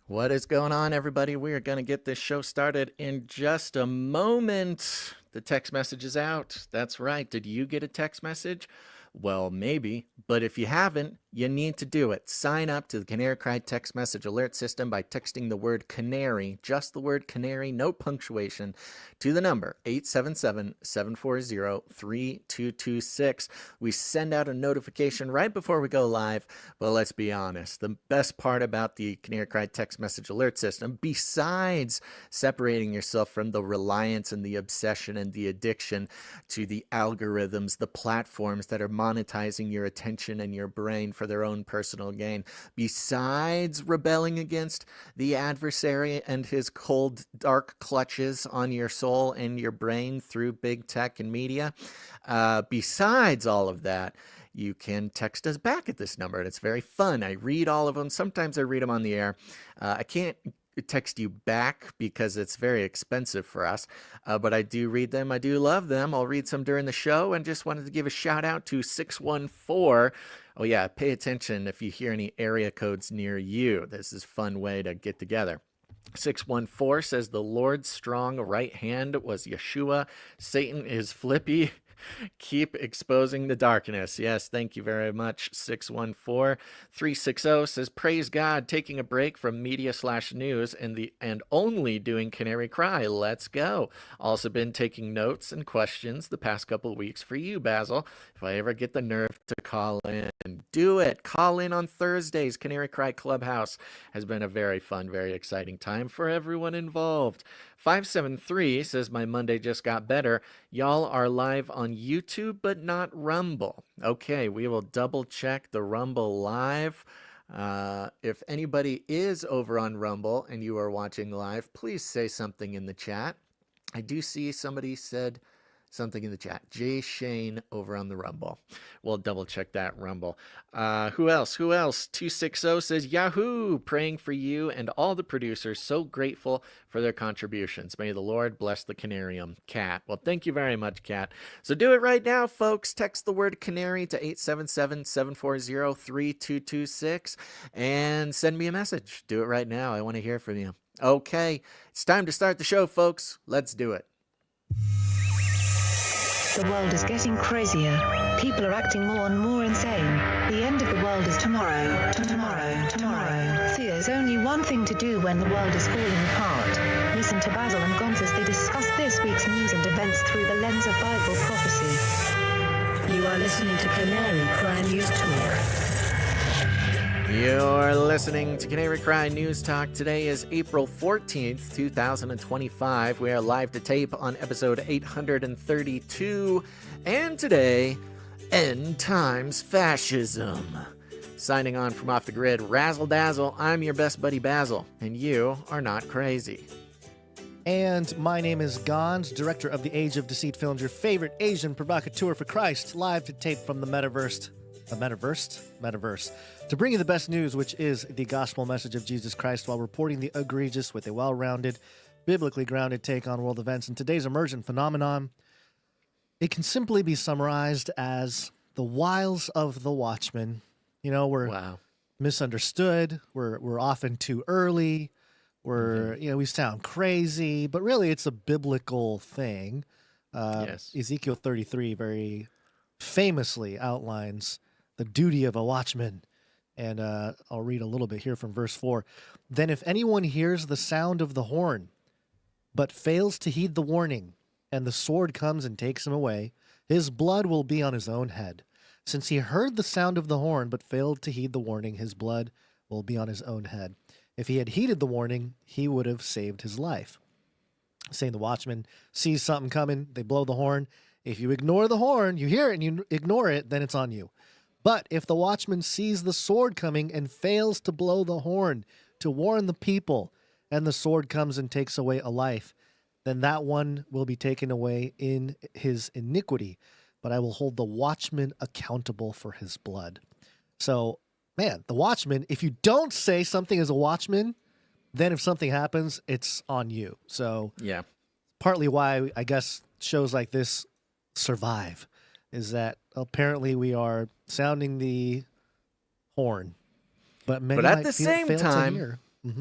What is going on, everybody? We are going to get this show started in just a moment. The text message is out. That's right. Did you get a text message? Well, maybe, but if you haven't, you need to do it. Sign up to the Canary Cry text message alert system by texting the word canary, just the word canary, no punctuation, to the number 877-740-3226. We send out a notification right before we go live, but let's be honest, the best part about the Canary Cry text message alert system, besides separating yourself from the reliance and the obsession and the addiction to the algorithms, the platforms that are monetizing your attention and your brain for their own personal gain, besides rebelling against the adversary and his cold, dark clutches on your soul and your brain through big tech and media, besides all of that, you can text us back at this number, and it's very fun. I read all of them. Sometimes I read them on the air. I can't text you back because it's very expensive for us, but I do read them. I do love them. I'll read some during the show, and just wanted to give a shout out to 614. Oh yeah, pay attention if you hear any area codes near you. This is a fun way to get together. 614 says the Lord's strong right hand was Yeshua. Satan is flippy. Keep exposing the darkness. Yes, thank you very much. 614. 360 says, praise God, taking a break from media/news and only doing Canary Cry. Let's go. Also been taking notes and questions the past couple of weeks for you, Basil. If I ever get the nerve to call in, do it. Call in on Thursdays. Canary Cry Clubhouse has been a very fun, very exciting time for everyone involved. 573 says, my Monday just got better. Y'all are live on YouTube, but not Rumble. Okay, we will double check the Rumble live. If anybody is over on Rumble and you are watching live, please say something in the chat. I do see somebody said something in the chat. Jay Shane over on the Rumble. We'll double check that Rumble. Who else? 260 says, Yahoo! Praying for you and all the producers. So grateful for their contributions. May the Lord bless the Canarium. Cat. Well, thank you very much, Cat. So do it right now, folks. Text the word canary to 877-740-3226 and send me a message. Do it right now. I want to hear from you. Okay, it's time to start the show, folks. Let's do it. The world is getting crazier. People are acting more and more insane. The end of the world is tomorrow. Tomorrow. There's only one thing to do when the world is falling apart. Listen to Basil and Gonz as they discuss this week's news and events through the lens of Bible prophecy. You are listening to Canary Cry News Talk. You're listening to Canary Cry News Talk. Today is April 14th, 2025. We are live to tape on episode 832. And today, End Times Fascism. Signing on from Off the Grid, Razzle Dazzle, I'm your best buddy Basil, and you are not crazy. And my name is Gonz, director of the Age of Deceit Films, your favorite Asian provocateur for Christ, live to tape from the metaverse. Metaverse. To bring you the best news, which is the gospel message of Jesus Christ, while reporting the egregious with a well-rounded, biblically grounded take on world events. And today's emergent phenomenon, it can simply be summarized as the wiles of the watchman. You know, we're misunderstood. We're often too early. We sound crazy, but really it's a biblical thing. Yes. Ezekiel 33 very famously outlines the duty of a watchman. And I'll read a little bit here from verse 4. Then if anyone hears the sound of the horn, but fails to heed the warning, and the sword comes and takes him away, his blood will be on his own head. Since he heard the sound of the horn, but failed to heed the warning, his blood will be on his own head. If he had heeded the warning, he would have saved his life. Saying the watchman sees something coming, they blow the horn. If you ignore the horn, you hear it and you ignore it, then it's on you. But if the watchman sees the sword coming and fails to blow the horn to warn the people, and the sword comes and takes away a life, then that one will be taken away in his iniquity. But I will hold the watchman accountable for his blood. So, man, the watchman, if you don't say something as a watchman, then if something happens, it's on you. So, yeah, partly why I guess shows like this survive is that apparently we are sounding the horn, but many at the same time,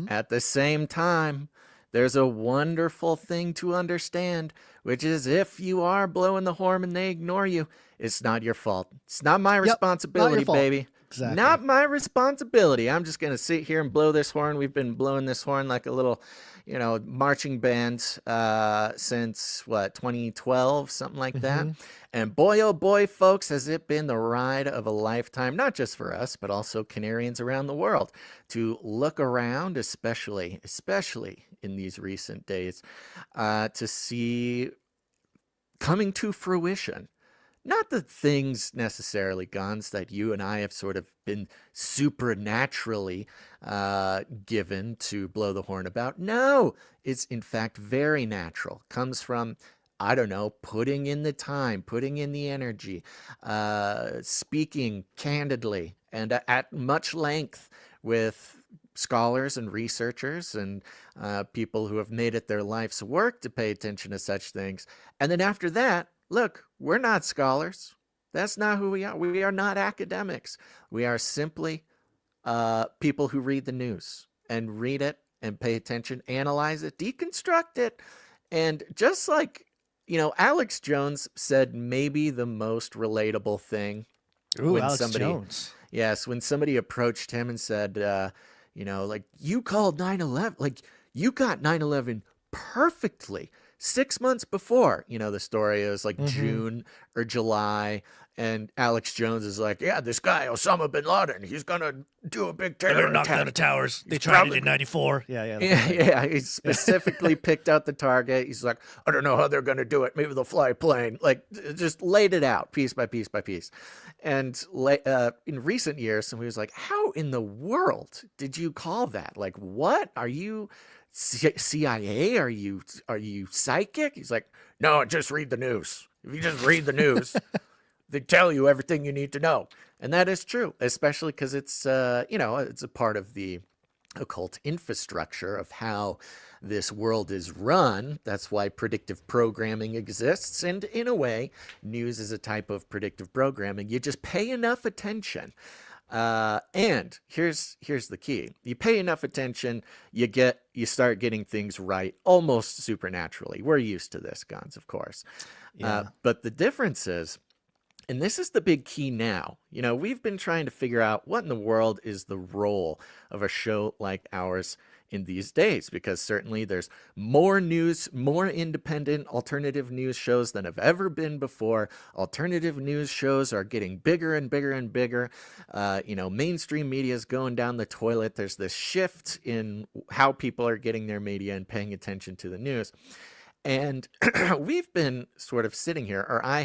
At the same time, there's a wonderful thing to understand, which is if you are blowing the horn and they ignore you, it's not your fault. It's not my responsibility, baby. Exactly. Not my responsibility. I'm just going to sit here and blow this horn. We've been blowing this horn like a little, marching band since, 2012, something like that. And boy, oh boy, folks, has it been the ride of a lifetime, not just for us, but also Canarians around the world, to look around, especially in these recent days, to see coming to fruition. Not the things necessarily, Gons, that you and I have sort of been supernaturally given to blow the horn about. No, it's in fact very natural. Comes from, I don't know, putting in the time, putting in the energy, speaking candidly and at much length with scholars and researchers and people who have made it their life's work to pay attention to such things. And then after that, look, we're not scholars. That's not who we are. We are not academics. We are simply people who read the news and read it and pay attention, analyze it, deconstruct it. And just like, Alex Jones said maybe the most relatable thing. Ooh, when Alex Jones. Yes, when somebody approached him and said, like, you called 9/11, like, you got 9/11 perfectly 6 months before. The story is like June or July, and Alex Jones is like, yeah, this guy Osama bin Laden, he's gonna do a big terror They're knocking attack. down the towers. They He's tried probably- it in '94. Yeah. Yeah, he specifically picked out the target. He's like, I don't know how they're going to do it. Maybe they'll fly a plane. Like, just laid it out piece by piece by piece. And in recent years, somebody was like, how in the world did you call that? Like, what? Are you CIA? Are you psychic? He's like, no, just read the news. If you just read the news, they tell you everything you need to know. And that is true, especially because it's, it's a part of the occult infrastructure of how this world is run. That's why predictive programming exists. And in a way, news is a type of predictive programming. You just pay enough attention. And here's the key. You pay enough attention, you start getting things right almost supernaturally. We're used to this, Gons, of course. But the difference is, and this is the big key now, we've been trying to figure out what in the world is the role of a show like ours in these days, because certainly there's more news, more independent alternative news shows than have ever been before. Alternative news shows are getting bigger and bigger and bigger. Mainstream media is going down the toilet. There's this shift in how people are getting their media and paying attention to the news. And we've been sort of sitting here, or I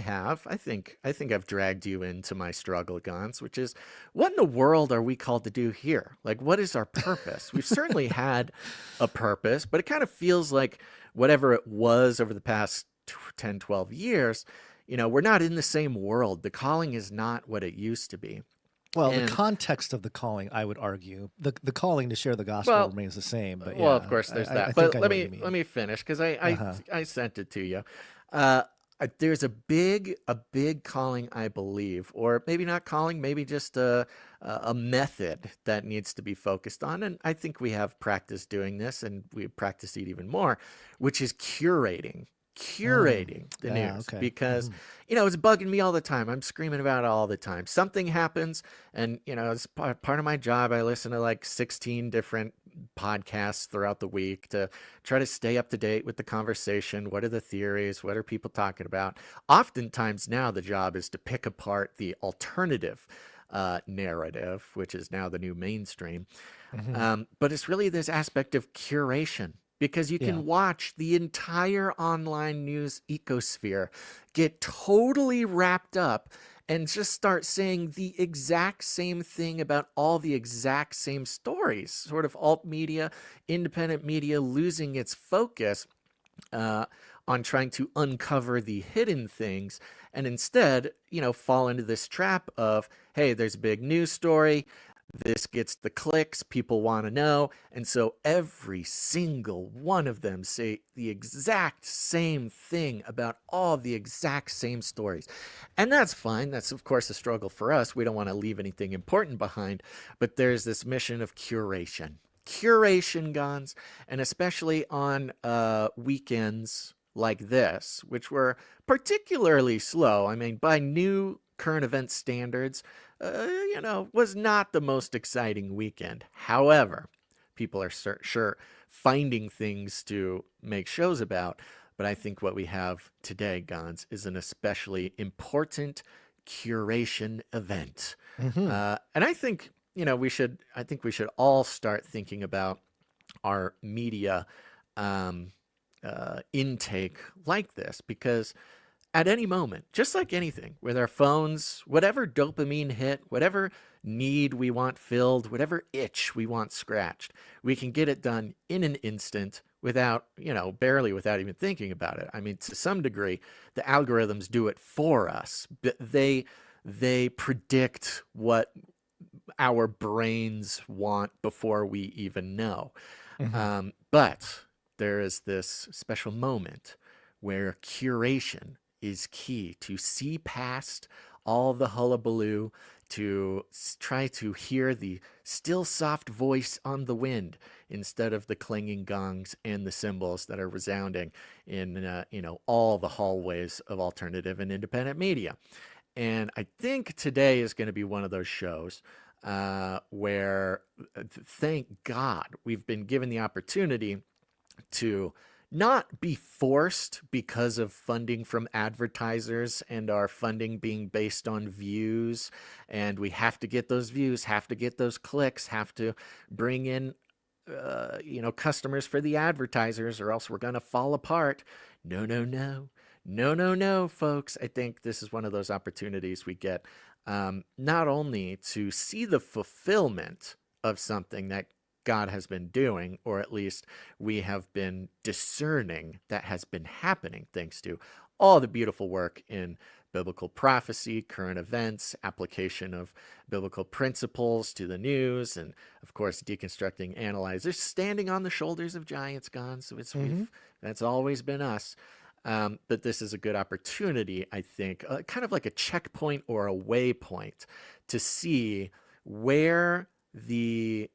think I've dragged you into my struggle, Gons, which is, what in the world are we called to do here? Like, what is our purpose? We've certainly had a purpose, but it kind of feels like whatever it was over the past 10, 12 years, we're not in the same world. The calling is not what it used to be. Well, the context of the calling, I would argue, the calling to share the gospel remains the same. But well, of course, there's that. But let me finish, because I sent it to you. There's a big calling, I believe, or maybe not calling, maybe just a method that needs to be focused on. And I think we have practiced doing this, and we practice it even more, which is curating the news, because it's bugging me all the time. I'm screaming about it all the time. Something happens, and it's part of my job. I listen to like 16 different podcasts throughout the week to try to stay up to date with the conversation. What are the theories? What are people talking about? Oftentimes now the job is to pick apart the alternative narrative, which is now the new mainstream. But it's really this aspect of curation, because you can watch the entire online news ecosphere get totally wrapped up and just start saying the exact same thing about all the exact same stories. Sort of alt media, independent media losing its focus on trying to uncover the hidden things, and instead, fall into this trap of, hey, there's a big news story. This gets the clicks, people want to know, and so every single one of them say the exact same thing about all the exact same stories. And that's fine. That's, of course, a struggle for us. We don't want to leave anything important behind, but there's this mission of curation. curation guns, and especially on weekends like this, which were particularly slow. I mean, by new current event standards, was not the most exciting weekend. However, people are sure finding things to make shows about. But I think what we have today, Gons, is an especially important curation event. And I think, we should all start thinking about our media intake like this, because at any moment, just like anything, with our phones, whatever dopamine hit, whatever need we want filled, whatever itch we want scratched, we can get it done in an instant without, barely without even thinking about it. I mean, to some degree, the algorithms do it for us. They predict what our brains want before we even know. But there is this special moment where curation is key to see past all the hullabaloo, to try to hear the still soft voice on the wind instead of the clanging gongs and the cymbals that are resounding in all the hallways of alternative and independent media. And I think today is going to be one of those shows where, thank God, we've been given the opportunity to not be forced because of funding from advertisers and our funding being based on views, and we have to get those views, have to get those clicks, have to bring in customers for the advertisers, or else we're going to fall apart. No, folks. I think this is one of those opportunities we get not only to see the fulfillment of something that God has been doing, or at least we have been discerning that has been happening thanks to all the beautiful work in biblical prophecy, current events, application of biblical principles to the news, and of course, deconstructing analyzers, standing on the shoulders of giants, Gons. That's always been us. But this is a good opportunity, I think, kind of like a checkpoint or a waypoint to see where the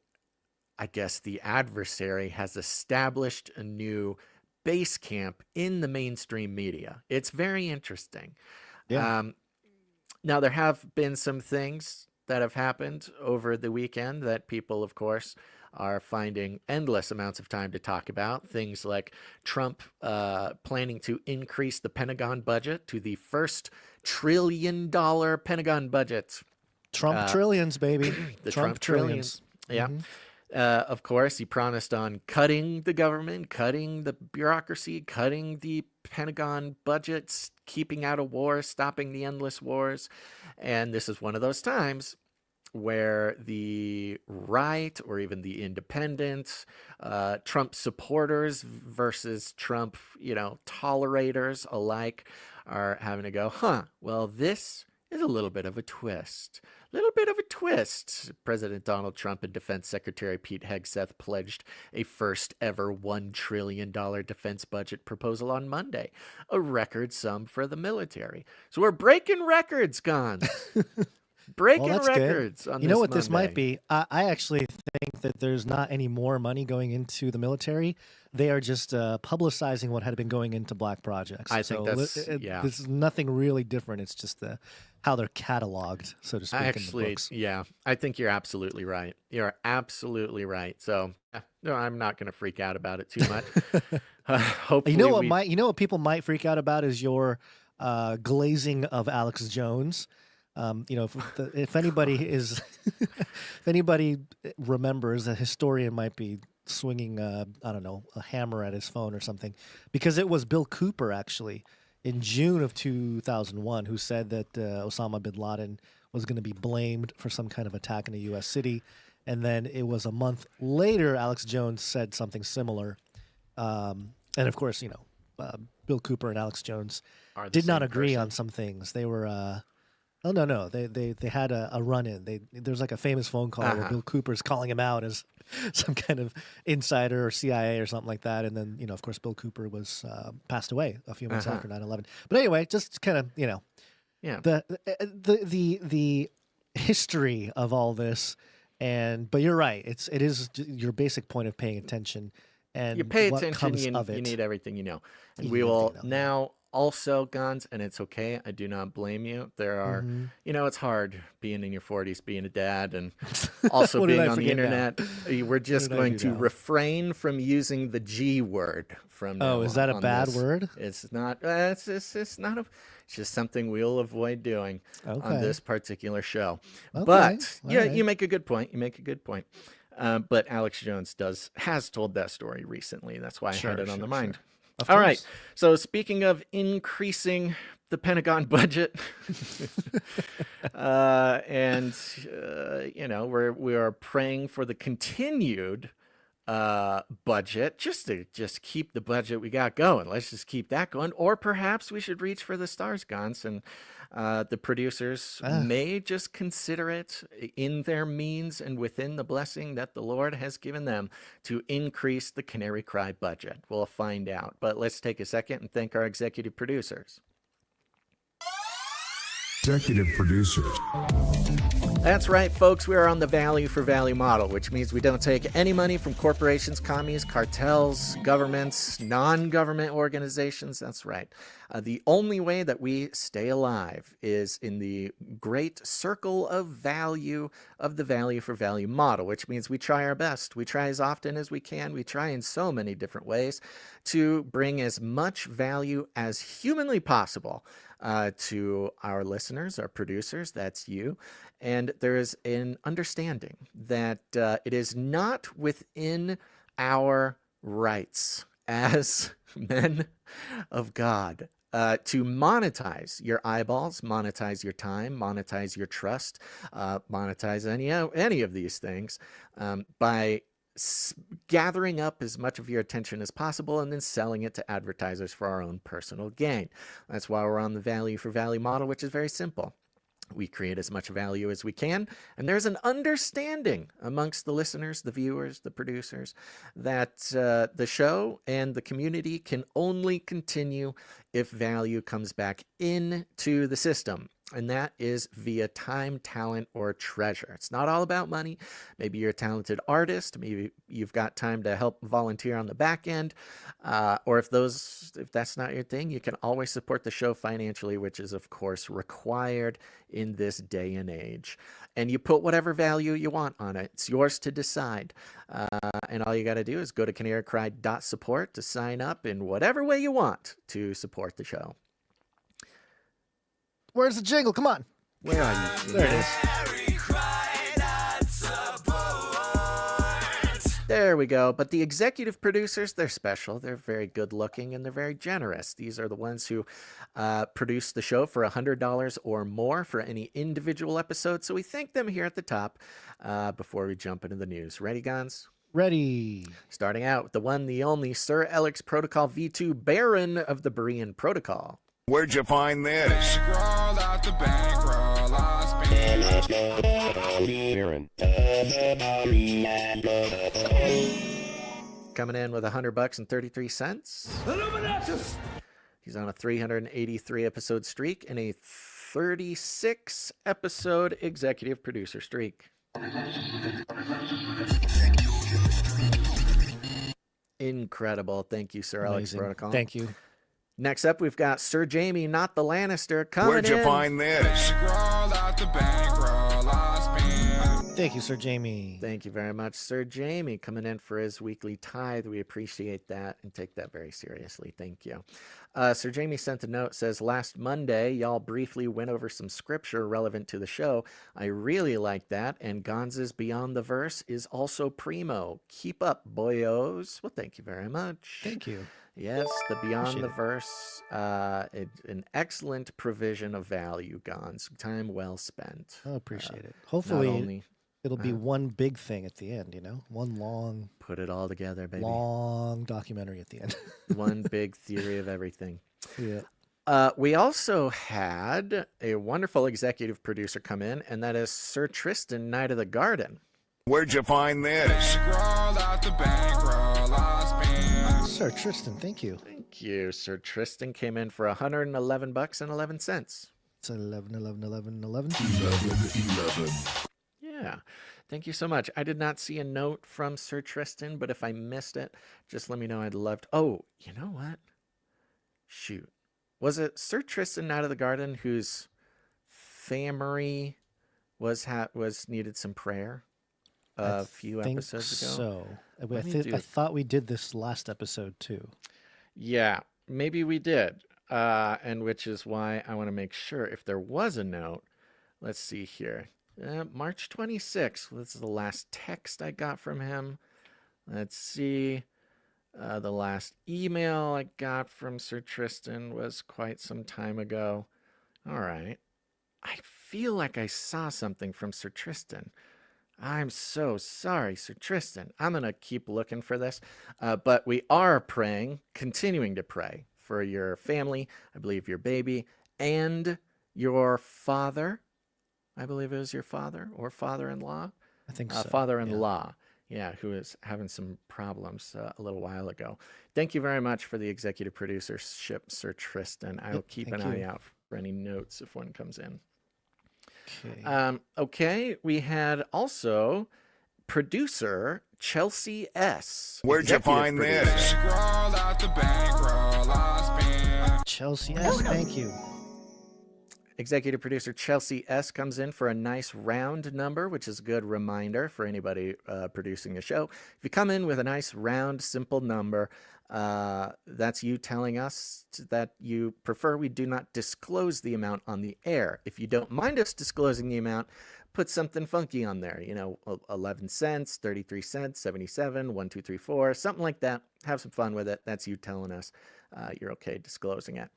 adversary has established a new base camp in the mainstream media. It's very interesting. Yeah. Now, there have been some things that have happened over the weekend that people, of course, are finding endless amounts of time to talk about. Things like Trump planning to increase the Pentagon budget to the first $1 trillion Pentagon budget. Trump trillions, baby. The Trump trillions. Yeah. Of course, he promised on cutting the government, cutting the bureaucracy, cutting the Pentagon budgets, keeping out of war, stopping the endless wars. And this is one of those times where the right, or even the independents, Trump supporters versus Trump, tolerators alike, are having to go, well, this is a little bit of a twist. President Donald Trump and Defense Secretary Pete Hegseth pledged a first ever $1 trillion defense budget proposal on Monday, a record sum for the military. So we're breaking records, Gons. Breaking records good. On You know this what this Monday. might be? I actually think that there's not any more money going into the military. They are just publicizing what had been going into black projects. I think that's this is nothing really different. It's just how they're cataloged, so to speak, in the books. Yeah, I think you're absolutely right. You're absolutely right. So no, I'm not going to freak out about it too much. Hopefully, you know what people might freak out about is your glazing of Alex Jones. If anybody remembers, a historian might be swinging a hammer at his phone or something, because it was Bill Cooper actually in June of 2001 who said that Osama bin Laden was going to be blamed for some kind of attack in a U.S. city, and then it was a month later Alex Jones said something similar, and of course Bill Cooper and Alex Jones did not agree on some things. They were. No. They had a run-in. There's like a famous phone call where Bill Cooper's calling him out as some kind of insider or CIA or something like that. And then, of course, Bill Cooper was passed away a few months after 9/11. But anyway, just kind of, the history of all this But you're right. It is your basic point of paying attention, and You pay what attention, comes of you it. need everything you know. And You we need will everything you know, yeah. now also, Guns, and it's okay. I do not blame you. There are, Mhm. it's hard being in your 40s, being a dad, and also What did being I on the forget now? internet. We're just did I going do to now? refrain from using the G word from now Oh, is that a on bad this. word? It's not. It's not. It's just something we'll avoid doing on Okay. this particular show. Okay, But all yeah, right. you make a good point. You make a good point. But Alex Jones has told that story recently. That's why I had it on the mind. Of All right. course. So speaking of increasing the Pentagon budget, we are praying for the continued budget, just keep the budget we got going. Let's just keep that going. Or perhaps we should reach for the stars, Gons, and the producers may just consider it in their means and within the blessing that the Lord has given them to increase the Canary Cry budget. We'll find out. But let's take a second and thank our executive producers. Executive producers. That's right, folks. We are on the value for value model, which means we don't take any money from corporations, commies, cartels, governments, non-government organizations. That's right. The only way that we stay alive is in the great circle of value of the value for value model, which means we try our best. We try as often as we can. We try in so many different ways to bring as much value as humanly possible to our listeners, our producers, that's you. And there is an understanding that it is not within our rights as men of God to monetize your eyeballs, monetize your time, monetize your trust, monetize any of these things by gathering up as much of your attention as possible and then selling it to advertisers for our own personal gain. That's why we're on the value for value model, which is very simple. We create as much value as we can, and there's an understanding amongst the listeners, the viewers, the producers, that the show and the community can only continue if value comes back into the system. And that is via time, talent, or treasure. It's not all about money. Maybe you're a talented artist. Maybe you've got time to help volunteer on the back end. Or if that's not your thing, you can always support the show financially, which is, of course, required in this day and age. And you put whatever value you want on it. It's yours to decide. And all you got to do is go to canarycry.support to sign up in whatever way you want to support the show. Where's the jingle? Come on. Where are you? There it is. There we go. But the executive producers, they're special. They're very good looking and they're very generous. These are the ones who produce the show for $100 or more for any individual episode. So we thank them here at the top before we jump into the news. Ready, Gons? Ready. Starting out with the one, the only Sir Alex Protocol V2, Baron of the Berean Protocol. Where'd you find this? Coming in with $100 and 33 cents. He's on a 383 episode streak and a 36 episode executive producer streak. Incredible. Thank you, Sir Alex Amazing. Protocol. Thank you. Next up, we've got Sir Jamie, not the Lannister, coming Where'd you in. find this? Thank you, Sir Jamie. Thank you very much, Sir Jamie, coming in for his weekly tithe. We appreciate that and take that very seriously. Thank you. Sir Jamie sent a note, says, last Monday, y'all briefly went over some scripture relevant to the show. I really like that, and Gonza's Beyond the Verse is also primo. Keep up, boyos. Well, thank you very much. Thank you. Yes, the Beyond Appreciate the it. Verse, an excellent provision of value, Gons. Time well spent. I appreciate it. Not Hopefully, only it'll be one big thing at the end, one long, put it all together, baby. long documentary at the end. One big theory of everything. Yeah. We also had a wonderful executive producer come in, and that is Sir Tristan, Knight of the Garden. Where'd you find this? Sir Tristan, thank you. Thank you. Sir Tristan came in for $111 and 11 cents. It's 11, 11, 11, 11. 11. Yeah. Thank you so much. I did not see a note from Sir Tristan, but if I missed it, just let me know. I'd love to. Oh, you know what? Shoot. Was it Sir Tristan Out of the Garden whose family was needed some prayer a few episodes ago? So Let me do I thought we did this last episode too. Yeah, maybe we did. And which is why I want to make sure if there was a note. Let's see here. March 26th. This is the last text I got from him. Let's see. The last email I got from Sir Tristan was quite some time ago. All right. I feel like I saw something from Sir Tristan. I'm so sorry, Sir Tristan. I'm going to keep looking for this. But we are praying, continuing to pray for your family, I believe your baby, and your father. I believe it was your father or father-in-law. I think so. Father-in-law. Yeah, who was having some problems a little while ago. Thank you very much for the executive producership, Sir Tristan. I will keep an eye out for any notes if one comes in. Okay. Okay, we had also producer Chelsea S. Where'd you executive find producer. this? Chelsea S, thank you. Executive producer Chelsea S comes in for a nice round number, which is a good reminder for anybody producing a show. If you come in with a nice round, simple number, that's you telling us that you prefer we do not disclose the amount on the air. If you don't mind us disclosing the amount, put something funky on there. 11 cents, 33 cents, 77, 1, 2, 3, 4, something like that. Have some fun with it. That's you telling us you're okay disclosing it.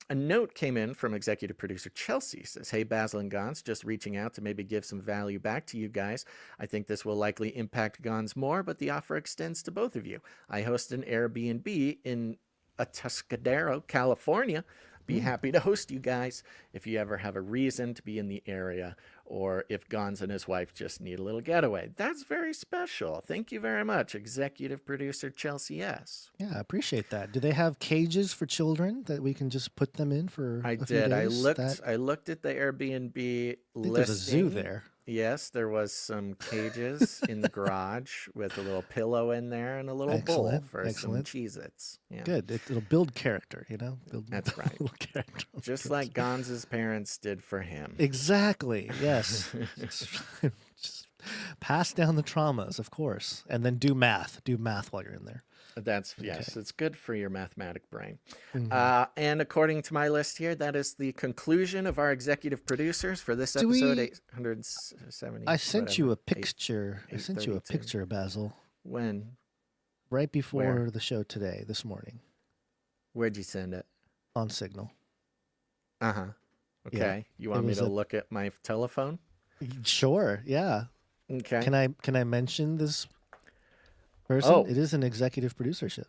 A note came in from executive producer Chelsea. Says, hey, Basil and Gons, just reaching out to maybe give some value back to you guys. I think this will likely impact Gons more, but the offer extends to both of you. I host an Airbnb in Atascadero, California. Be happy to host you guys if you ever have a reason to be in the area, or if Gons and his wife just need a little getaway. That's very special. Thank you very much, executive producer Chelsea S. Yeah, I appreciate that. Do they have cages for children that we can just put them in for I a few did. days? I looked at the Airbnb I think listing. there's a zoo there. Yes, there was some cages in the garage with a little pillow in there and a little bowl Excellent, for excellent. some Cheez-Its. Yeah. Good. It'll build character, Build That's right. little character. on the Just kids. like Gons's parents did for him. Exactly. Yes. Just pass down the traumas, of course, and then do math. Do math while you're in there. Yes, it's good for your mathematic brain. Mhm. And according to my list here, that is the conclusion of our executive producers for this Do episode we- 870. I sent you a whatever, picture. I sent you a 832. picture, Basil, When? right before Where? the show today, this morning, Where'd you send it? on Signal. Uh-huh. Yeah, Okay. You want me was to a- look at my telephone? Sure. Yeah. Okay. Can I mention this person? Oh. It is an executive producership.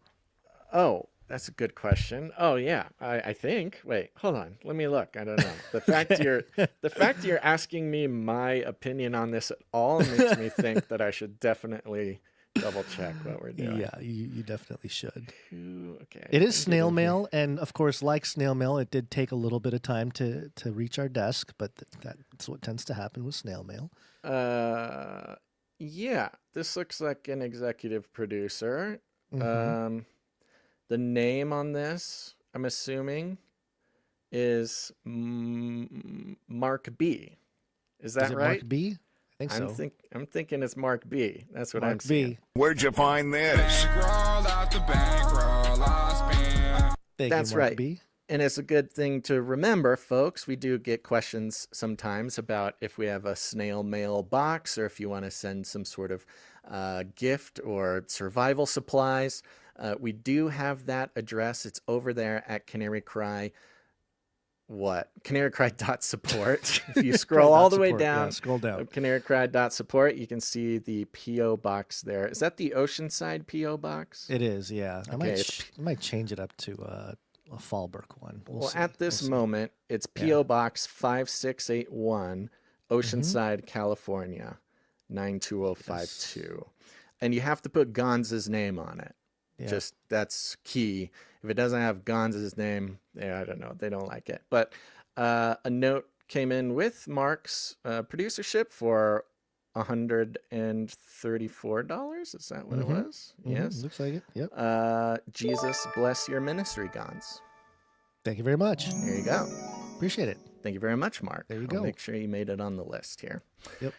Oh, that's a good question. Oh yeah, I think. Wait, hold on. Let me look. I don't know. The fact you're asking me my opinion on this at all makes me think that I should definitely double check what we're doing. Yeah, you definitely should. Okay. It is I can snail get in here. mail, and of course, like snail mail, it did take a little bit of time to reach our desk, but that's what tends to happen with snail mail. Yeah. This looks like an executive producer. Mhm. The name on this, I'm assuming, is Mark B. Is that Is it right? Mark B? I think so. I'm thinking it's Mark B. That's what I'm Mark seeing. B. Where'd you find this? Thank That's you, Mark right. B. And it's a good thing to remember, folks. We do get questions sometimes about if we have a snail mail box or if you want to send some sort of gift or survival supplies. We do have that address. It's over there at Canary Cry. What? CanaryCry.support. If you scroll all the way Support. Yeah, down, scroll down. CanaryCry.support, you can see the P.O. box there. Is that the Oceanside P.O. box? It is, yeah. I Okay, might change it up to a Fallbrook one. We'll Well, see. at this We'll see. moment, it's P.O. Box 5681, Oceanside, California, 92052. And you have to put Gonz's name on it. Yeah. That's key. If it doesn't have Gonz's name, I don't know. They don't like it. But a note came in with Mark's producership for $134. Is that what it was? Yes. Looks like it. Yep. Jesus bless your ministry, Gons. Thank you very much. There you go. Appreciate it. Thank you very much, Mark. There you I'll go. make sure you made it on the list here. Yep.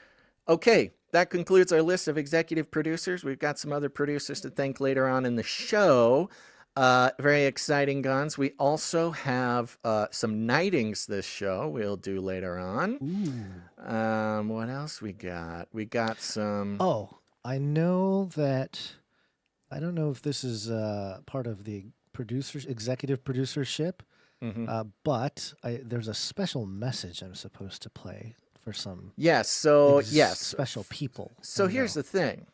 Okay, that concludes our list of executive producers. We've got some other producers to thank later on in the show. Very exciting, Guns. We also have some knightings this show we'll do later on. Ooh. What else we got? We got some... Oh, I know that... I don't know if this is part of the executive producership, but there's a special message I'm supposed to play for some special people. So here's the thing.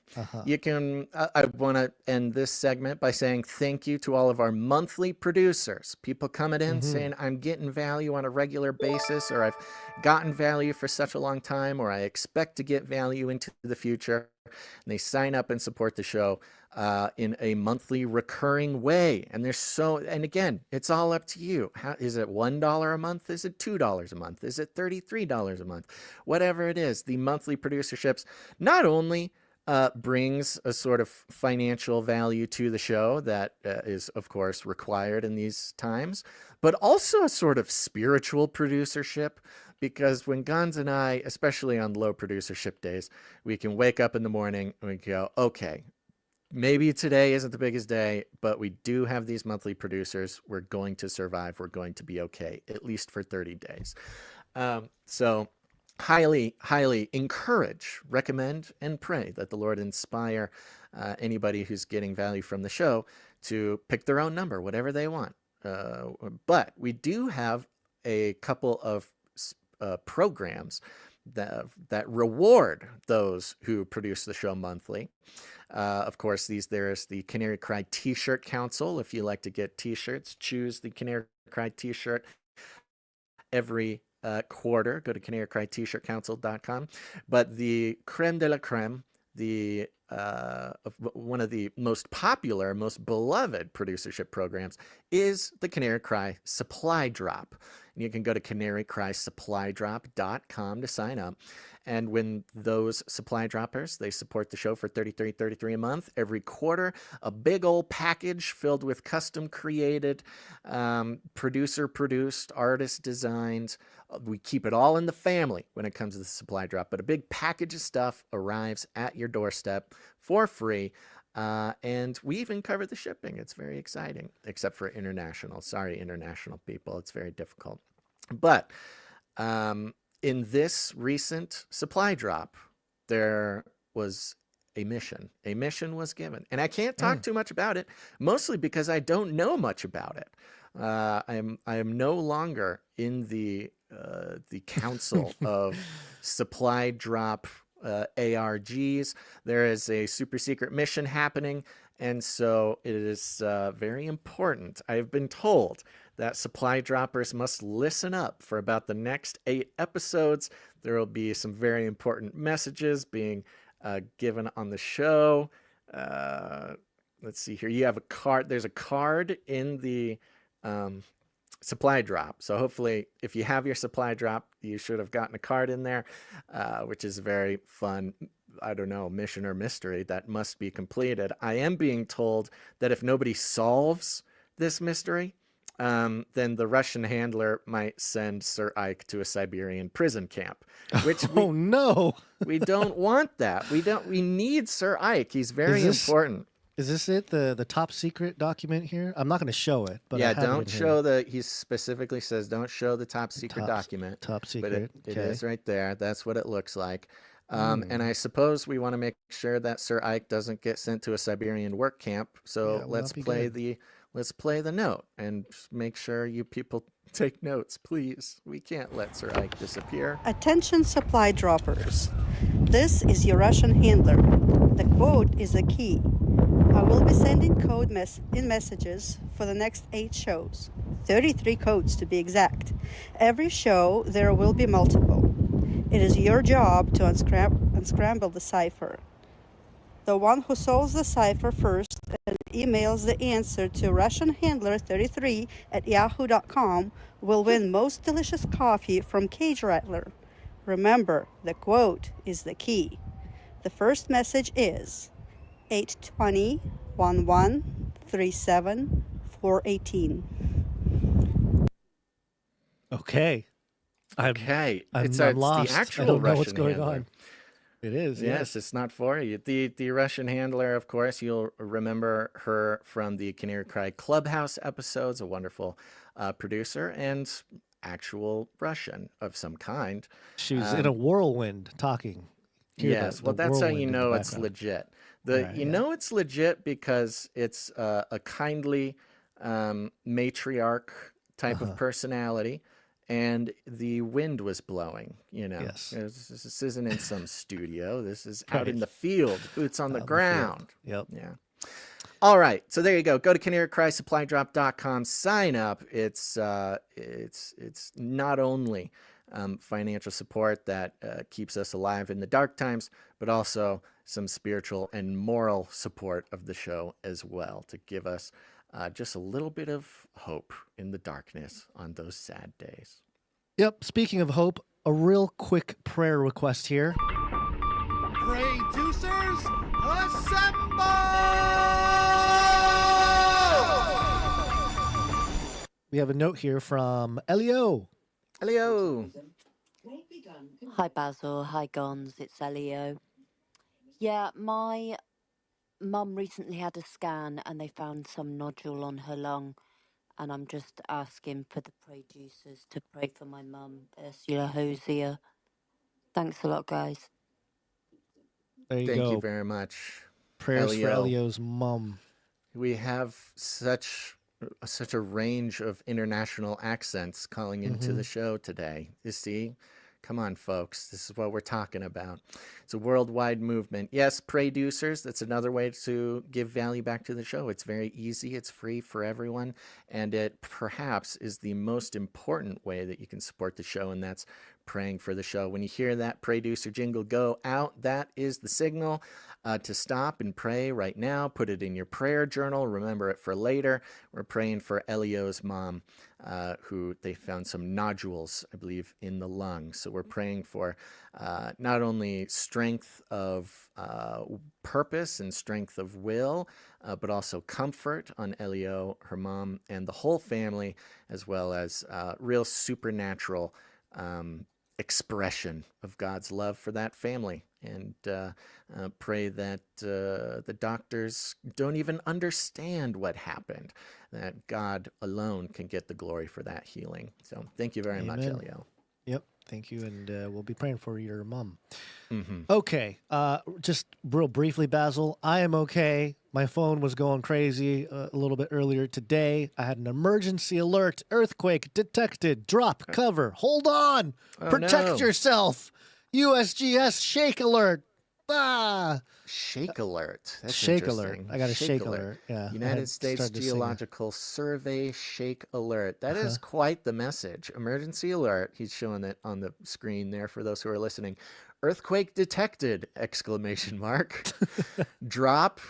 You can I want to end this segment by saying thank you to all of our monthly producers. People coming in saying I'm getting value on a regular basis, or I've gotten value for such a long time, or I expect to get value into the future. And they sign up and support the show in a monthly recurring way. And and again, it's all up to you. Is it $1 a month? Is it $2 a month? Is it $33 a month? Whatever it is, the monthly producerships not only brings a sort of financial value to the show that is, of course, required in these times, but also a sort of spiritual producership. Because when Gons and I, especially on low producership days, we can wake up in the morning and we go, okay, maybe today isn't the biggest day, but we do have these monthly producers. We're going to survive. We're going to be okay, at least for 30 days. So highly, highly encourage, recommend, and pray that the Lord inspire anybody who's getting value from the show to pick their own number, whatever they want. But we do have a couple of programs that reward those who produce the show monthly. Of course, there's the Canary Cry T-shirt Council. If you like to get T-shirts, choose the Canary Cry T-shirt every quarter. Go to canarycrytshirtcouncil.com. But the creme de la creme, one of the most popular, most beloved producership programs is the Canary Cry Supply Drop. And you can go to canarycrysupply.com to sign up. And when those supply droppers, they support the show for $33 a month. Every quarter, a big old package filled with custom created, producer-produced, artist-designed. We keep it all in the family when it comes to the supply drop. But a big package of stuff arrives at your doorstep for free. And we even cover the shipping. It's very exciting, except for international. Sorry, international people. It's very difficult. But in this recent supply drop, there was a mission. A mission was given. And I can't talk too much about it, mostly because I don't know much about it. I am no longer in the council of supply drop ARGs. There is a super secret mission happening, and so it is very important. I've been told that supply droppers must listen up for about the next 8 episodes. There will be some very important messages being given on the show. Let's see here. You have a card. There's a card in the supply drop. So hopefully if you have your supply drop, you should have gotten a card in there, which is a very fun, I don't know, mission or mystery that must be completed. I am being told that if nobody solves this mystery, then the Russian handler might send Sir Ike to a Siberian prison camp, which we don't want that. We need Sir Ike. He's very important. Is this it? The top secret document here? I'm not going to show it, but yeah, I have don't it show he specifically says don't show the top secret document. Top secret. But it is right there. That's what it looks like. And I suppose we want to make sure that Sir Ike doesn't get sent to a Siberian work camp. So let's play the note and make sure you people take notes, please. We can't let Sir Ike disappear. Attention supply droppers. This is your Russian handler. The quote is the key. I will be sending code messages for the next 8 shows. 33 codes to be exact. Every show there will be multiple. It is your job to unscramble the cipher. The one who solves the cipher first and emails the answer to RussianHandler33@yahoo.com will win most delicious coffee from Cage Rattler. Remember, the quote is the key. The first message is 820 11 37 418. Okay. Okay, I'm it's lost. the I actual don't know Russian what's going handler. on. It is. Yes, it's not for you. The Russian handler, of course, you'll remember her from the Canary Cry Clubhouse episodes, a wonderful producer and actual Russian of some kind. She was in a whirlwind talking. Hear Yes, the well, that's how whirlwind you in the know it's background. legit. Right, You yeah. know it's legit because it's a kindly matriarch type of personality, and the wind was blowing. Yes. This isn't in some studio. This is out in Right. the field, boots on the Out in the field. ground. Yep. Yeah. All right, so there you go. Go to canarycrysupply.com, sign up. It's not only financial support that keeps us alive in the dark times, but also some spiritual and moral support of the show as well to give us just a little bit of hope in the darkness on those sad days. Yep. Speaking of hope, a real quick prayer request here. Producers, assemble! We have a note here from Elio. Hello. Hi Basil, hi Gons, it's Elio. Yeah, my mum recently had a scan and they found some nodule on her lung, and I'm just asking for the producers to pray for my mum, Ursula Hosier. Thanks a lot, guys. There you Thank go. you very much. Prayers for Elio. Elio's mum. We have such a range of international accents calling into the show today. You see? Come on, folks. This is what we're talking about. It's a worldwide movement. Yes, producers, that's another way to give value back to the show. It's very easy. It's free for everyone. And it perhaps is the most important way that you can support the show, and that's praying for the show. When you hear that producer jingle go out, that is the signal to stop and pray right now. Put it in your prayer journal. Remember it for later. We're praying for Elio's mom, who they found some nodules, I believe, in the lung. So we're praying for not only strength of purpose and strength of will, but also comfort on Elio, her mom, and the whole family, as well as real supernatural expression of God's love for that family. And pray that the doctors don't even understand what happened, that God alone can get the glory for that healing. So thank you very much, Amen. Elio. Yep. Thank you. And we'll be praying for your mom. Mm-hmm. Okay. Just real briefly, Basil, I am okay. My phone was going crazy a little bit earlier today. I had an emergency alert. Earthquake detected. Drop cover. Hold on. Oh, Protect no. yourself. USGS shake alert. Ah. Shake alert. That's Shake alert. interesting. I got a shake alert. Yeah. I United had States started to sing it. Geological Survey shake alert. That is quite the message. Emergency alert. He's showing it on the screen there for those who are listening. Earthquake detected! Exclamation mark. Drop,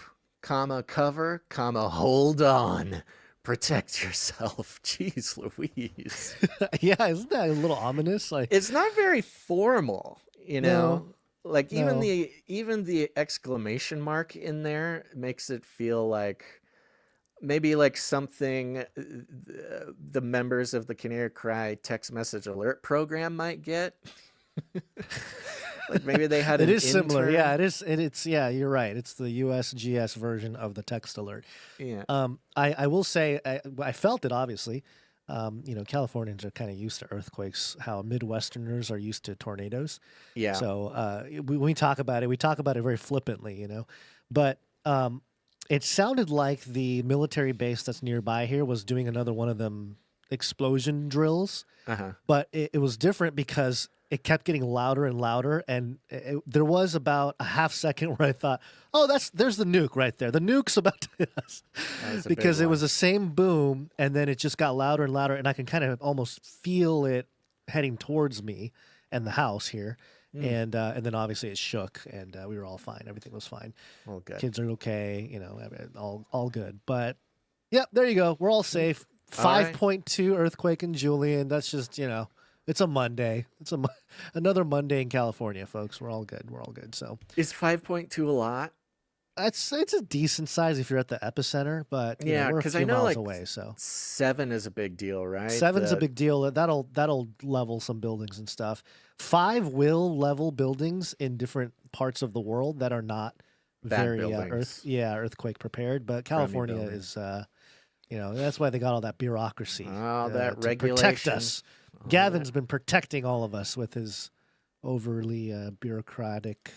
comma, cover, comma, hold on. Protect yourself. Jeez Louise. Yeah, isn't that a little ominous? Like, It's not very formal, you know. Like even no. the exclamation mark in there makes it feel like maybe like something the members of the Canary Cry text message alert program might get. Like maybe they had it an is similar. intern. Yeah, it is. It's yeah, you're right. It's the USGS version of the text alert. Yeah. I will say I felt it obviously. Californians are kind of used to earthquakes. How Midwesterners are used to tornadoes. Yeah. So when we talk about it, we talk about it very flippantly, But it sounded like the military base that's nearby here was doing another one of them explosion drills. But it was different because it kept getting louder and louder, and there was about a half second where I thought, "Oh, there's the nuke right there. The nuke's about to hit us," because it was the same boom, and then it just got louder and louder, and I can kind of almost feel it heading towards me and the house here, and then obviously it shook, and we were all fine. Everything was fine. All good. Kids are okay. All good. But yeah, there you go. We're all safe. All right. 5.2 earthquake in Julian. That's just It's a Monday. Another Monday in California, folks. We're all good. We're all good. So Is 5.2 a lot? it's a decent size if you're at the epicenter, but Yeah, we're a because I few know miles like away. So 7 is a big deal, right? seven's a big deal. That'll level some buildings and stuff. 5 will level buildings in different parts of the world that are not Bad very buildings. earthquake prepared. But California buildings. is that's why they got all that bureaucracy. Oh, that to protect regulation. us. All Gavin's been protecting all of us with his overly bureaucratic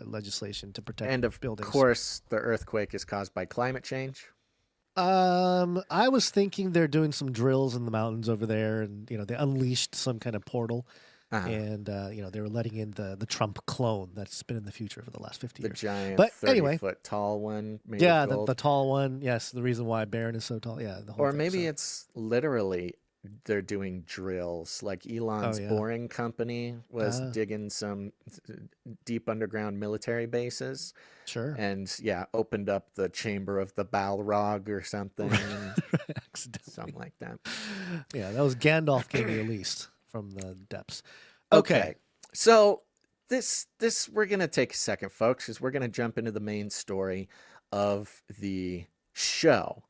legislation to protect And of buildings. course, the earthquake is caused by climate change. I was thinking they're doing some drills in the mountains over there, and they unleashed some kind of portal, and they were letting in the Trump clone that's been in the future for the last 50 The years. giant But 30-foot tall one made Yeah, of gold. the tall one. Yes, the reason why Barron is so tall. Yeah, the whole Or thing, maybe so. it's literally they're doing drills. Like Elon's yeah. boring company was digging some deep underground military bases. Sure. And opened up the chamber of the Balrog or something. Accidentally. Something like that. Yeah, that was Gandalf getting released from the depths. Okay. So this we're gonna take a second, folks, because we're gonna jump into the main story of the show.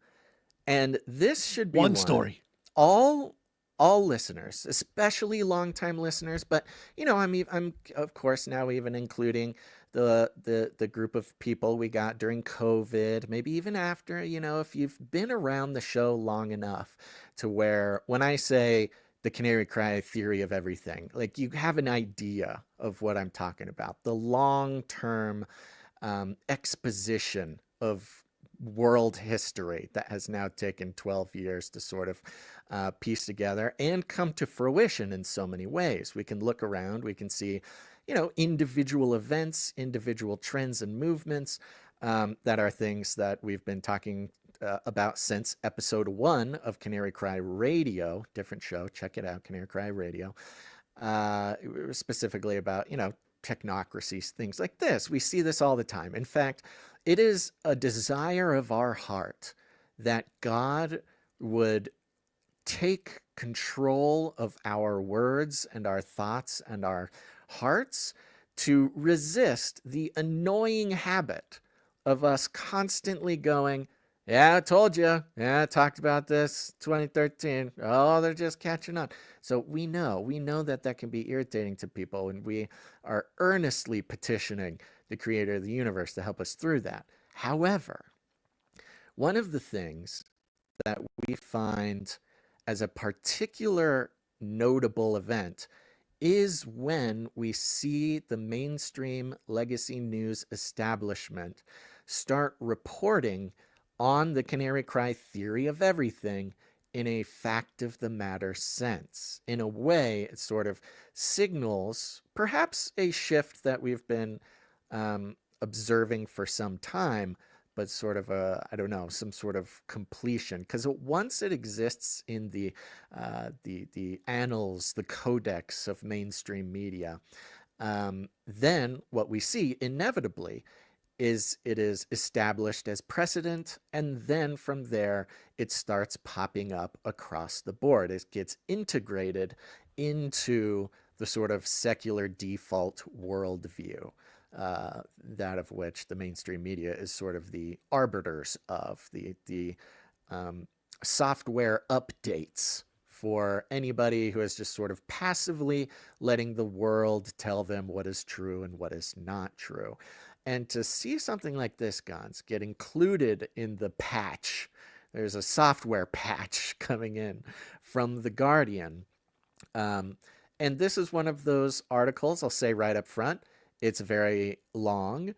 And this should be One story. All listeners, especially longtime listeners, but I'm of course now even including the group of people we got during COVID, maybe even after, if you've been around the show long enough to where when I say the Canary Cry theory of everything, like you have an idea of what I'm talking about, the long-term exposition of world history that has now taken 12 years to sort of piece together and come to fruition in so many ways. We can look around, we can see, individual events, individual trends and movements that are things that we've been talking about since episode 1 of Canary Cry Radio, different show, check it out, Canary Cry Radio, specifically about, technocracies, things like this. We see this all the time. In fact, it is a desire of our heart that God would take control of our words and our thoughts and our hearts to resist the annoying habit of us constantly going, yeah, I told you. Yeah, I talked about this 2013. Oh, they're just catching on. So we know that can be irritating to people, and we are earnestly petitioning the creator of the universe to help us through that. However, one of the things that we find as a particular notable event is when we see the mainstream legacy news establishment start reporting on the Canary Cry theory of everything in a fact of the matter sense. In a way, it sort of signals perhaps a shift that we've been observing for some time, but sort of some sort of completion. Because once it exists in the annals, the codex of mainstream media, then what we see inevitably is it is established as precedent, and then from there it starts popping up across the board. It gets integrated into the sort of secular default worldview, that of which the mainstream media is sort of the arbiters of, the software updates for anybody who is just sort of passively letting the world tell them what is true and what is not true. And to see something like this, Gons, get included in the patch, there's a software patch coming in from The Guardian. And this is one of those articles, I'll say right up front, it's very long.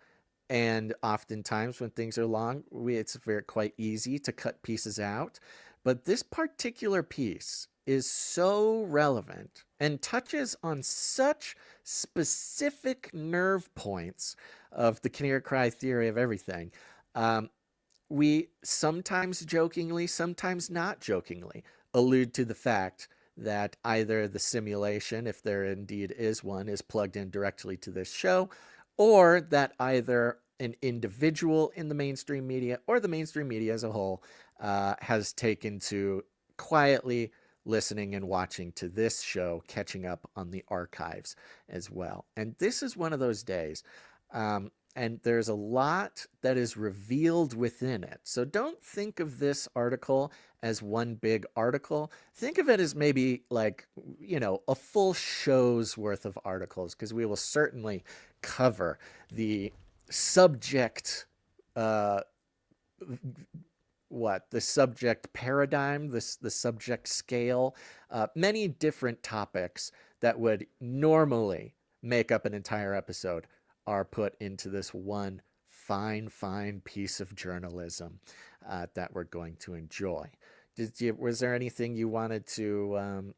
And oftentimes when things are long, it's quite easy to cut pieces out. But this particular piece is so relevant and touches on such specific nerve points of the Canary Cry theory of everything. We sometimes jokingly, sometimes not jokingly, allude to the fact that either the simulation, if there indeed is one, is plugged in directly to this show, or that either an individual in the mainstream media or the mainstream media as a whole has taken to quietly listening and watching to this show, catching up on the archives as well. And this is one of those days. And there's a lot that is revealed within it. So don't think of this article as one big article. Think of it as maybe like, a full show's worth of articles, because we will certainly cover the subject, the subject paradigm, the subject scale, many different topics that would normally make up an entire episode are put into this one fine piece of journalism that we're going to enjoy. Was there anything you wanted to,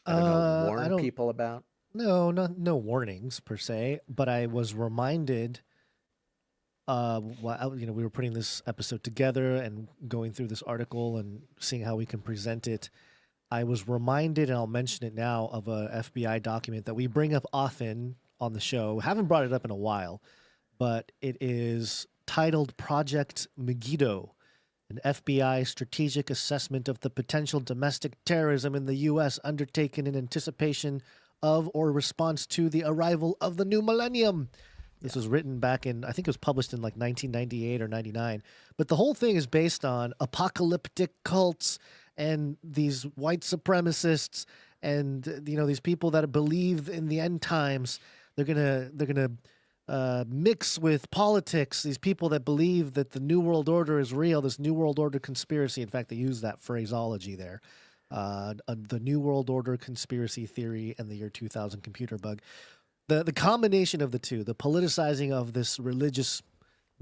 warn people about? No warnings per se, but I was reminded, we were putting this episode together and going through this article and seeing how we can present it. I was reminded, and I'll mention it now, of a FBI document that we bring up often on the show. Haven't brought it up in a while, but it is titled Project Megiddo, an FBI strategic assessment of the potential domestic terrorism in the U.S. undertaken in anticipation of or response to the arrival of the new millennium. This was written back in, I think it was published in like 1998 or 99. But the whole thing is based on apocalyptic cults and these white supremacists and, these people that believe in the end times. They're gonna mix with politics. These people that believe that the New World Order is real, this New World Order conspiracy. In fact, they use that phraseology there. The New World Order conspiracy theory and the year 2000 computer bug. The combination of the two, the politicizing of this religious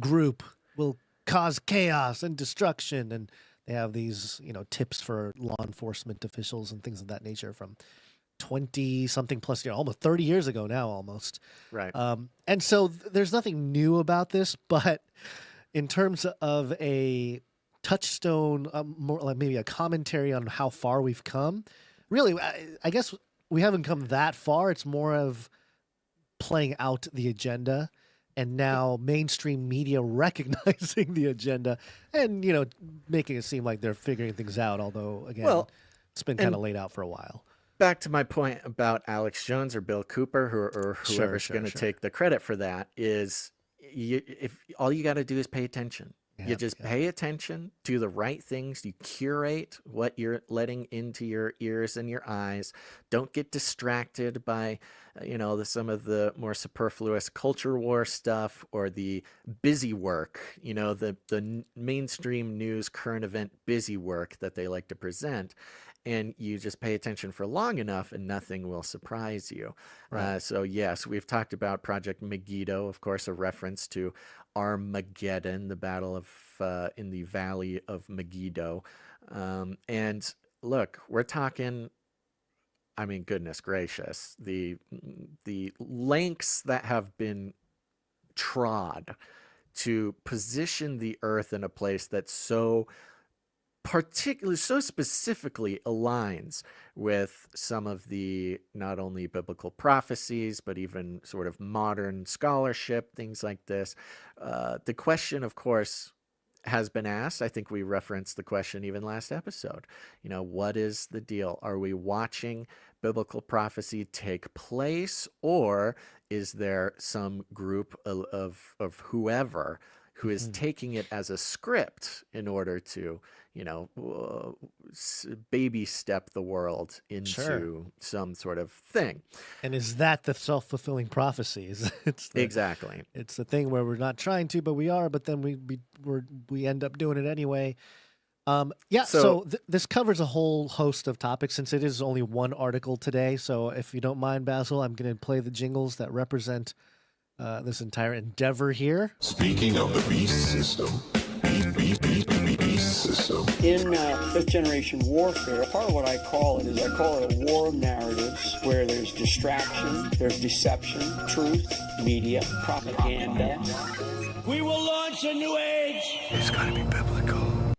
group, will cause chaos and destruction. And they have these, tips for law enforcement officials and things of that nature from 20-something plus years, almost 30 years ago now, almost. Right. And so there's nothing new about this, but in terms of a touchstone, more like maybe a commentary on how far we've come, really, I guess we haven't come that far. It's more of playing out the agenda, and now mainstream media recognizing the agenda and, making it seem like they're figuring things out, although, again, it's been kind of laid out for a while. Back to my point about Alex Jones or Bill Cooper, or whoever's going to take the credit for that, is if all you got to do is pay attention. You just pay attention, do the right things. You curate what you're letting into your ears and your eyes. Don't get distracted by, some of the more superfluous culture war stuff or the busy work, the mainstream news, current event busy work that they like to present. And you just pay attention for long enough and nothing will surprise you. Right. So yes, we've talked about Project Megiddo, of course, a reference to Armageddon, the battle of in the Valley of Megiddo. And look, we're talking, goodness gracious, the lengths that have been trod to position the earth in a place that's so specifically aligns with some of the not only biblical prophecies, but even sort of modern scholarship, things like this. The question, of course, has been asked. I think we referenced the question even last episode. What is the deal? Are we watching biblical prophecy take place, or is there some group of whoever who is taking it as a script in order to, baby step the world into some sort of thing? And is that the self-fulfilling prophecy? Exactly. It's the thing where we're not trying to, but we are, but then we end up doing it anyway. So this covers a whole host of topics, since it is only one article today. So if you don't mind, Basil, I'm going to play the jingles that represent this entire endeavor here. Speaking of the beast system, beast system. In fifth generation warfare, part of what I call it a war of narratives, where there's distraction, there's deception, truth, media, propaganda. We will launch a new age. It's got to be biblical.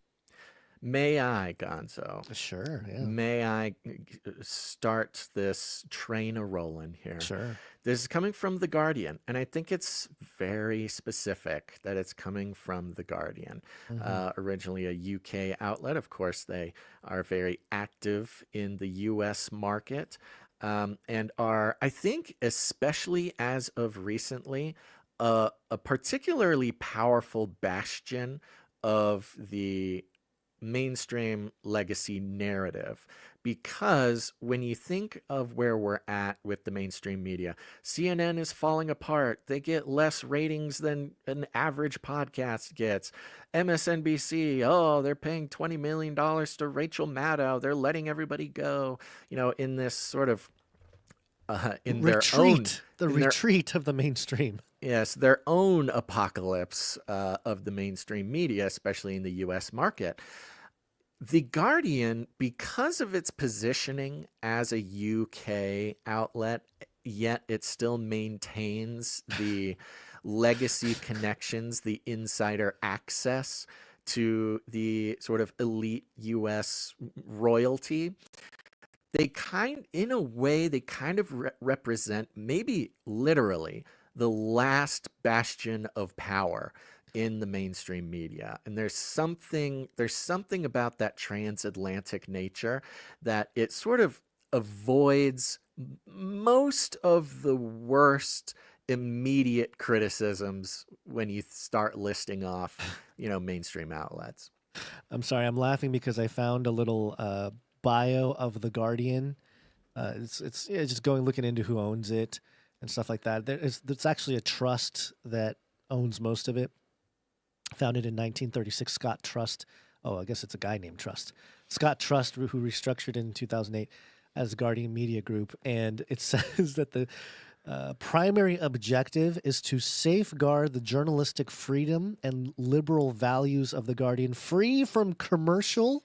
May I, Gonzo? Sure, yeah. May I start this train a-rolling here? Sure. This is coming from The Guardian, and I think it's very specific that it's coming from The Guardian. Originally a UK outlet. Of course, they are very active in the US market, and are, I think, especially as of recently, a particularly powerful bastion of the mainstream legacy narrative, because when you think of where we're at with the mainstream media, CNN is falling apart. They get less ratings than an average podcast gets. MSNBC, oh, they're paying $20 million to Rachel Maddow. They're letting everybody go, in this sort of in retreat, their own retreat of the mainstream. Yes, their own apocalypse of the mainstream media, especially in the US market. The Guardian, because of its positioning as a UK outlet, yet it still maintains the legacy connections, the insider access to the sort of elite US royalty. In a way, they kind of represent, maybe literally, the last bastion of power in the mainstream media. And there's something about that transatlantic nature that it sort of avoids most of the worst immediate criticisms when you start listing off, mainstream outlets. I'm sorry, I'm laughing because I found a little bio of The Guardian. It's just looking into who owns it and stuff like that. There's actually a trust that owns most of it. Founded in 1936, Scott Trust. Oh, I guess it's a guy named Trust. Scott Trust, who restructured in 2008 as Guardian Media Group. And it says that the primary objective is to safeguard the journalistic freedom and liberal values of The Guardian, free from commercial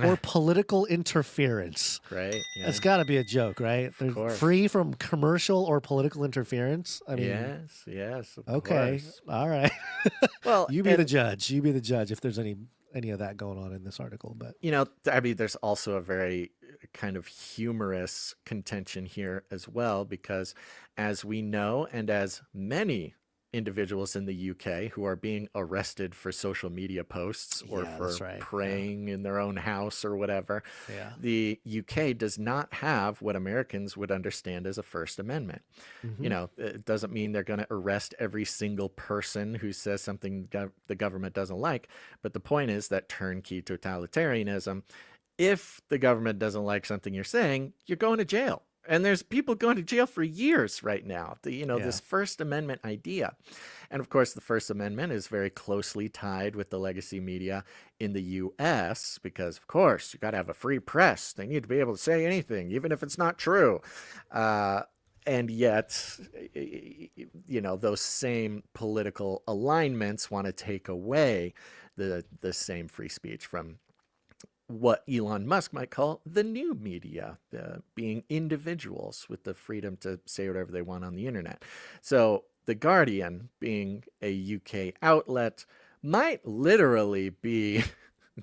or political interference. Right. Yeah. That's got to be a joke, right? They're free from commercial or political interference. I mean, yes. Okay. Course. All right. Well, you be the judge. You be the judge if there's any of that going on in this article. But there's also a very kind of humorous contention here as well, because as we know, and as many individuals in the UK who are being arrested for social media posts or for praying in their own house or whatever. Yeah. The UK does not have what Americans would understand as a First Amendment. It doesn't mean they're going to arrest every single person who says something the government doesn't like. But the point is that turnkey totalitarianism, if the government doesn't like something you're saying, you're going to jail. And there's people going to jail for years right now. This First Amendment idea. And of course, the First Amendment is very closely tied with the legacy media in the U.S. because, of course, you got to have a free press. They need to be able to say anything, even if it's not true. And yet, those same political alignments want to take away the same free speech from what Elon Musk might call the new media, being individuals with the freedom to say whatever they want on the internet. So The Guardian, being a UK outlet, might literally be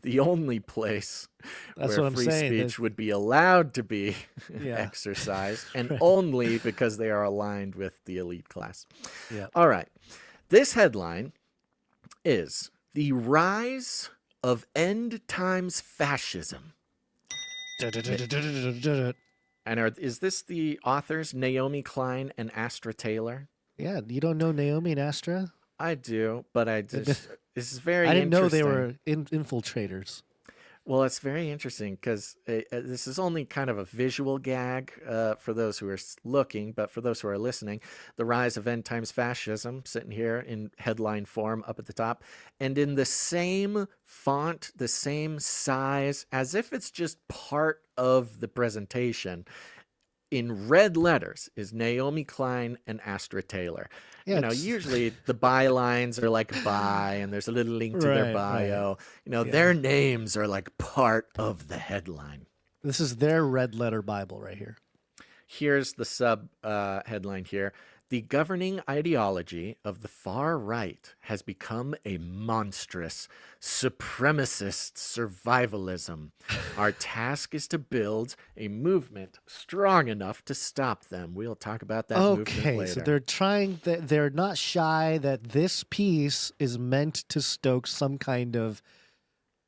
the only place where free speech would be allowed to be exercised, and only because they are aligned with the elite class. Yeah. All right. This headline is The Rise of End Times Fascism. And is this the authors, Naomi Klein and Astra Taylor? Yeah, you don't know Naomi and Astra? I do, but this is very I didn't interesting. know they were infiltrators. Well, it's very interesting because this is only kind of a visual gag for those who are looking, but for those who are listening, The Rise of End Times Fascism, sitting here in headline form up at the top, and in the same font, the same size, as if it's just part of the presentation, in red letters, is Naomi Klein and Astra Taylor. Yeah, Usually the bylines are like "by" and there's a little link to their bio. Their names are like part of the headline. This is their red letter Bible right here. Here's the sub headline here. The governing ideology of the far right has become a monstrous, supremacist survivalism. Our task is to build a movement strong enough to stop them. We'll talk about that movement later. Okay, so they're not shy that this piece is meant to stoke some kind of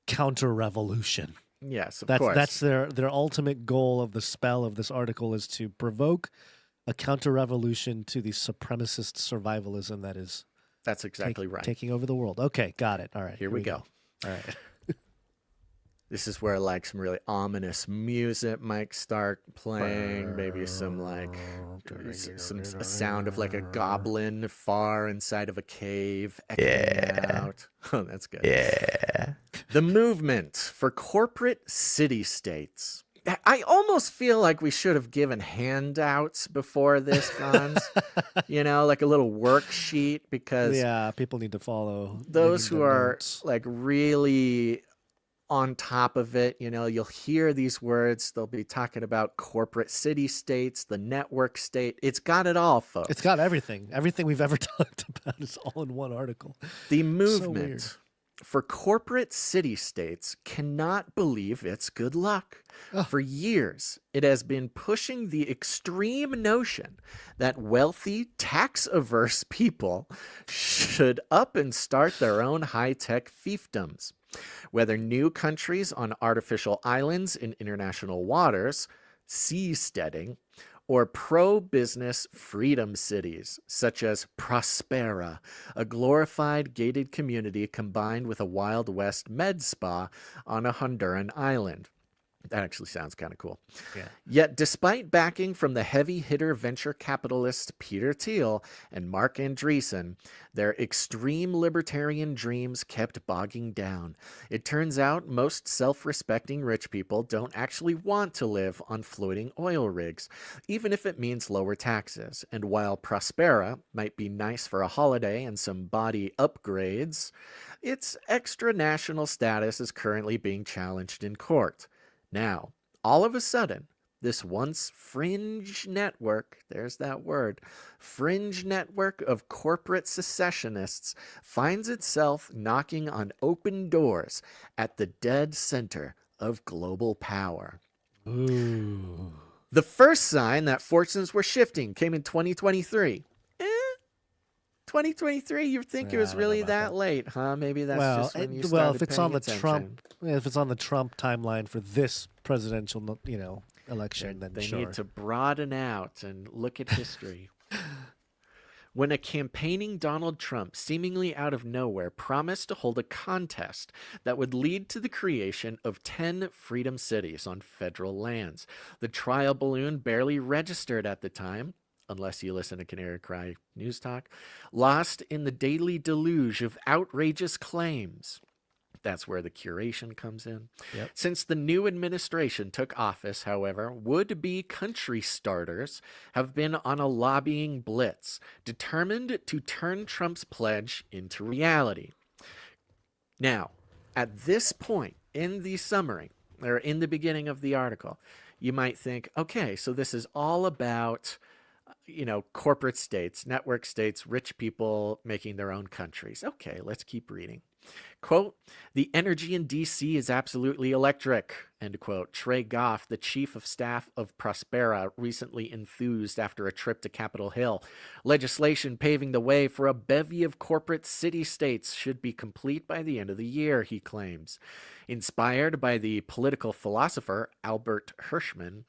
counter-revolution. Yes, of That's course. That's their ultimate goal of the spell of this article, is to provoke a counter-revolution to the supremacist survivalism that is That's exactly right. taking over the world. Okay, got it. All right. Here we go. All right. This is where like some really ominous music might start playing. Maybe some like a sound of like a goblin far inside of a cave echoing out. Oh, that's good. Yeah. The movement for corporate city-states. I almost feel like we should have given handouts before this, Gons. Like a little worksheet, because people need to follow. those who are notes. like really on top of it, you'll hear these words. They'll be talking about corporate city-states, the network state. It's got it all, folks. It's got everything. Everything we've ever talked about is all in one article. The weird. movement for corporate city-states cannot believe it's good luck. For years, it has been pushing the extreme notion that wealthy, tax-averse people should up and start their own high-tech fiefdoms. Whether new countries on artificial islands in international waters, seasteading, or pro-business freedom cities, such as Prospera, a glorified gated community combined with a Wild West med spa on a Honduran island. That actually sounds kind of cool. Yeah. Yet, despite backing from the heavy hitter venture capitalist Peter Thiel and Mark Andreessen, their extreme libertarian dreams kept bogging down. It turns out most self-respecting rich people don't actually want to live on floating oil rigs, even if it means lower taxes. And while Prospera might be nice for a holiday and some body upgrades, its extra national status is currently being challenged in court. Now, all of a sudden, this once fringe network, there's that word, fringe network of corporate secessionists finds itself knocking on open doors at the dead center of global power. Ooh. The first sign that fortunes were shifting came in 2023. 2023, you think it was really that late, huh? Maybe that's just when you started if it's paying on the attention. if it's on the Trump timeline for this presidential, election, then They sure. need to broaden out and look at history. When a campaigning Donald Trump, seemingly out of nowhere, promised to hold a contest that would lead to the creation of 10 freedom cities on federal lands. The trial balloon barely registered at the time, unless you listen to Canary Cry News Talk, lost in the daily deluge of outrageous claims. That's where the curation comes in. Yep. Since the new administration took office, however, would-be country starters have been on a lobbying blitz, determined to turn Trump's pledge into reality. Now, at this point in the summary, or in the beginning of the article, you might think, okay, so this is all about corporate states, network states, rich people making their own countries. Okay, let's keep reading. Quote, the energy in D.C. is absolutely electric, end quote. Trey Goff, the chief of staff of Prospera, recently enthused after a trip to Capitol Hill. Legislation paving the way for a bevy of corporate city-states should be complete by the end of the year, he claims. Inspired by the political philosopher Albert Hirschman,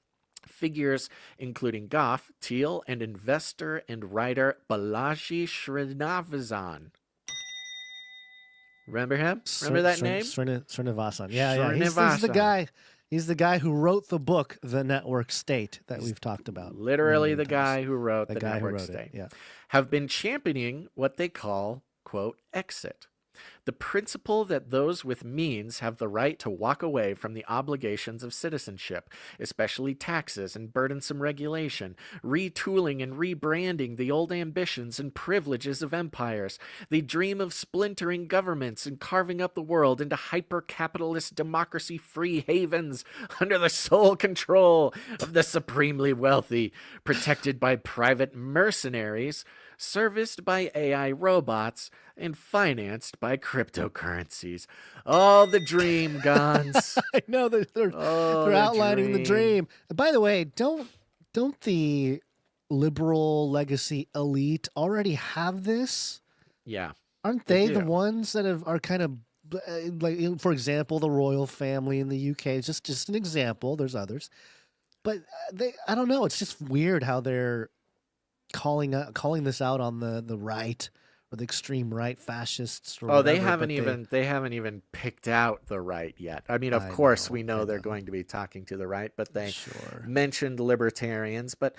figures including Goff, Thiel, and investor and writer Balaji Srinivasan. Remember him? Remember that name? Srinivasan. Yeah. He's the guy. He's the guy who wrote the book, The Network State, that we've talked about. Literally the guy who wrote The Network State. Yeah. Have been championing what they call, quote, exit. The principle that those with means have the right to walk away from the obligations of citizenship, especially taxes and burdensome regulation, retooling and rebranding the old ambitions and privileges of empires, the dream of splintering governments and carving up the world into hyper-capitalist democracy-free havens under the sole control of the supremely wealthy, protected by private mercenaries, serviced by AI robots, and financed by cryptocurrencies. All the dream guns. I know they're outlining the dream. By the way, don't the liberal legacy elite already have this? Yeah. Aren't they the ones that are kind of like, for example, the royal family in the UK? It's just an example. There's others, but I don't know. It's just weird how they're calling this out on the right or the extreme right, fascists. Or they whatever, haven't even picked out the right yet. I mean, of course, we know they're going to be talking to the right, but they mentioned libertarians. But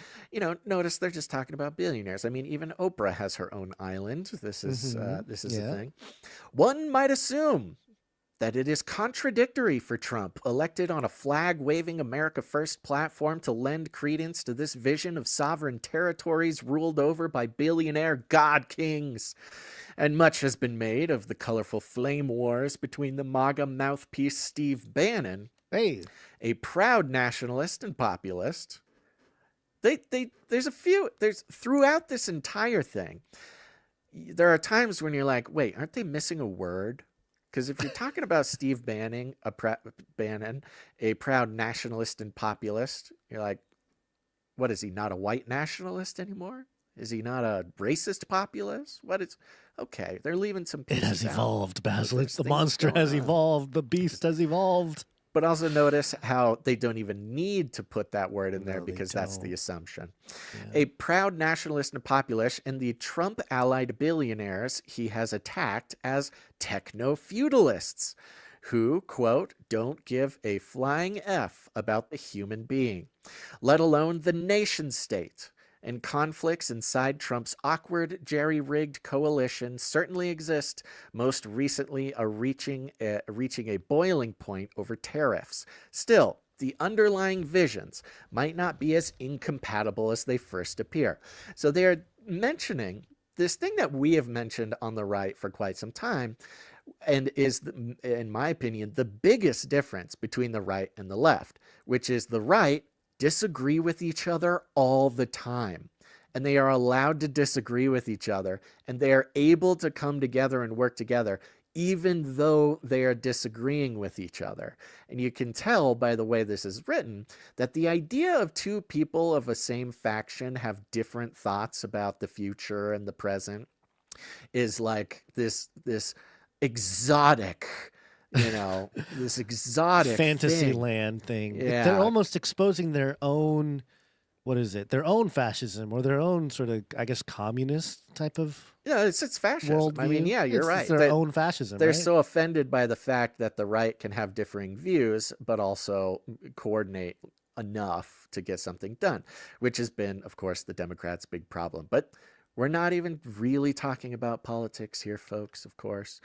notice they're just talking about billionaires. I mean, even Oprah has her own island. This is a thing. One might assume that it is contradictory for Trump, elected on a flag-waving America First platform, to lend credence to this vision of sovereign territories ruled over by billionaire god kings. And much has been made of the colorful flame wars between the MAGA mouthpiece Steve Bannon, a proud nationalist and populist. There's throughout this entire thing, there are times when you're like, wait, aren't they missing a word? Because if you're talking about Steve Bannon, a proud nationalist and populist, you're like, what is he, not a white nationalist anymore? Is he not a racist populist? Okay, they're leaving some pieces out. It has evolved, Basil. The monster has evolved. The beast has evolved. But also notice how they don't even need to put that word in there because that's the assumption. Yeah. A proud nationalist and populist, and the Trump-allied billionaires he has attacked as techno-feudalists who, quote, don't give a flying F about the human being, let alone the nation state. And conflicts inside Trump's awkward, jerry-rigged coalition certainly exist, most recently reaching a boiling point over tariffs. Still, the underlying visions might not be as incompatible as they first appear. So they are mentioning this thing that we have mentioned on the right for quite some time, and is, in my opinion, the biggest difference between the right and the left, which is the right disagree with each other all the time. And they are allowed to disagree with each other, and they are able to come together and work together, even though they are disagreeing with each other. And you can tell by the way this is written that the idea of two people of a same faction have different thoughts about the future and the present is like this exotic, this exotic fantasy land thing. Yeah. They're almost exposing their own, their own fascism or their own sort of, I guess, communist type of it's fascism. worldview. I mean, yeah, you're right. It's their own fascism. They're right? so offended by the fact that the right can have differing views, but also coordinate enough to get something done, which has been, of course, the Democrats' big problem. But we're not even really talking about politics here, folks, of course.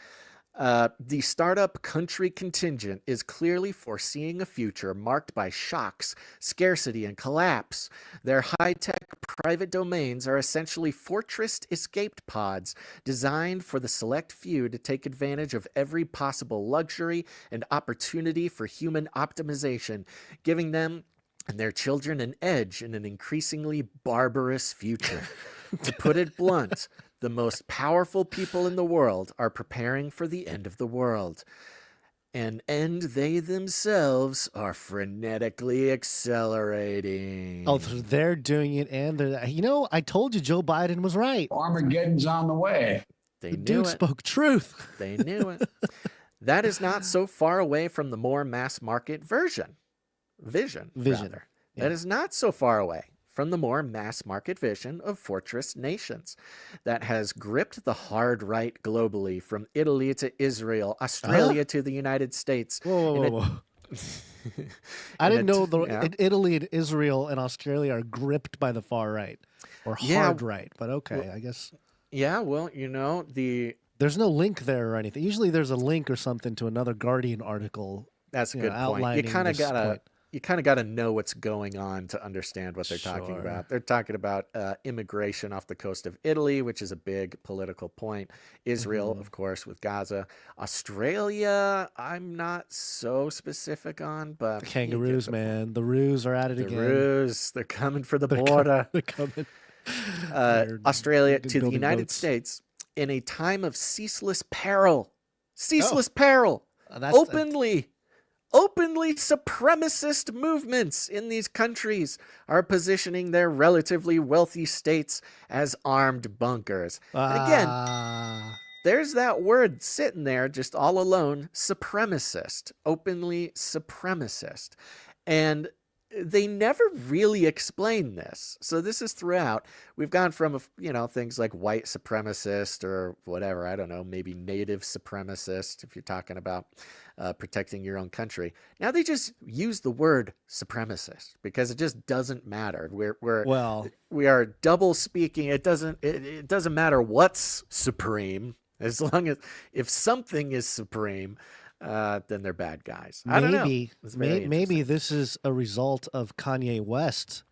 The startup country contingent is clearly foreseeing a future marked by shocks, scarcity, and collapse. Their high-tech private domains are essentially fortressed escaped pods designed for the select few to take advantage of every possible luxury and opportunity for human optimization, giving them and their children an edge in an increasingly barbarous future. To put it blunt, the most powerful people in the world are preparing for the end of the world. An end they themselves are frenetically accelerating. Oh, they're doing it, and I told you Joe Biden was right. Armageddon's on the way. The dude spoke truth. They knew it. That is not so far away from the more mass market vision. Rather. Yeah. That is not so far away from the more mass market vision of fortress nations that has gripped the hard right globally, from Italy to Israel, Australia to the United States. Whoa. I didn't know Italy and Israel and Australia are gripped by the far right or hard right, but okay, I guess. Yeah, well, There's no link there or anything. Usually there's a link or something to another Guardian article. That's a good point. You kind of gotta know what's going on to understand what they're talking about. They're talking about immigration off the coast of Italy, which is a big political point. Israel, of course, with Gaza. Australia, I'm not so specific on, but the kangaroos, man, the roos are at it again. The roos, they're coming for the border. They're coming. Australia to the United States in a time of ceaseless peril. Peril. Openly supremacist movements in these countries are positioning their relatively wealthy states as armed bunkers. And again, there's that word sitting there just all alone, supremacist, openly supremacist. And they never really explain this. So this is throughout. We've gone from, things like white supremacist or whatever, I don't know, maybe native supremacist if you're talking about protecting your own country. Now they just use the word supremacist because it just doesn't matter. We are double speaking. It doesn't matter what's supreme as long as if something is supreme. Then they're bad guys. I don't know. Maybe this is a result of Kanye West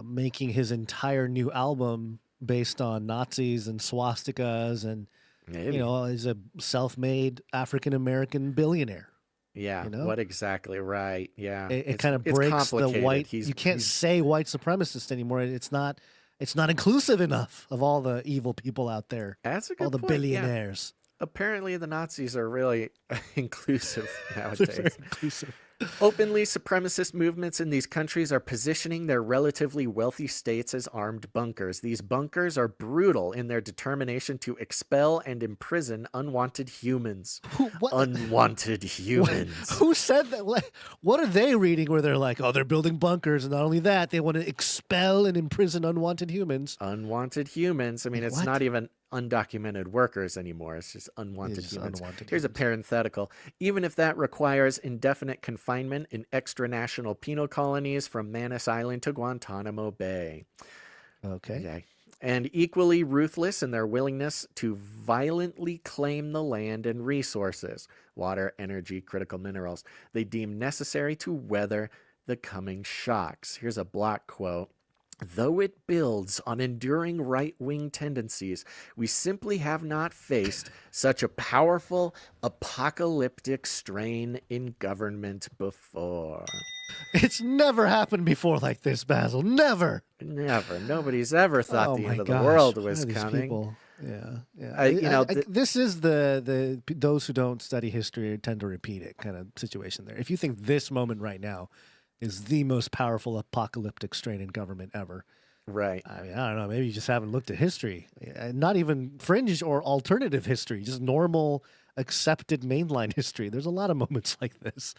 making his entire new album based on Nazis and swastikas, and he's a self-made African-American billionaire. Yeah, what exactly? Right. Yeah, it kind of breaks the white. You can't say white supremacist anymore. It's not inclusive enough of all the evil people out there. That's a good point. All the billionaires. Yeah. Apparently the Nazis are really inclusive nowadays. Very inclusive. Openly supremacist movements in these countries are positioning their relatively wealthy states as armed bunkers. These bunkers are brutal in their determination to expel and imprison unwanted humans. Unwanted humans. Who said that? What are they reading where they're like, they're building bunkers, and not only that, they want to expel and imprison unwanted humans. Unwanted humans. I mean, it's not even undocumented workers anymore. It's just unwanted humans. Here's a parenthetical. Even if that requires indefinite confinement in extranational penal colonies from Manus Island to Guantanamo Bay. Okay. And equally ruthless in their willingness to violently claim the land and resources, water, energy, critical minerals, they deem necessary to weather the coming shocks. Here's a block quote. Though it builds on enduring right-wing tendencies, we simply have not faced such a powerful apocalyptic strain in government before. It's never happened before like this, Basil. Never. Nobody's ever thought the end of the world was coming. Yeah. This is the those who don't study history tend to repeat it kind of situation there. If you think this moment right now is the most powerful apocalyptic strain in government ever. Right. I mean, I don't know. Maybe you just haven't looked at history. Not even fringe or alternative history, just normal, accepted mainline history. There's a lot of moments like this.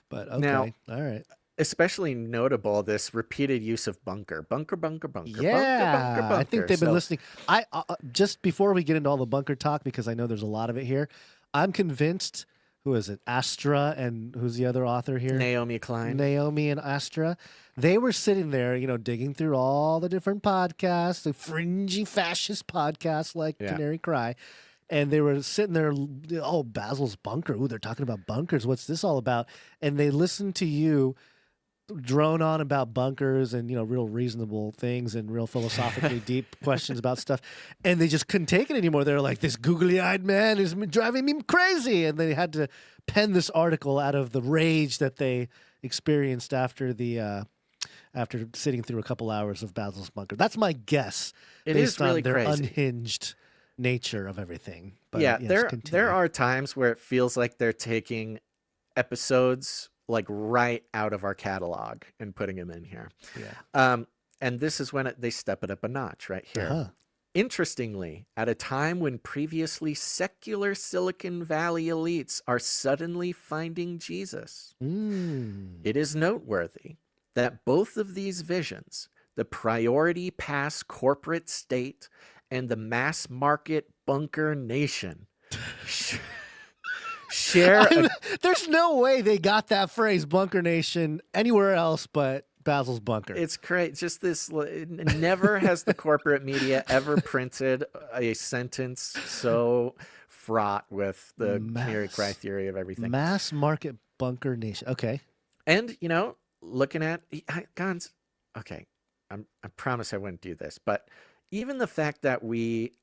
But okay. Now, all right. Especially notable, this repeated use of bunker. Yeah, bunker. I think they've been listening. I just before we get into all the bunker talk, because I know there's a lot of it here, I'm convinced... Who is it? Astra, and who's the other author here? Naomi Klein. Naomi and Astra. They were sitting there, digging through all the different podcasts, the fringy fascist podcasts like Canary Cry. And they were sitting there, Basil's bunker. Ooh, they're talking about bunkers. What's this all about? And they listened to you drone on about bunkers and, real reasonable things and real philosophically deep questions about stuff. And they just couldn't take it anymore. They're like, this googly-eyed man is driving me crazy. And they had to pen this article out of the rage that they experienced after sitting through a couple hours of Basil's bunker. That's my guess. It is really on their crazy. Unhinged nature of everything. But there are times where it feels like they're taking episodes like right out of our catalog and putting them in here. Yeah. And this is when they step it up a notch right here. Uh-huh. Interestingly, at a time when previously secular Silicon Valley elites are suddenly finding Jesus, it is noteworthy that both of these visions, the priority pass corporate state and the mass market bunker nation, share. There's no way they got that phrase "bunker nation" anywhere else but Basil's bunker. It's great. Just this. Never has the corporate media ever printed a sentence so fraught with the Canary Cry theory of everything. Mass market bunker nation. Okay. And, looking at guns. Okay. I promise I wouldn't do this, but even the fact that we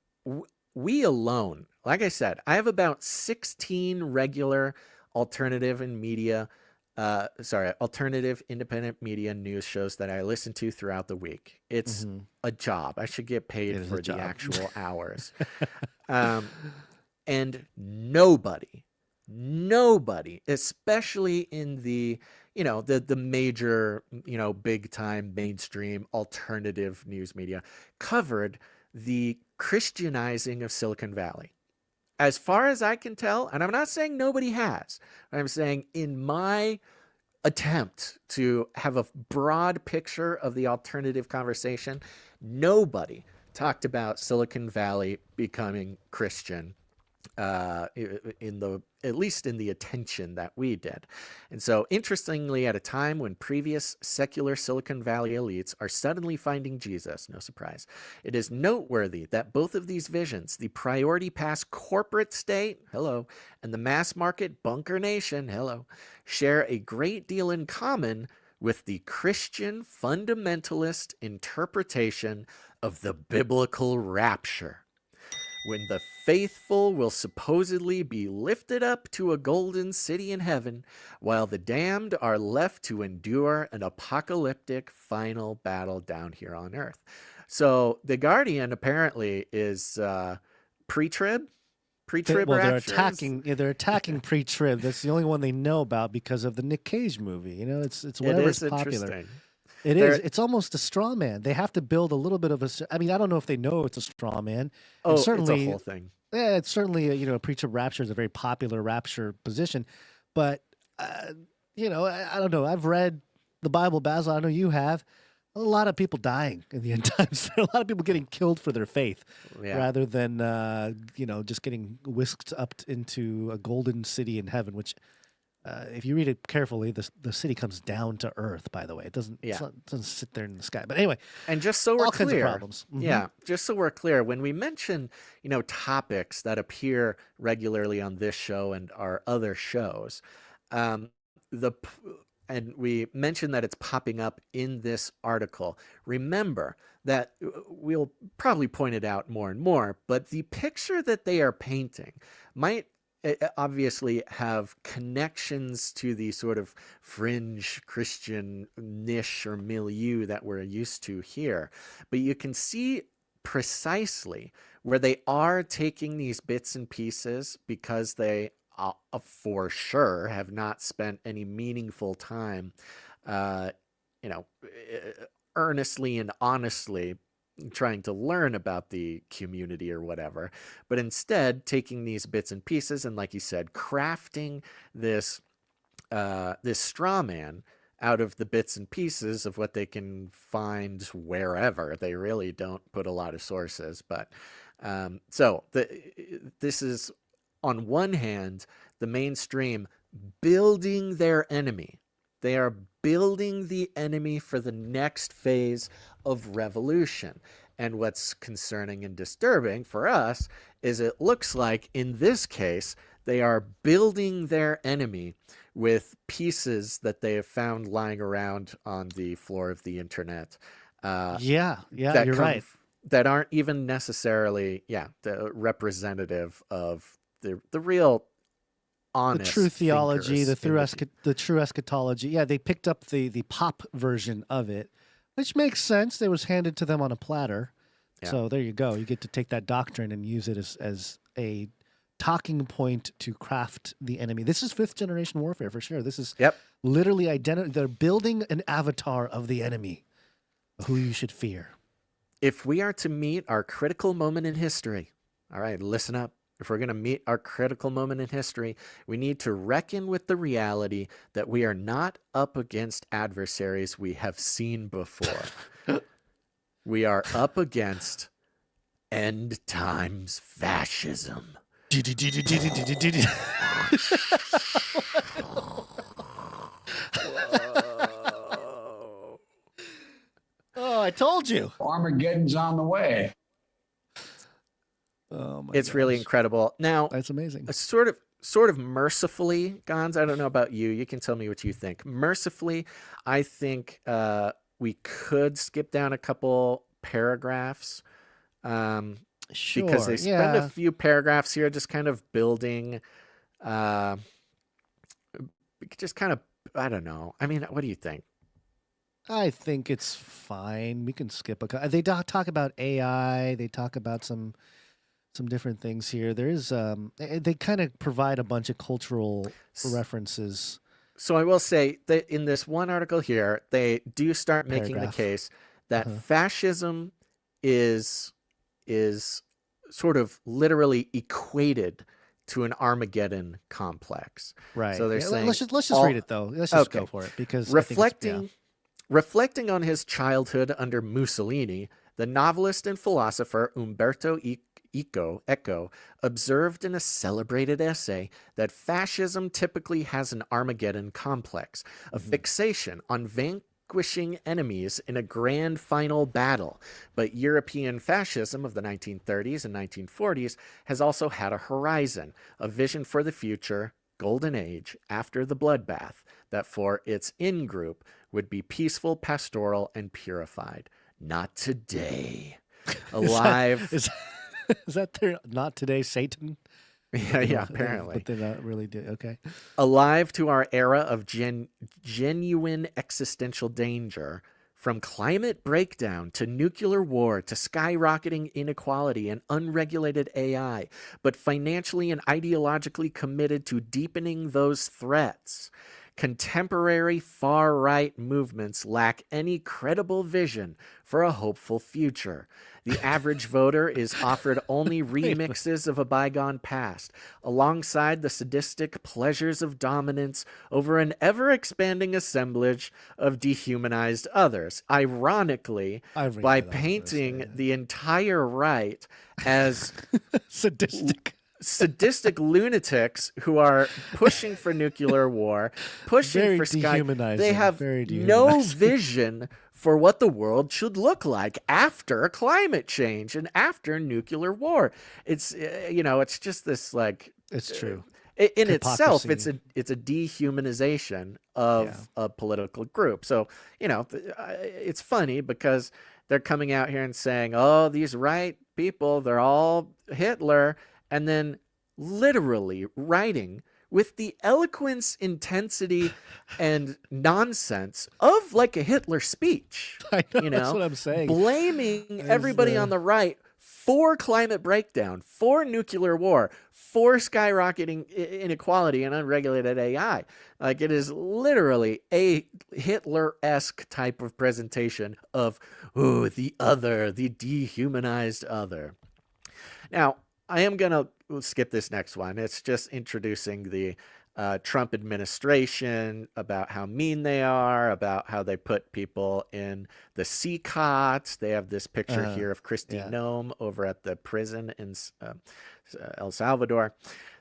alone, like I said, I have about 16 regular alternative independent media news shows that I listen to throughout the week. It's a job. I should get paid for the actual hours. And nobody, especially in the major, big time mainstream alternative news media, covered the Christianizing of Silicon Valley. As far as I can tell, and I'm not saying nobody has, I'm saying in my attempt to have a broad picture of the alternative conversation, nobody talked about Silicon Valley becoming Christian, at least in the attention that we did. And so, interestingly, at a time when previous secular Silicon Valley elites are suddenly finding Jesus, no surprise, it is noteworthy that both of these visions, the priority pass corporate state, hello, and the mass market bunker nation, hello, share a great deal in common with the Christian fundamentalist interpretation of the biblical rapture, when the faithful will supposedly be lifted up to a golden city in heaven, while the damned are left to endure an apocalyptic final battle down here on earth. So the Guardian apparently is pre-trib rapture. They're attacking pre-trib. That's the only one they know about because of the Nick Cage movie. It's whatever's popular. It is. It's almost a straw man. They have to build a little bit of a. I mean, I don't know if they know it's a straw man. Oh, certainly, it's a whole thing. Yeah, it's certainly a pre-trib rapture is a very popular rapture position, but I don't know. I've read the Bible, Basil. I know you have. A lot of people dying in the end times. A lot of people getting killed for their faith, rather than just getting whisked up into a golden city in heaven, which. If you read it carefully, the city comes down to earth. By the way, it doesn't sit there in the sky. But anyway, and just so we're clear, kinds of problems. Just so we're clear, when we mention topics that appear regularly on this show and our other shows, and we mention that it's popping up in this article. Remember that we'll probably point it out more and more, but the picture that they are painting might obviously have connections to the sort of fringe Christian niche or milieu that we're used to here. But you can see precisely where they are taking these bits and pieces because they for sure have not spent any meaningful time, earnestly and honestly trying to learn about the community or whatever, but instead taking these bits and pieces and, like you said, crafting this straw man out of the bits and pieces of what they can find wherever. They really don't put a lot of sources, but this is, on one hand, the mainstream building their enemy. They are building the enemy for the next phase of revolution. And what's concerning and disturbing for us is it looks like, in this case, they are building their enemy with pieces that they have found lying around on the floor of the internet. You're right. That aren't even necessarily, the representative of the real honest, the true theology, thinkers the true eschatology. Yeah, they picked up the pop version of it, which makes sense. It was handed to them on a platter. Yeah. So there you go. You get to take that doctrine and use it as a talking point to craft the enemy. This is fifth generation warfare for sure. This is literally identity. They're building an avatar of the enemy, who you should fear. If we are to meet our critical moment in history, all right, listen up. If we're going to meet our critical moment in history, we need to reckon with the reality that we are not up against adversaries we have seen before. We are up against end times fascism. I told you. Armageddon's on the way. Oh my It's really incredible. Now, That's amazing. sort of mercifully, Gons, I don't know about you. You can tell me what you think. Mercifully, I think we could skip down a couple paragraphs. Sure. Because they spend a few paragraphs here just kind of building, just kind of, I don't know. I mean, what do you think? I think it's fine. We can skip they talk about AI. They talk about some different things here. There is they kind of provide a bunch of cultural references. So I will say that in this one article here, they do start making the case that fascism is sort of literally equated to an Armageddon complex. Right. So they're saying let's just read it though. Let's just go for it because reflecting on his childhood under Mussolini, the novelist and philosopher Umberto Eco observed in a celebrated essay that fascism typically has an Armageddon complex, a fixation on vanquishing enemies in a grand final battle. But European fascism of the 1930s and 1940s has also had a horizon, a vision for the future, golden age, after the bloodbath, that for its in-group would be peaceful, pastoral, and purified. Not today. Alive. Is that their not today Satan? Yeah, apparently. But they're not really okay. Alive to our era of genuine existential danger, from climate breakdown to nuclear war to skyrocketing inequality and unregulated AI, but financially and ideologically committed to deepening those threats. Contemporary far-right movements lack any credible vision for a hopeful future. The average voter is offered only remixes of a bygone past, alongside the sadistic pleasures of dominance over an ever-expanding assemblage of dehumanized others. Ironically, by painting the entire right as sadistic lunatics who are pushing for nuclear war, pushing for sky. They have no vision for what the world should look like after climate change and after nuclear war. It's it's just this like it's true. In itself, it's a dehumanization of a political group. So it's funny because they're coming out here and saying, "Oh, these right people, they're all Hitler." And then literally writing with the eloquence, intensity, and nonsense of like a Hitler speech. I know, that's what I'm saying. Blaming everybody on the right for climate breakdown, for nuclear war, for skyrocketing inequality and unregulated AI. Like, it is literally a Hitler-esque type of presentation of, the other, the dehumanized other. Now, I am going to skip this next one. It's just introducing the Trump administration, about how mean they are, about how they put people in the sea cots. They have this picture here of Kristi Noem over at the prison in El Salvador.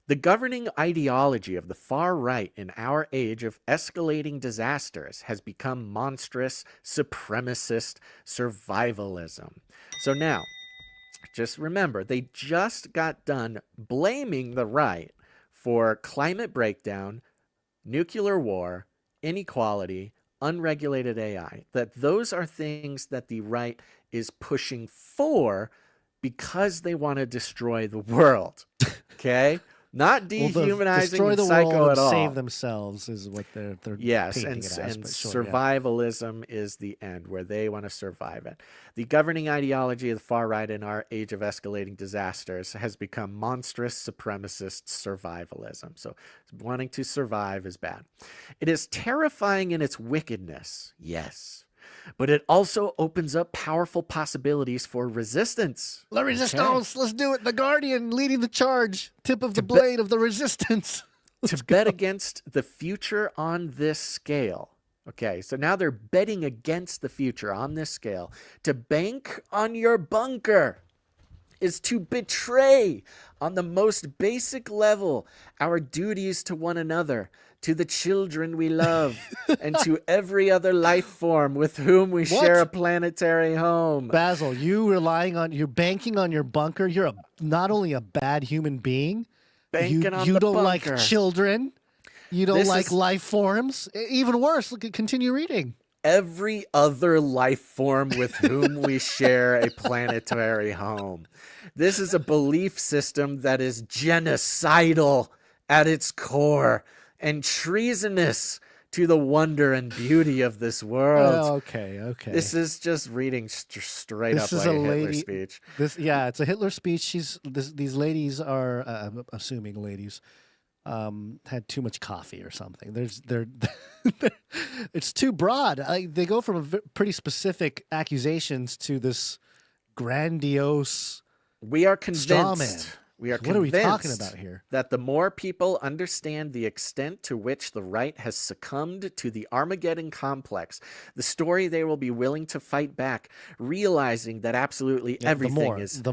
The governing ideology of the far right in our age of escalating disasters has become monstrous supremacist survivalism. So now, just remember, they just got done blaming the right for climate breakdown, nuclear war, inequality, unregulated AI. That those are things that the right is pushing for because they want to destroy the world. Okay? Not dehumanizing destroy and the psycho world at and all. Save themselves is what they're yes, painting and it as, but survivalism is the end, where they want to survive it. The governing ideology of the far right in our age of escalating disasters has become monstrous supremacist survivalism. So wanting to survive is bad. It is terrifying in its wickedness, yes, but it also opens up powerful possibilities for resistance. La Resistance, let's do it. The Guardian leading the charge. Tip of the blade of the resistance. To bet against the future on this scale. Okay, so now they're betting against the future on this scale. To bank on your bunker is to betray on the most basic level our duties to one another, to the children we love, and to every other life form with whom we share a planetary home. Basil, you're banking on your bunker. You're not only a bad human being, you don't like children. You don't like life forms. Even worse, continue reading. Every other life form with whom we share a planetary home. This is a belief system that is genocidal at its core and treasonous to the wonder and beauty of this world. Oh, okay. This is just reading straight up like a Hitler speech. It's a Hitler speech. These ladies are, I'm assuming ladies, had too much coffee or something. It's too broad. They go from pretty specific accusations to this grandiose. We are convinced. What are we talking about here? That the more people understand the extent to which the right has succumbed to the Armageddon complex, the story they will be willing to fight back, realizing that absolutely everything is the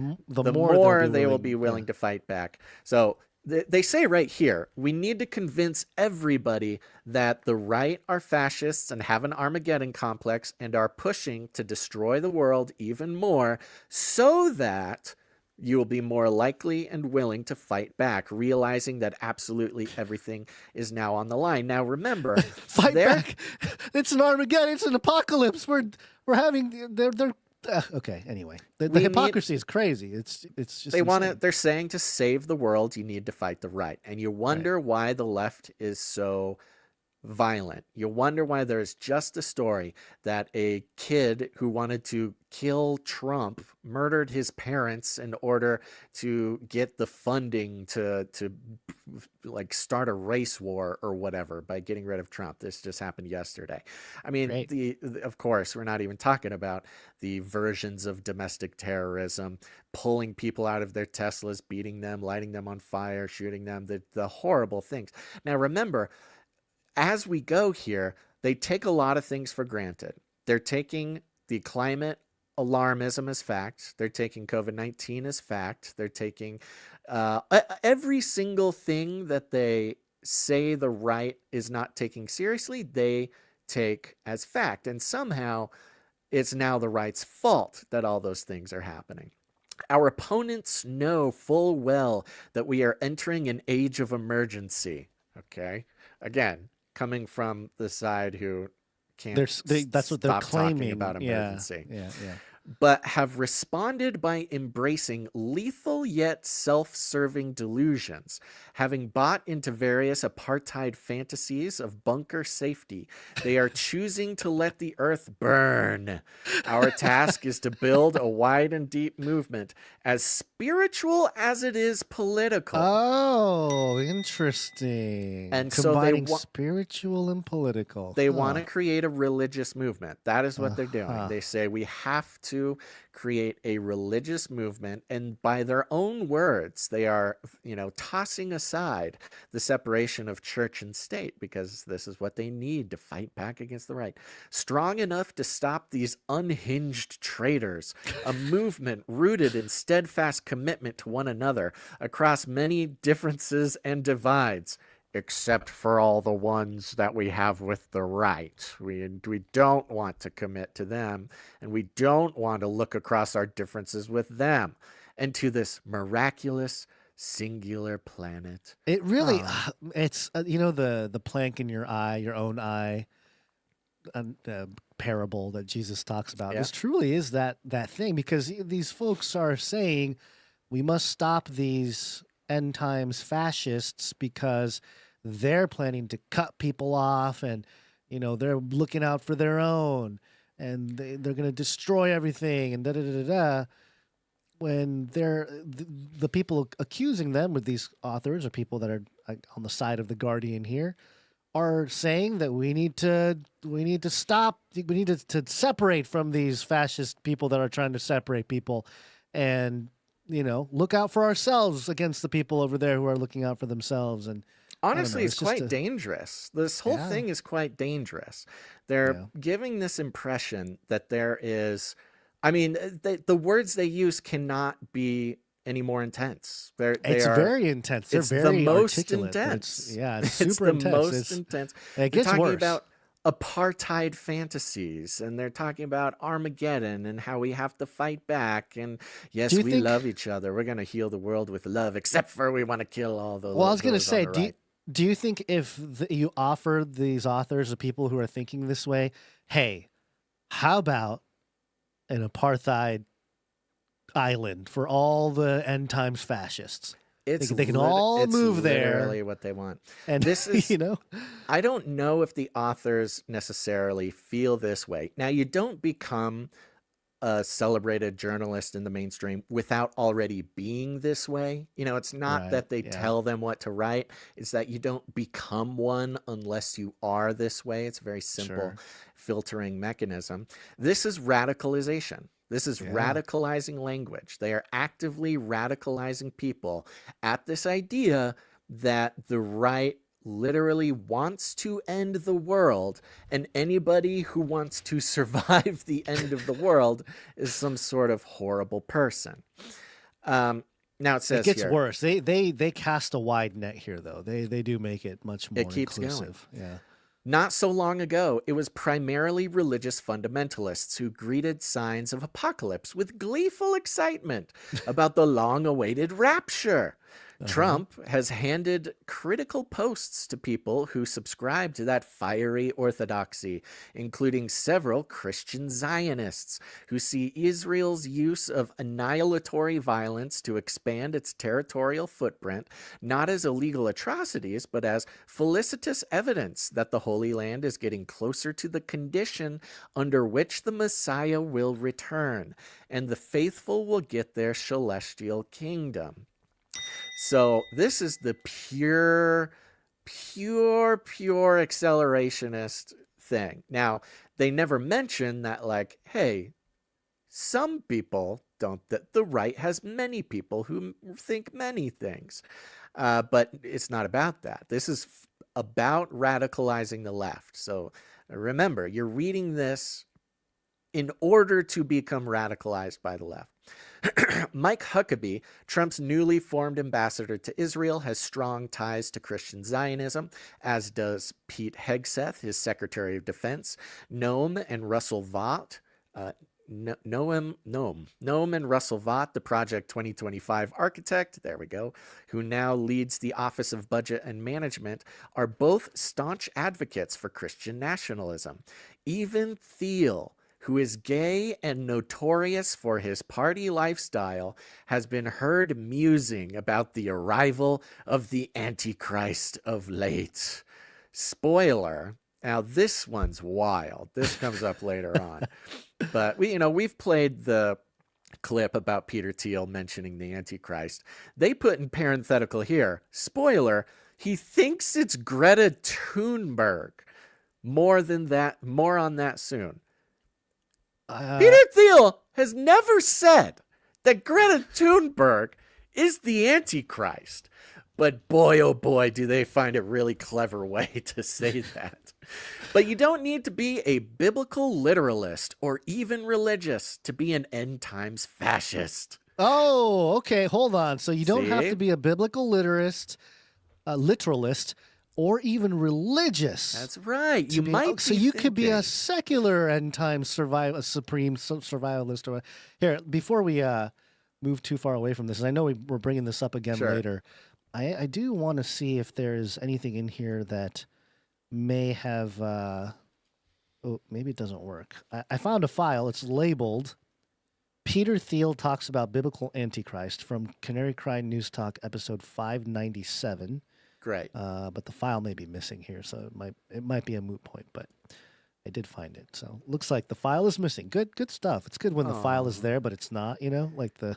more they will be willing to fight back. So they say right here, we need to convince everybody that the right are fascists and have an Armageddon complex and are pushing to destroy the world even more, so that you will be more likely and willing to fight back, realizing that absolutely everything is now on the line. Now, remember, fight back. It's an Armageddon. It's an apocalypse. We're having okay. Anyway, the hypocrisy is crazy. It's just they're saying to save the world, you need to fight the right, and you wonder why the left is so violent. You wonder why there's just a story that a kid who wanted to kill Trump murdered his parents in order to get the funding to like start a race war or whatever by getting rid of Trump. This just happened yesterday. I mean, of course, we're not even talking about the versions of domestic terrorism, pulling people out of their Teslas, beating them, lighting them on fire, shooting them, the horrible things. Now, remember, as we go here, they take a lot of things for granted. They're taking the climate alarmism as fact. They're taking COVID-19 as fact. They're taking every single thing that they say the right is not taking seriously, they take as fact. And somehow it's now the right's fault that all those things are happening. Our opponents know full well that we are entering an age of emergency. Okay? Again, coming from the side who can't that's what they're stop claiming talking about emergency. Yeah. But have responded by embracing lethal yet self-serving delusions, having bought into various apartheid fantasies of bunker safety. They are choosing to let the earth burn. Our task is to build a wide and deep movement, as spiritual as it is political. Oh, interesting. And combining so spiritual and political. They want to create a religious movement. That is what they're doing. They say we have to create a religious movement, and by their own words, they are, tossing aside the separation of church and state, because this is what they need to fight back against the right. Strong enough to stop these unhinged traitors, a movement rooted in steadfast commitment to one another across many differences and divides, except for all the ones that we have with the right. We don't want to commit to them, and we don't want to look across our differences with them and to this miraculous singular planet. It really, it's, the plank in your eye, your own eye, parable that Jesus talks about. This truly is that thing, because these folks are saying we must stop these end times fascists because they're planning to cut people off, and they're looking out for their own, and they're going to destroy everything, and when they're the people accusing them, with these authors or people that are on the side of the Guardian here, are saying that we need to stop, we need to separate from these fascist people that are trying to separate people, and look out for ourselves against the people over there who are looking out for themselves. And honestly, it's quite dangerous. This whole thing is quite dangerous. They're giving this impression that there is, the words they use cannot be any more intense. It's very intense. They're It's very the most articulate. intense. It's It's super the intense. most intense. It They're gets talking worse. about apartheid fantasies, and they're talking about Armageddon and how we have to fight back. And yes, Do you we think- love each other. We're going to heal the world with love, except for we want to kill all the. Well, I was going to those on say, the do you, right. do you think if you offered these authors, the people who are thinking this way, hey, how about an apartheid island for all the end times fascists? They can all it's move there. Literally what they want. And This is, you know, I don't know if the authors necessarily feel this way. Now, you don't become a celebrated journalist in the mainstream without already being this way. You know, it's not Right, that they yeah. tell them what to write. It's that you don't become one unless you are this way. It's a very simple Sure. filtering mechanism. This is radicalization. This is Yeah. radicalizing language. They are actively radicalizing people at this idea that the right literally wants to end the world, and anybody who wants to survive the end of the world is some sort of horrible person. Now it says it gets here, worse. They cast a wide net here, though. They do make it much more It keeps going. inclusive. Yeah. not so long ago, it was primarily religious fundamentalists who greeted signs of apocalypse with gleeful excitement about the long-awaited rapture. Trump has handed critical posts to people who subscribe to that fiery orthodoxy, including several Christian Zionists who see Israel's use of annihilatory violence to expand its territorial footprint not as illegal atrocities, but as felicitous evidence that the Holy Land is getting closer to the condition under which the Messiah will return, and the faithful will get their celestial kingdom. So this is the pure accelerationist thing. Now, they never mention that, like, hey, some people don't, that the right has many people who think many things. But it's not about that. This is about radicalizing the left. So remember, you're reading this in order to become radicalized by the left. Mike Huckabee, Trump's newly formed ambassador to Israel, has strong ties to Christian Zionism, as does Pete Hegseth, his Secretary of Defense. Noam and Russell Vought, Noam and Russell Vought, the Project 2025 architect, there we go, who now leads the Office of Budget and Management, are both staunch advocates for Christian nationalism. Even Thiel, who is gay and notorious for his party lifestyle, has been heard musing about the arrival of the Antichrist of late. Spoiler. Now, this one's wild. This comes up later on. But we've played the clip about Peter Thiel mentioning the Antichrist. They put in parenthetical here, spoiler, he thinks it's Greta Thunberg. More on that soon. Peter Thiel has never said that Greta Thunberg is the Antichrist. But boy, oh boy, do they find a really clever way to say that. But you don't need to be a biblical literalist or even religious to be an end times fascist. Oh, okay. Hold on. So you don't have See? to be a biblical literalist, or even religious. That's right. to You be- might So be you could be a thinking- secular end time supreme survivalist. Or here, before we move too far away from this, and I know we're bringing this up again Sure. later. I do want to see if there's anything in here that may have. Oh, maybe it doesn't work. I found a file. It's labeled Peter Thiel Talks About Biblical Antichrist from Canary Cry News Talk, episode 597. Great. But the file may be missing here, so it might be a moot point, but I did find it. So looks like the file is missing. Good stuff. It's good when the file is there, but it's not, like the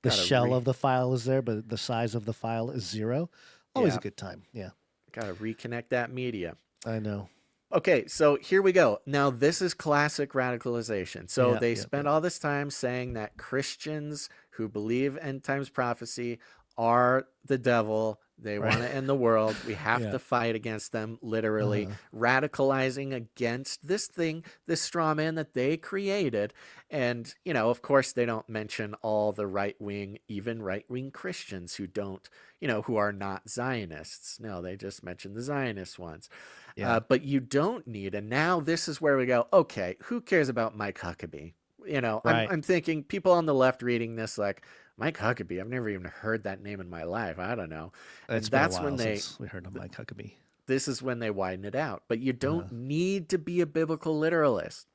Gotta shell of the file is there, but the size of the file is 0. Always Yeah. a good time. Yeah, Got to reconnect that media. I know. Okay, so here we go. Now, this is classic radicalization. So Yeah, they yeah, spend all this time saying that Christians who believe end times prophecy are the devil. They Right. want to end the world. We have Yeah. to fight against them, literally radicalizing against this thing, this straw man that they created. And, you know, of course, they don't mention all the right wing, even right wing Christians who don't, you know, who are not Zionists. No, they just mention the Zionist ones. Yeah. But you don't need, and now this is where we go, okay, who cares about Mike Huckabee? You know, Right. I'm thinking people on the left reading this like, Mike Huckabee, I've never even heard that name in my life. I don't know. It's And been a that's while when they, since we heard of Mike Huckabee. this is when they widen it out. But you don't need to be a biblical literalist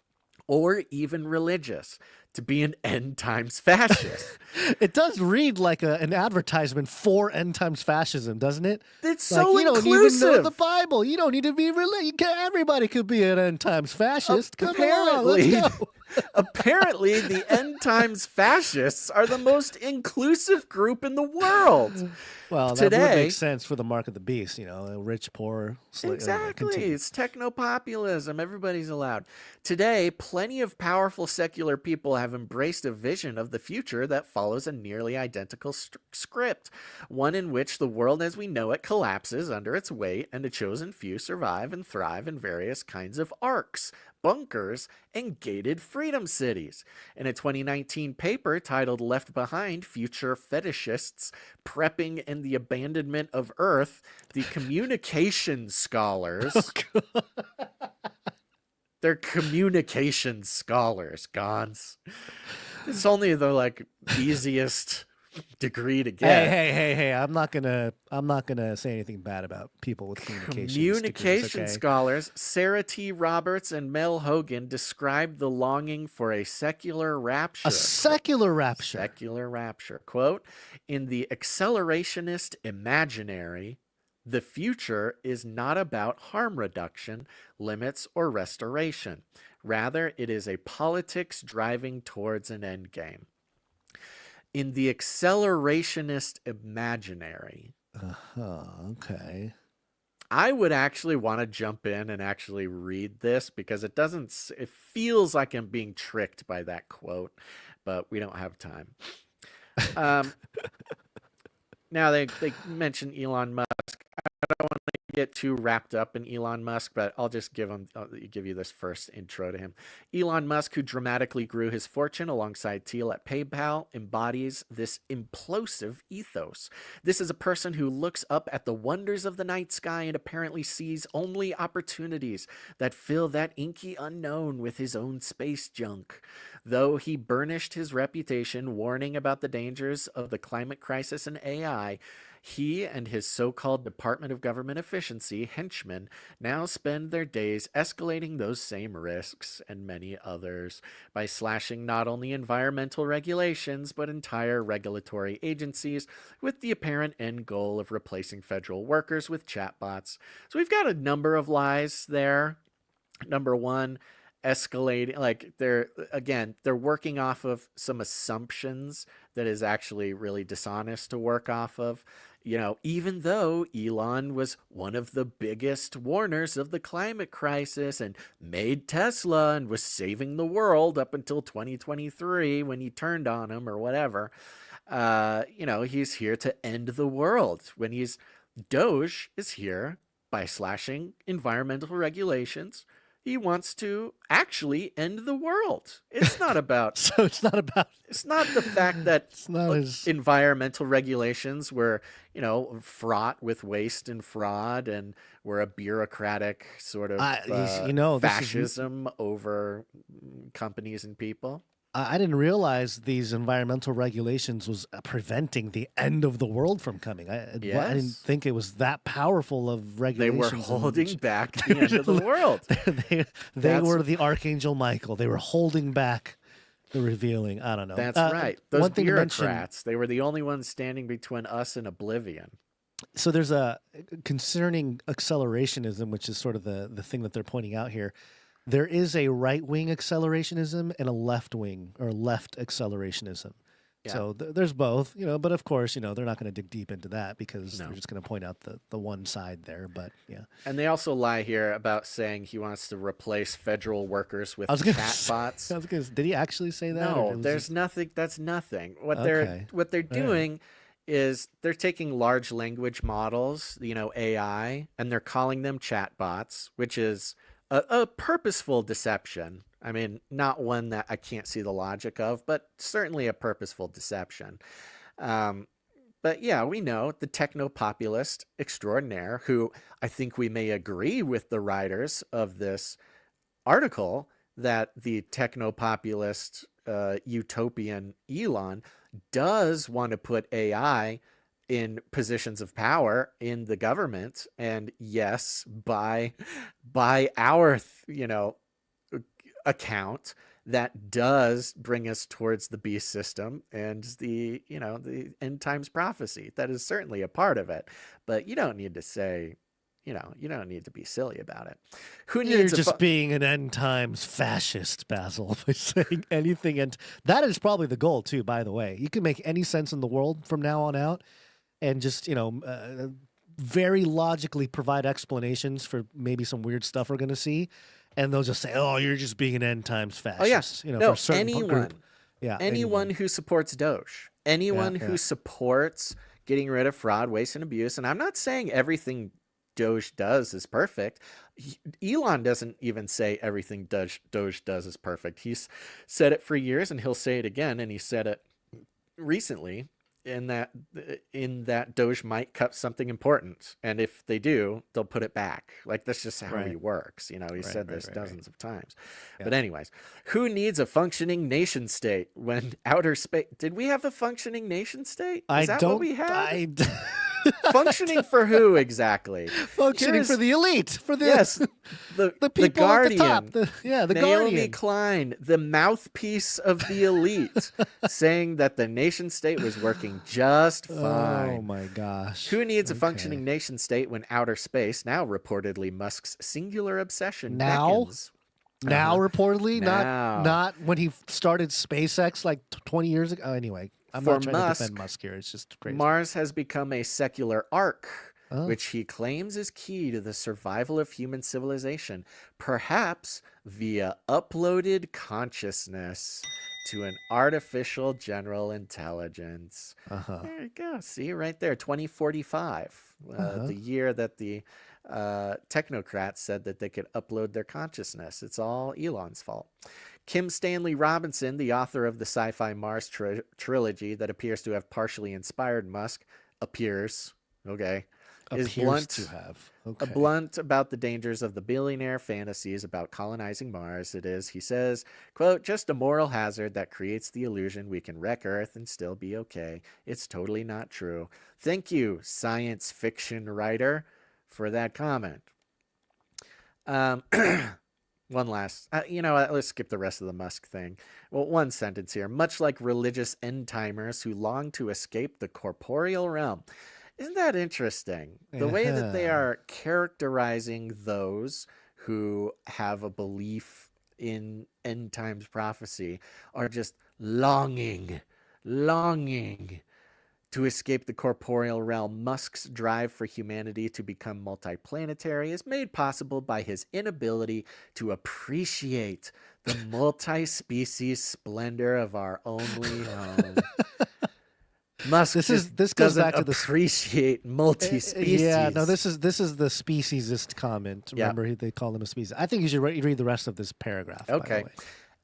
or even religious to be an end times fascist. It does read like an advertisement for end times fascism, doesn't it? It's Like, so you don't inclusive. even know the Bible. You don't need to be religious. Everybody could be an end times fascist. Come on, let's go. Apparently, the end times fascists are the most inclusive group in the world. Well, that would Today, make sense for the mark of the beast, you know, rich, poor, exactly. continue. It's techno-populism. Everybody's allowed. Today, plenty of powerful secular people have embraced a vision of the future that follows a nearly identical script, one in which the world as we know it collapses under its weight and a chosen few survive and thrive in various kinds of arcs, bunkers, and gated freedom cities. In a 2019 paper titled Left Behind, Future Fetishists Prepping in the Abandonment of Earth, the communication scholars... They're communication scholars, Gons. It's only the like easiest degree to get. Hey! I'm not gonna say anything bad about people with communication degrees, okay? Scholars Sarah T. Roberts and Mel Hogan described the longing for a secular rapture. A secular rapture. Secular rapture. Quote, in the accelerationist imaginary, the future is not about harm reduction, limits, or restoration. Rather, it is a politics driving towards an endgame. In the accelerationist imaginary. Okay. I would actually want to jump in and actually read this because it feels like I'm being tricked by that quote, but we don't have time. Now they mention Elon Musk. I don't want to get too wrapped up in Elon Musk, but I'll just give you this first intro to him. Elon Musk, who dramatically grew his fortune alongside Thiel at PayPal, embodies this implosive ethos. This is a person who looks up at the wonders of the night sky and apparently sees only opportunities that fill that inky unknown with his own space junk. Though he burnished his reputation warning about the dangers of the climate crisis and AI, he and his so-called Department of Government Efficiency henchmen now spend their days escalating those same risks and many others by slashing not only environmental regulations but entire regulatory agencies with the apparent end goal of replacing federal workers with chatbots. So we've got a number of lies there. Number one, escalating, like they're working off of some assumptions that is actually really dishonest to work off of. You know, even though Elon was one of the biggest warners of the climate crisis and made Tesla and was saving the world up until 2023 when he turned on him or whatever, you know, he's here to end the world when Doge is here by slashing environmental regulations. He wants to actually end the world. It's not about... So it's not the fact that environmental regulations were, you know, fraught with waste and fraud and were a bureaucratic sort of fascism over companies and people. I didn't realize these environmental regulations was preventing the end of the world from coming. I didn't think it was that powerful of regulations. They were holding back the end of the world. They were the Archangel Michael. They were holding back the revealing. I don't know. That's right. Those bureaucrats, they were the only ones standing between us and oblivion. So there's a concerning accelerationism, which is sort of the thing that they're pointing out here. There is a right-wing accelerationism and a left-wing or left accelerationism. Yeah. So there's both, you know, but of course, you know, they're not going to dig deep into that because they're just going to point out the one side there. But yeah. And they also lie here about saying he wants to replace federal workers with chatbots. Did he actually say that? No, there's nothing. That's nothing. What they're doing is they're taking large language models, AI, and they're calling them chatbots, which is a purposeful deception. I mean, not one that I can't see the logic of, but certainly a purposeful deception. But yeah, we know the techno-populist extraordinaire, who I think we may agree with the writers of this article that the techno-populist utopian Elon does want to put AI in positions of power in the government. And yes, by our, account, that does bring us towards the beast system and the end times prophecy. That is certainly a part of it, but you don't need to say, you don't need to be silly about it. You're just being an end times fascist, Basil, by saying anything. And that is probably the goal too, by the way. You can make any sense in the world from now on out and just, very logically provide explanations for maybe some weird stuff we're going to see. And they'll just say, "Oh, you're just being an end times fascist." Oh yes, for a certain anyone, group. anyone who supports Doge, anyone who supports getting rid of fraud, waste, and abuse. And I'm not saying everything Doge does is perfect. Elon doesn't even say everything Doge does is perfect. He's said it for years, and he'll say it again. And he said it recently in that Doge might cut something important, and if they do, they'll put it back. Like, that's just how he works. He said this dozens of times. Yeah. But anyways, who needs a functioning nation state when outer space? Did we have a functioning nation state? Is that what we had? Functioning for who exactly? Functioning for the elite. For the the people Guardian, at the top. The Naomi Guardian. Klein, the mouthpiece of the elite, saying that the nation state was working just fine. Oh my gosh! Who needs a functioning nation state when outer space, now reportedly Musk's singular obsession, beckons? Now reportedly, Now. not when he started SpaceX like 20 years ago. Anyway. I'm not trying to defend Musk here. It's just crazy. Mars has become a secular ark, which he claims is key to the survival of human civilization, perhaps via uploaded consciousness to an artificial general intelligence. There you go. See right there, 2045, the year that the technocrats said that they could upload their consciousness. It's all Elon's fault. Kim Stanley Robinson, the author of the sci-fi Mars trilogy that appears to have partially inspired Musk, is blunt about the dangers of the billionaire fantasies about colonizing Mars. It is, he says, quote, "just a moral hazard that creates the illusion we can wreck Earth and still be okay. It's totally not true." Thank you, science fiction writer, for that comment. One last, let's skip the rest of the Musk thing. Well, one sentence here. Much like religious end-timers who long to escape the corporeal realm. Isn't that interesting? The way that they are characterizing those who have a belief in end times prophecy are just longing to escape the corporeal realm. Musk's drive for humanity to become multiplanetary is made possible by his inability to appreciate the multi-species splendor of our only home. Musk this goes back to appreciate multi-species. Yeah, no, this is the speciesist comment. Remember, they call them a species. I think you should read the rest of this paragraph. Okay. By the way.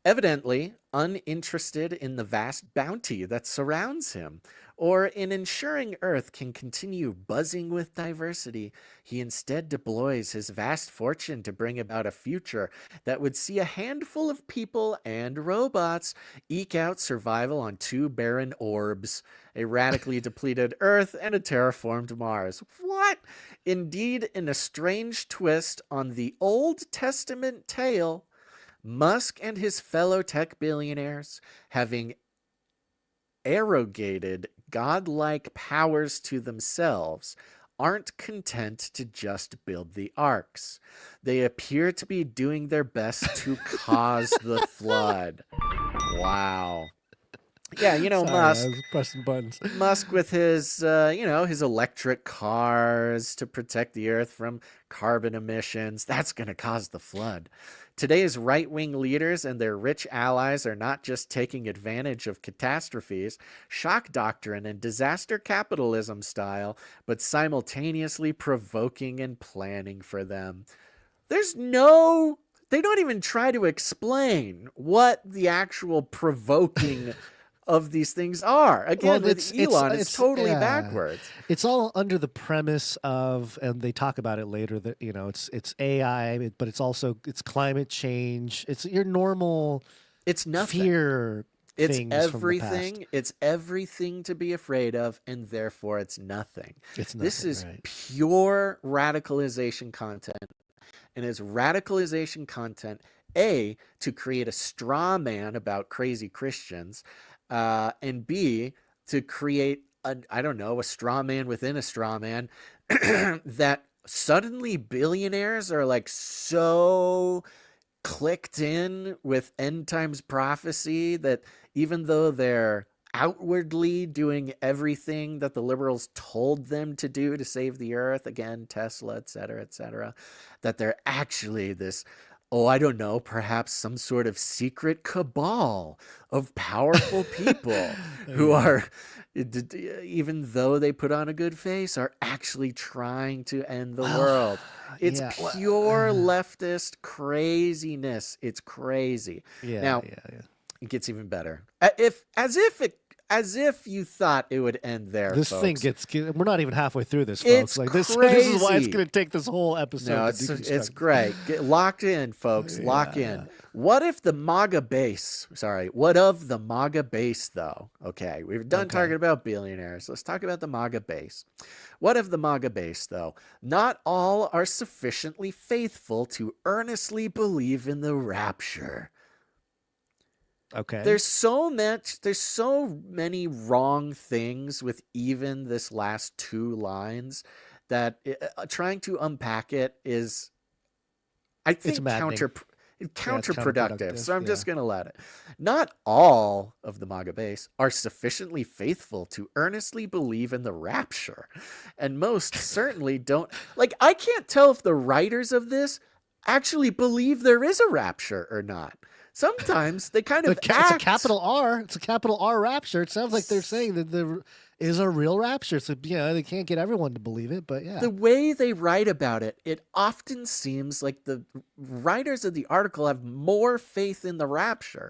Evidently uninterested in the vast bounty that surrounds him, or in ensuring Earth can continue buzzing with diversity, he instead deploys his vast fortune to bring about a future that would see a handful of people and robots eke out survival on two barren orbs, a radically depleted Earth and a terraformed Mars. What? Indeed, in a strange twist on the Old Testament tale, Musk and his fellow tech billionaires, having arrogated godlike powers to themselves, aren't content to just build the arks. They appear to be doing their best to cause the flood. Wow. Yeah, you know, Sorry, Musk. I was pressing buttons. Musk with his, his electric cars to protect the earth from carbon emissions. That's going to cause the flood. Today's right-wing leaders and their rich allies are not just taking advantage of catastrophes, shock doctrine, and disaster capitalism style, but simultaneously provoking and planning for them. They don't even try to explain what the actual provoking of these things are. Again, with Elon, it's totally backwards. It's all under the premise of, and they talk about it later, that it's AI, but it's climate change. It's your normal it's nothing. Fear. It's everything. It's everything to be afraid of, and therefore it's nothing. This is pure radicalization content, and it's radicalization content to create a straw man about crazy Christians. And B, to create a straw man within a straw man that suddenly billionaires are like so clicked in with end times prophecy that even though they're outwardly doing everything that the liberals told them to do to save the earth, again, Tesla, et cetera, that they're actually this, I don't know, perhaps some sort of secret cabal of powerful people who are, even though they put on a good face, are actually trying to end the world. It's pure leftist craziness. It's crazy. Now, it gets even better. As if you thought it would end there. This folks. thing gets. We're not even halfway through this, folks. It's this crazy. is why it's going to take this whole episode. No, it's great. Get locked in, folks. Lock in. What if the MAGA base? What of the MAGA base, though? Okay, we've done talking about billionaires. Let's talk about the MAGA base. What of the MAGA base, though? Not all are sufficiently faithful to earnestly believe in the rapture. Okay. There's so many wrong things with even this last two lines that trying to unpack it is, I think, counterproductive. So I'm just going to let it. Not all of the MAGA base are sufficiently faithful to earnestly believe in the rapture. And most certainly don't. Like, I can't tell if the writers of this actually believe there is a rapture or not. Sometimes they kind of It's a capital R. It's a capital R rapture. It sounds like they're saying that there is a real rapture. So, they can't get everyone to believe it, but yeah. The way they write about it, it often seems like the writers of the article have more faith in the rapture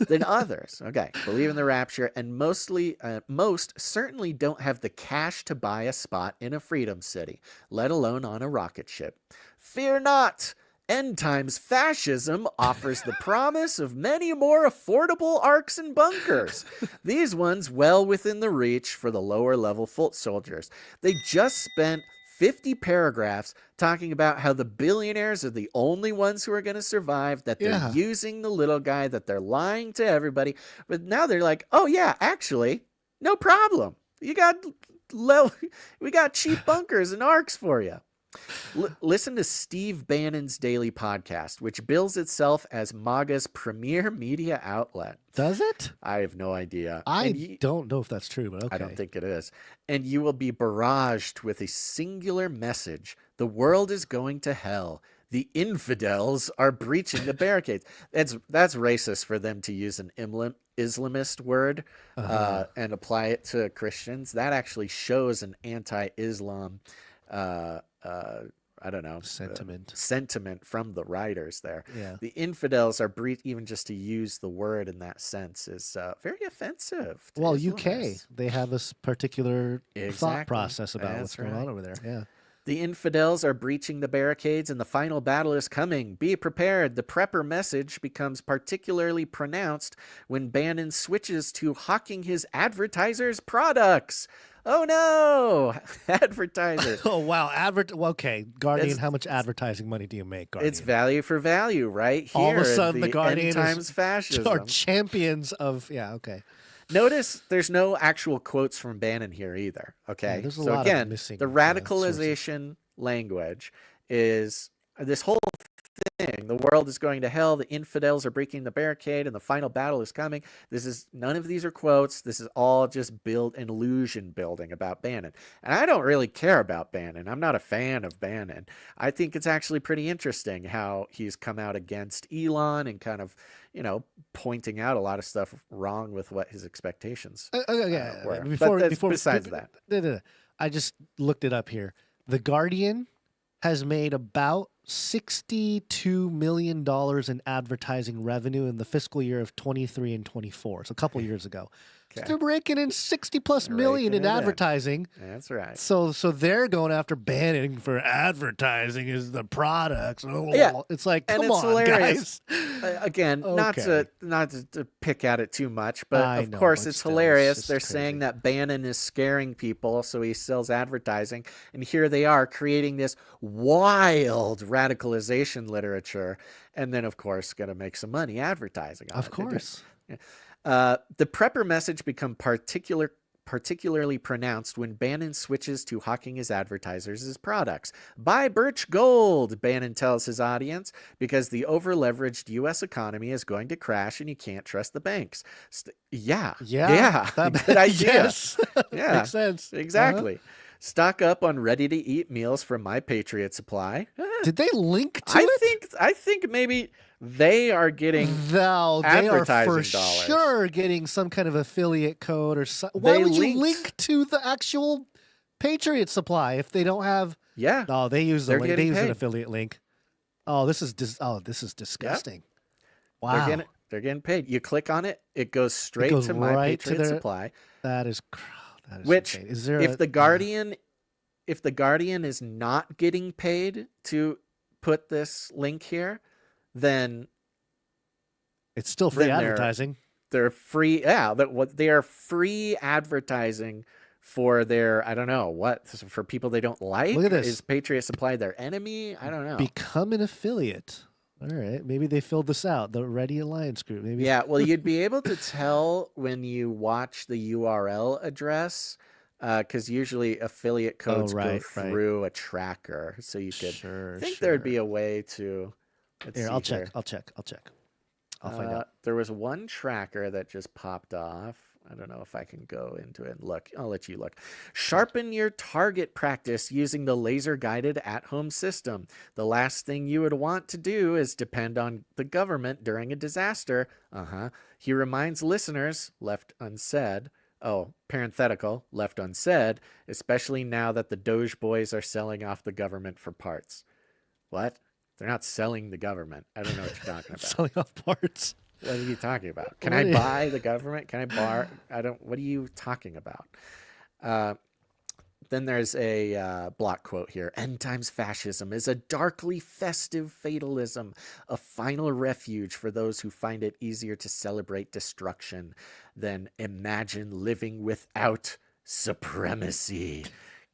than others. Okay, believe in the rapture, and most certainly don't have the cash to buy a spot in a freedom city, let alone on a rocket ship. Fear not. End times fascism offers the promise of many more affordable arcs and bunkers. These ones well within the reach for the lower level foot soldiers. They just spent 50 paragraphs talking about how the billionaires are the only ones who are going to survive, that they're using the little guy, that they're lying to everybody. But now they're like, oh yeah, actually, no problem. We got cheap bunkers and arcs for you. Listen to Steve Bannon's daily podcast, which bills itself as MAGA's premier media outlet. Does it? I have no idea. I don't know if that's true, but okay. I don't think it is. And you will be barraged with a singular message. The world is going to hell. The infidels are breaching the barricades. That's racist for them to use an Islamist word and apply it to Christians. That actually shows an anti-Islam sentiment from the writers there. Yeah. The infidels are even just to use the word in that sense is very offensive. Well, UK, they have this particular thought process about what's going on over there. Yeah. The infidels are breaching the barricades and the final battle is coming. Be prepared. The prepper message becomes particularly pronounced when Bannon switches to hawking his advertisers' products. Oh no, advertisers. Oh wow, okay, Guardian. How much advertising money do you make, Guardian? It's value for value, right here. All of a sudden, the Guardian times fascism are champions of. Yeah, okay. Notice there's no actual quotes from Bannon here either. Okay, there's a so lot again, of missing, the radicalization language is this whole thing. The world is going to hell. The infidels are breaking the barricade, and the final battle is coming. None of these are quotes. This is all just an illusion building about Bannon. And I don't really care about Bannon. I'm not a fan of Bannon. I think it's actually pretty interesting how he's come out against Elon and kind of, pointing out a lot of stuff wrong with what his expectations were. Besides that. I just looked it up here. The Guardian has made about $62 million in advertising revenue in the fiscal year of 23 and 24. So a couple years ago. Okay. They're raking in 60 plus million in advertising. That's right. So they're going after banning for advertising is the products. Yeah. It's like, come on, hilarious. guys. Again, Okay. not to pick at it too much, but I of know, course but it's still, hilarious. it's They're just saying crazy. that Bannon is scaring people, so he sells advertising. And here they are creating this wild radicalization literature. And then, of course, going to make some money advertising on it. Of course. The prepper message become particularly pronounced when Bannon switches to hawking his advertisers as products. Buy Birch Gold, Bannon tells his audience, because the over-leveraged U.S. economy is going to crash and you can't trust the banks. Yeah. Good idea. Yes. Yeah. Makes sense. Exactly. Stock up on ready-to-eat meals from My Patriot Supply. Did they link to it? I think maybe they are getting They advertising are for dollars. sure getting some kind of affiliate code or something. Why would you link to the actual Patriot Supply if they don't have? Yeah. No, they use the link. They use paid. an affiliate link. Oh, this is disgusting. Yep. Wow. They're getting paid. You click on it, it goes straight to My Patriot Supply. That is which insane. Is there if the Guardian is not getting paid to put this link here, then it's still free advertising. They're free. Yeah, they are free advertising for their, I don't know what, for people they don't like. Look at this. Is Patriot Supply their enemy? I don't know. Become an affiliate. All right, maybe they filled this out. The Ready Alliance group. Maybe. Yeah, well, you'd be able to tell when you watch the URL address, because usually affiliate codes go through a tracker, so you could think there'd be a way to. I'll check. I'll find out. There was one tracker that just popped off. I don't know if I can go into it and look. I'll let you look. Sharpen your target practice using the laser-guided at-home system. The last thing you would want to do is depend on the government during a disaster. He reminds listeners, left unsaid, parenthetical, left unsaid, especially now that the Doge boys are selling off the government for parts. What? They're not selling the government. I don't know what you're talking about. Selling off parts. What are you talking about? Can I buy the government? Can I bar? What are you talking about? Then there's a block quote here. End times fascism is a darkly festive fatalism, a final refuge for those who find it easier to celebrate destruction than imagine living without supremacy.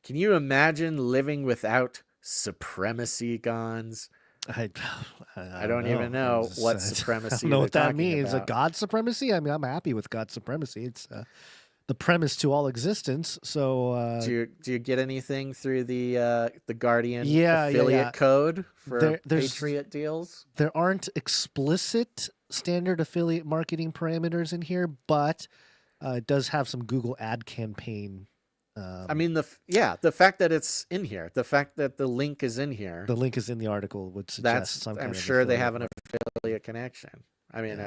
Can you imagine living without supremacy, Gons? I don't even know what supremacy. I don't know what that means. About. A God supremacy? I mean, I'm happy with God supremacy. It's the premise to all existence. So, do you get anything through the Guardian affiliate code for Patriot deals? There aren't explicit standard affiliate marketing parameters in here, but it does have some Google ad campaign. I mean, the fact that it's in here, the fact that the link is in here. The link is in the article would suggest some kind of I'm sure they have an marketing. affiliate connection. I mean,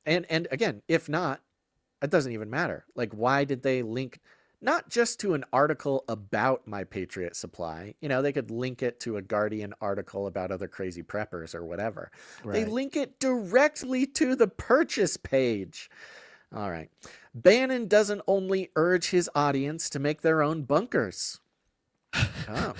and again, if not, it doesn't even matter. Like, why did they link not just to an article about My Patriot Supply? They could link it to a Guardian article about other crazy preppers or whatever. Right. They link it directly to the purchase page. All right. Bannon doesn't only urge his audience to make their own bunkers. Oh.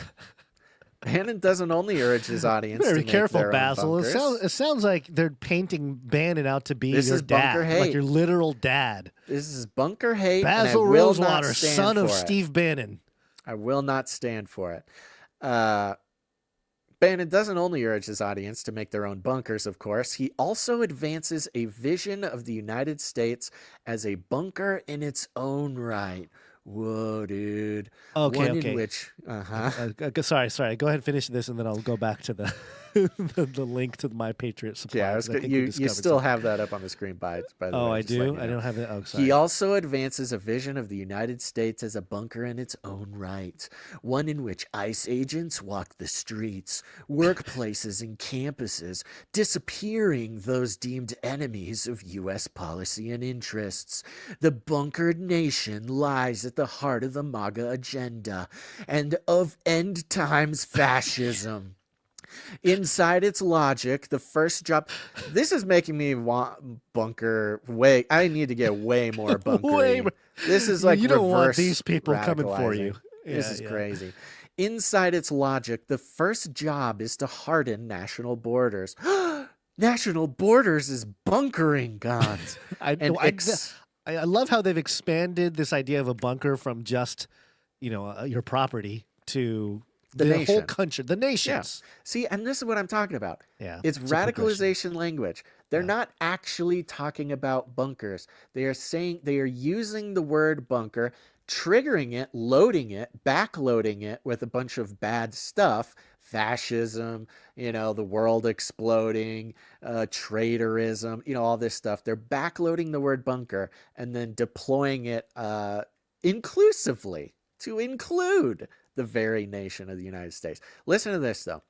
Bannon doesn't only urge his audience to make their own bunkers. Very careful, Basil. It sounds like they're painting Bannon out to be your dad. Bunker hate. Like your literal dad. This is bunker hate. Basil and I will Rosewater, not stand son of for it. Steve Bannon. I will not stand for it. Bannon doesn't only urge his audience to make their own bunkers, of course. He also advances a vision of the United States as a bunker in its own right. Whoa, dude. Okay. In which, Sorry. Go ahead and finish this, and then I'll go back to the the link to my Patriot Supply. Yeah, 'cause I think we you discovered still something. have that up on the screen by the Oh, way. I just letting do. you I know. don't have it. Oh, sorry. He also advances a vision of the United States as a bunker in its own right, one in which ICE agents walk the streets, workplaces, and campuses, disappearing those deemed enemies of U.S. policy and interests. The bunkered nation lies at the heart of the MAGA agenda and of end times fascism. Inside its logic, the first job. This is making me want bunker way. I need to get way more bunkery. This is like you don't want reverse these people coming for radicalizing. you. This Yeah, is yeah. crazy. Inside its logic, the first job is to harden national borders. National borders is bunkering, gods. I love how they've expanded this idea of a bunker from just, your property to The whole nation. country, the nations. Yeah. See, and this is what I'm talking about. Yeah, It's it's a progression. radicalization language. They're not actually talking about bunkers. They are using the word bunker, triggering it, loading it, backloading it with a bunch of bad stuff. Fascism, the world exploding, traitorism, all this stuff. They're backloading the word bunker and then deploying it inclusively to include the very nation of the United States. Listen to this, though.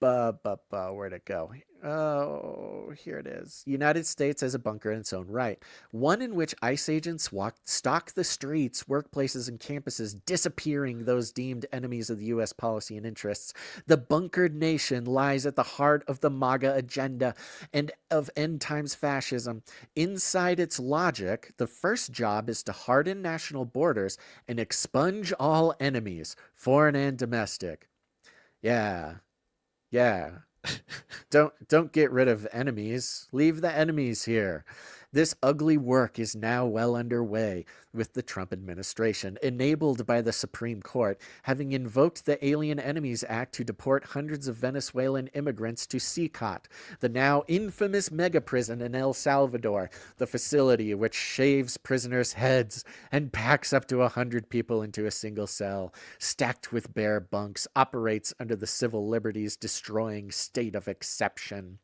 Where'd it go? Oh, here it is. United States as a bunker in its own right. One in which ICE agents stalk the streets, workplaces, and campuses, disappearing those deemed enemies of the U.S. policy and interests. The bunkered nation lies at the heart of the MAGA agenda and of end times fascism. Inside its logic, the first job is to harden national borders and expunge all enemies, foreign and domestic. Yeah. Don't get rid of enemies. Leave the enemies here. This ugly work is now well underway with the Trump administration, enabled by the Supreme Court, having invoked the Alien Enemies Act to deport hundreds of Venezuelan immigrants to CCOT, the now infamous mega prison in El Salvador, the facility which shaves prisoners' heads and packs up to 100 people into a single cell, stacked with bare bunks, operates under the civil liberties destroying state of exception.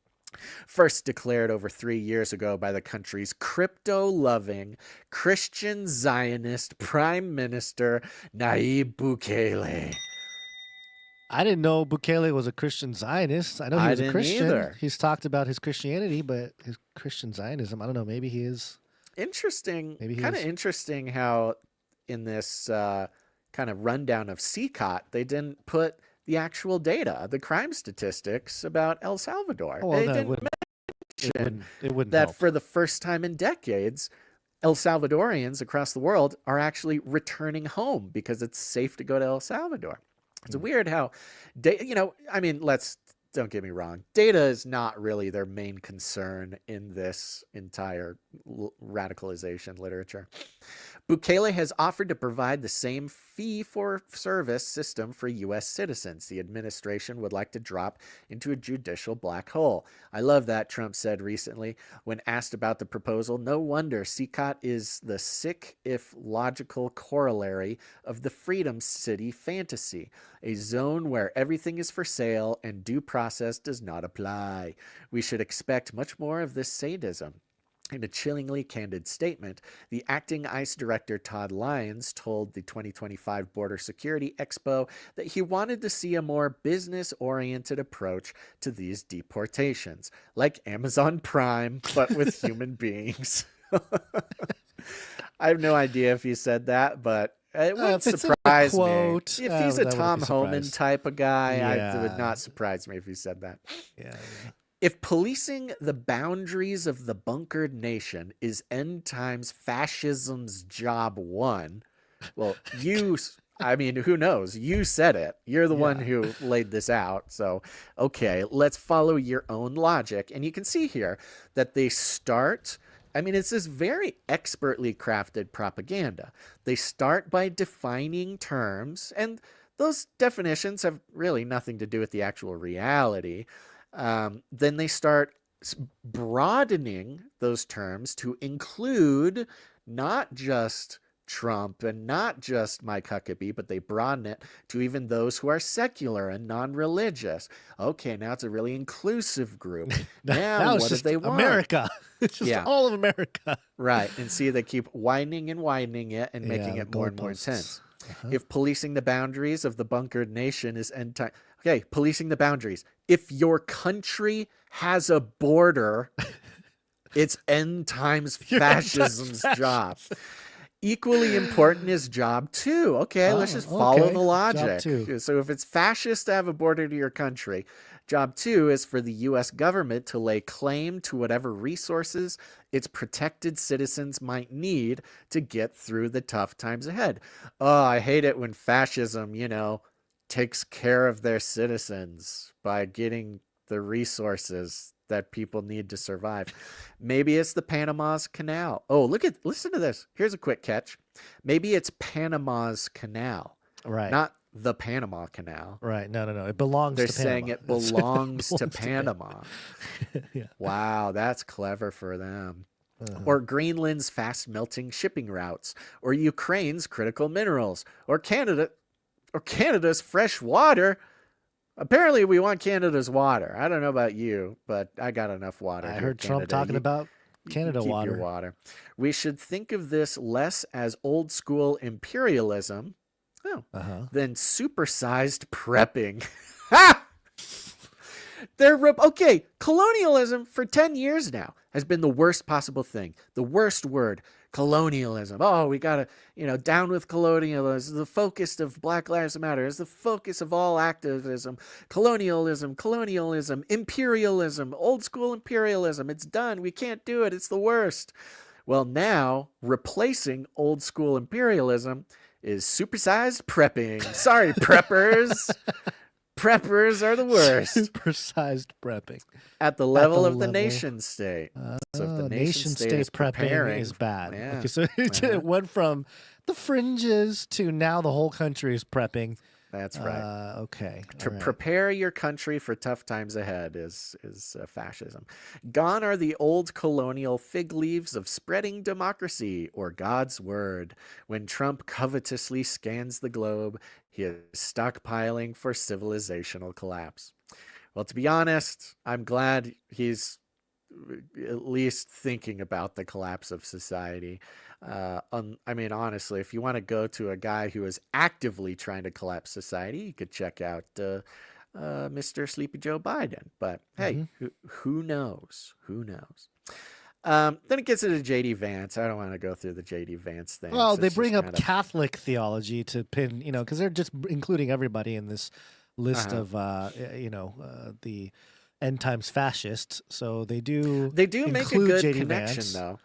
First declared over 3 years ago by the country's crypto-loving Christian Zionist Prime Minister Nayib Bukele. I didn't know Bukele was a Christian Zionist. I know he was a Christian. Either. He's talked about his Christianity, but his Christian Zionism, I don't know. Maybe he is. Interesting. Maybe he kind of is. interesting how in this kind of rundown of CCOT, they didn't put the actual data, the crime statistics about El Salvador. Well, they that didn't wouldn't- it wouldn't that help. for the first time in decades, El Salvadorians across the world are actually returning home because it's safe to go to El Salvador. It's weird how, don't get me wrong, data is not really their main concern in this entire radicalization literature. Bukele has offered to provide the same fee-for-service system for U.S. citizens. The administration would like to drop into a judicial black hole. I love that, Trump said recently when asked about the proposal. No wonder CCOT is the sick, if logical, corollary of the Freedom City fantasy, a zone where everything is for sale and due process does not apply. We should expect much more of this sadism. In a chillingly candid statement, the acting ICE director Todd Lyons told the 2025 Border Security Expo that he wanted to see a more business-oriented approach to these deportations, like Amazon Prime, but with human beings. I have no idea if he said that, but it wouldn't surprise me. Quote, If he's a Tom Homan surprised. type of guy, Yeah. it would not surprise me if he said that. Yeah. If policing the boundaries of the bunkered nation is end times fascism's job one, well, who knows? You said it. You're the one who laid this out. So, okay, let's follow your own logic. And you can see here that they start, it's this very expertly crafted propaganda. They start by defining terms, and those definitions have really nothing to do with the actual reality. Then they start broadening those terms to include not just Trump and not just Mike Huckabee, but they broaden it to even those who are secular and non-religious. Okay, now it's a really inclusive group. Now it's what do just they want? America. It's just all of America. Right. And see, they keep widening and widening it and making it more and more intense. If policing the boundaries of the bunkered nation is end time. Okay, policing the boundaries. If your country has a border, it's end times fascism's job. Equally important is job 2. Okay, let's just follow the logic. So if it's fascist to have a border to your country, job 2 is for the U.S. government to lay claim to whatever resources its protected citizens might need to get through the tough times ahead. Oh, I hate it when fascism, takes care of their citizens by getting the resources that people need to survive. Maybe it's the Panama's Canal. Oh, listen to this. Here's a quick catch. Maybe it's Panama's Canal. Right. Not the Panama Canal. Right. No. It belongs to Panama. They're saying it belongs to Panama. Yeah. Wow, that's clever for them. Or Greenland's fast melting shipping routes, or Ukraine's critical minerals, or Canada's fresh water. Apparently, we want Canada's water. I don't know about you, but I got enough water. I heard Trump talking about Canada keep water. Your water. We should think of this less as old school imperialism than supersized prepping. Okay, colonialism for 10 years now has been the worst possible thing. The worst word. Colonialism. Oh, we gotta, down with colonialism. The focus of Black Lives Matter is the focus of all activism. Colonialism, imperialism, old school imperialism. It's done. We can't do it. It's the worst. Well, now replacing old school imperialism is supersized prepping. Sorry, preppers. Preppers are the worst. Supersized prepping. At the level of the nation state. So if the nation state prepping is bad. Yeah. Okay, so it went from the fringes to now the whole country is prepping. That's right. Okay. To prepare your country for tough times ahead is fascism. Gone are the old colonial fig leaves of spreading democracy or God's word. When Trump covetously scans the globe, he is stockpiling for civilizational collapse. Well, to be honest, I'm glad he's at least thinking about the collapse of society. Honestly, if you want to go to a guy who is actively trying to collapse society, you could check out Mr. Sleepy Joe Biden. But hey, who knows? Who knows? Then it gets into J.D. Vance. I don't want to go through the J.D. Vance thing. Well, they bring up Catholic theology to pin, because they're just including everybody in this list of, the end times fascists. So they do make a good J.D. connection, Vance. though.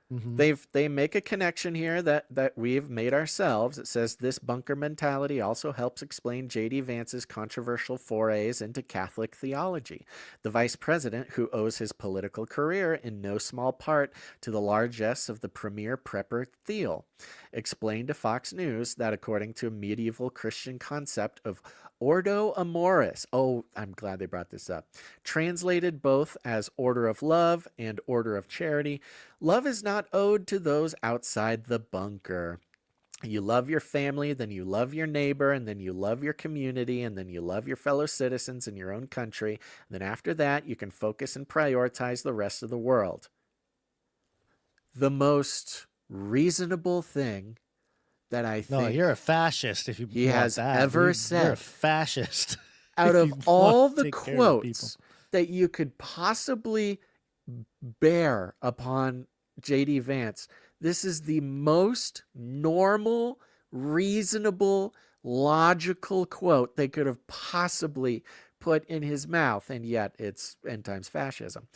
They make a connection here that we've made ourselves. It says this bunker mentality also helps explain J.D. Vance's controversial forays into Catholic theology. The vice president, who owes his political career in no small part to the largesse of the premier prepper Thiel, explained to Fox News that according to a medieval Christian concept of Ordo Amoris. Oh, I'm glad they brought this up. Translated both as order of love and order of charity, love is not owed to those outside the bunker. You love your family, then you love your neighbor, and then you love your community, and then you love your fellow citizens in your own country. And then after that, you can focus and prioritize the rest of the world. The most reasonable thing that I think No, you're a fascist if you he want has that. ever You're said. a fascist. Out if of you want all to the take care of quotes that you could possibly bear upon J.D. Vance, this is the most normal, reasonable, logical quote they could have possibly put in his mouth, and yet it's end times fascism.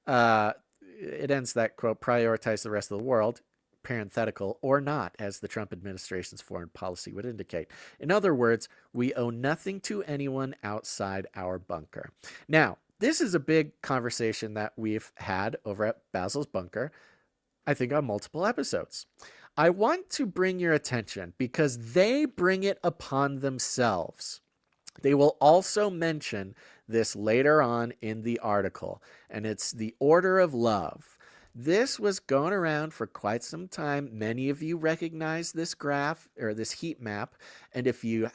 It ends that quote, prioritize the rest of the world, parenthetical, or not, as the Trump administration's foreign policy would indicate. In other words, we owe nothing to anyone outside our bunker. Now, this is a big conversation that we've had over at Basil's Bunker, I think on multiple episodes. I want to bring your attention because they bring it upon themselves. They will also mention this later on in the article, and it's the order of love. This was going around for quite some time. Many of you recognize this graph or this heat map. And if you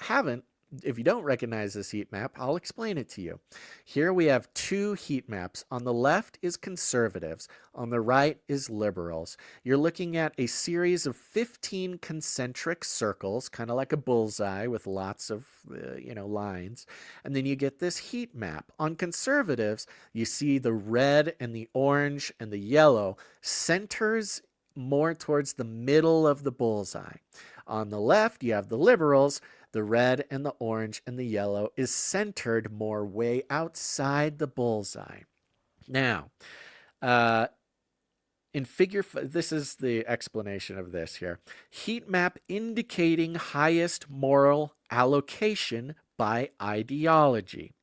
don't recognize this heat map, I'll explain it to you. Here we have two heat maps. On the left is conservatives. On the right is liberals. You're looking at a series of 15 concentric circles, kind of like a bullseye with lots of lines. And then you get this heat map. On conservatives, you see the red and the orange and the yellow centers more towards the middle of the bullseye. On the left, you have the liberals. The red and the orange and the yellow is centered more way outside the bullseye. Now, in figure, this is the explanation of this here. Heat map indicating highest moral allocation by ideology.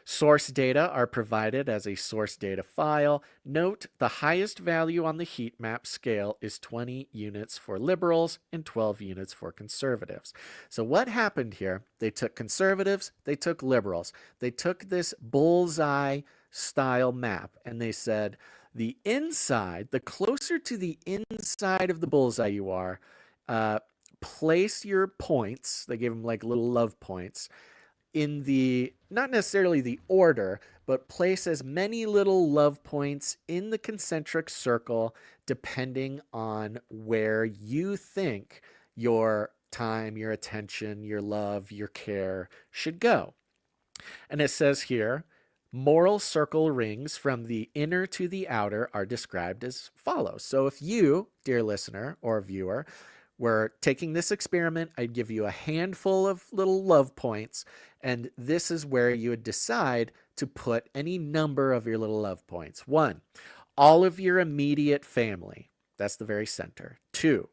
Source data are provided as a source data file. Note the highest value on the heat map scale is 20 units for liberals and 12 units for conservatives. So what happened here? They took conservatives, they took liberals. They took this bullseye style map and they said the inside, the closer to the inside of the bullseye you are, place your points. They gave them like little love points in the, not necessarily the order, but place as many little love points in the concentric circle depending on where you think your time, your attention, your love, your care should go. And it says here, moral circle rings from the inner to the outer are described as follows. So if you, dear listener or viewer, were taking this experiment, I'd give you a handful of little love points, and this is where you would decide to put any number of your little love points. 1, all of your immediate family. That's the very center. 2,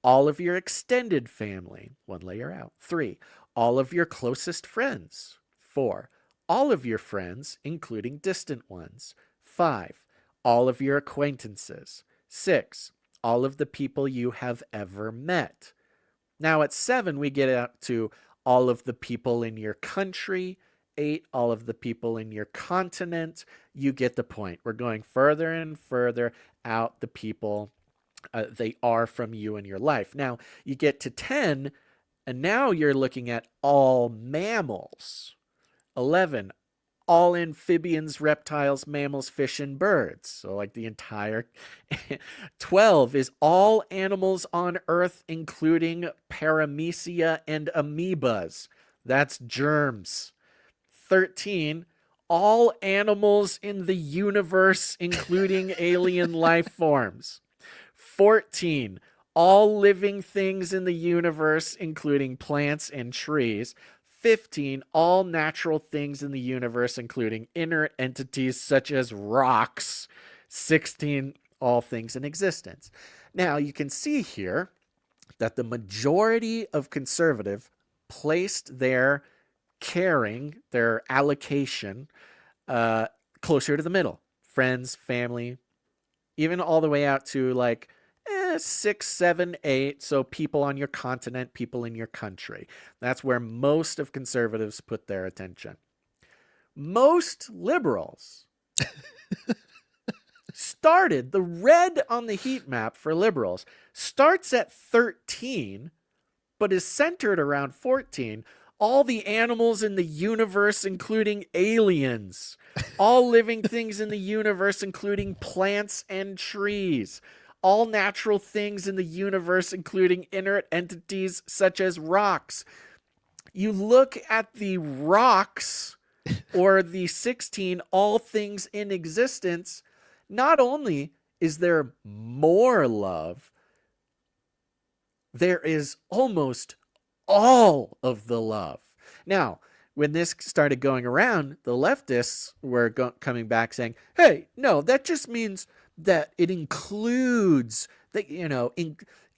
all of your extended family. 1 layer out. 3, all of your closest friends. 4, all of your friends, including distant ones. 5, all of your acquaintances. 6, all of the people you have ever met. Now at 7, we get out to all of the people in your country. 8, all of the people in your continent. You get the point. We're going further and further out the people they are from you in your life. Now you get to 10, and now you're looking at all mammals. 11, all amphibians, reptiles, mammals, fish, and birds. So like the entire. 12 is all animals on Earth, including paramecia and amoebas. That's germs. 13, all animals in the universe, including alien life forms. 14, all living things in the universe, including plants and trees. 15, all natural things in the universe, including inert entities such as rocks. 16, all things in existence. Now, you can see here that the majority of conservative placed their caring, their allocation, closer to the middle. Friends, family, even all the way out to like 6, 7, 8. So people on your continent, people in your country. That's where most of conservatives put their attention. Most liberals started, the red on the heat map for liberals starts at 13, but is centered around 14. All the animals in the universe, including aliens. All living things in the universe, including plants and trees. All natural things in the universe, including inert entities such as rocks. You look at the rocks or the 16, all things in existence, not only is there more love, there is almost all of the love. Now, when this started going around, the leftists were coming back saying, hey, no, that just means that it includes that,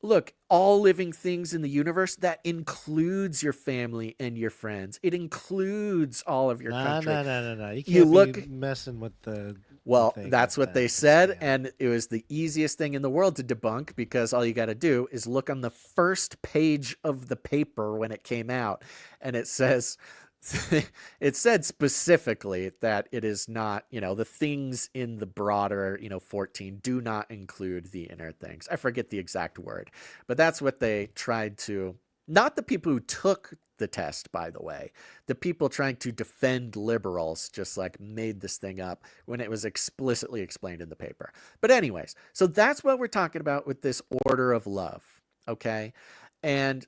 look, all living things in the universe, that includes your family and your friends. It includes all of your country. No. You can't be messing with the. Well, that's what they said, and it was the easiest thing in the world to debunk because all you got to do is look on the first page of the paper when it came out, and it says it said specifically that it is not, the things in the broader, 14 do not include the inner things. I forget the exact word, but that's what they tried to, not the people who took the test, by the way, the people trying to defend liberals just like made this thing up when it was explicitly explained in the paper. But anyways, so that's what we're talking about with this order of love. Okay. And,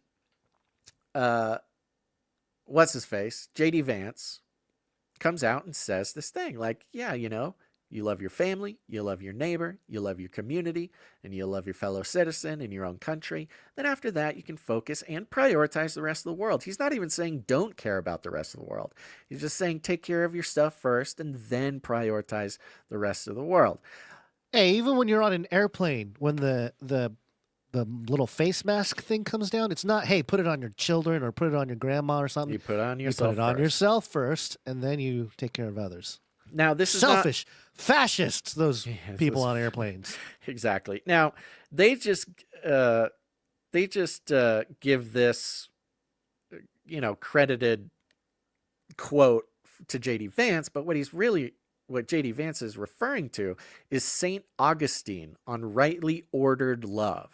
what's his face? JD Vance comes out and says this thing like, yeah, you love your family, you love your neighbor, you love your community, and you love your fellow citizen in your own country. Then after that, you can focus and prioritize the rest of the world. He's not even saying don't care about the rest of the world. He's just saying take care of your stuff first and then prioritize the rest of the world. Hey, even when you're on an airplane, when the little face mask thing comes down, it's not, hey, put it on your children or put it on your grandma or something. You put it on yourself. You put it on yourself first, and then you take care of others. Now, this is selfish, fascists, those people on airplanes. Exactly. Now, they just give this, credited quote to JD Vance, but what JD Vance is referring to is St. Augustine on rightly ordered love.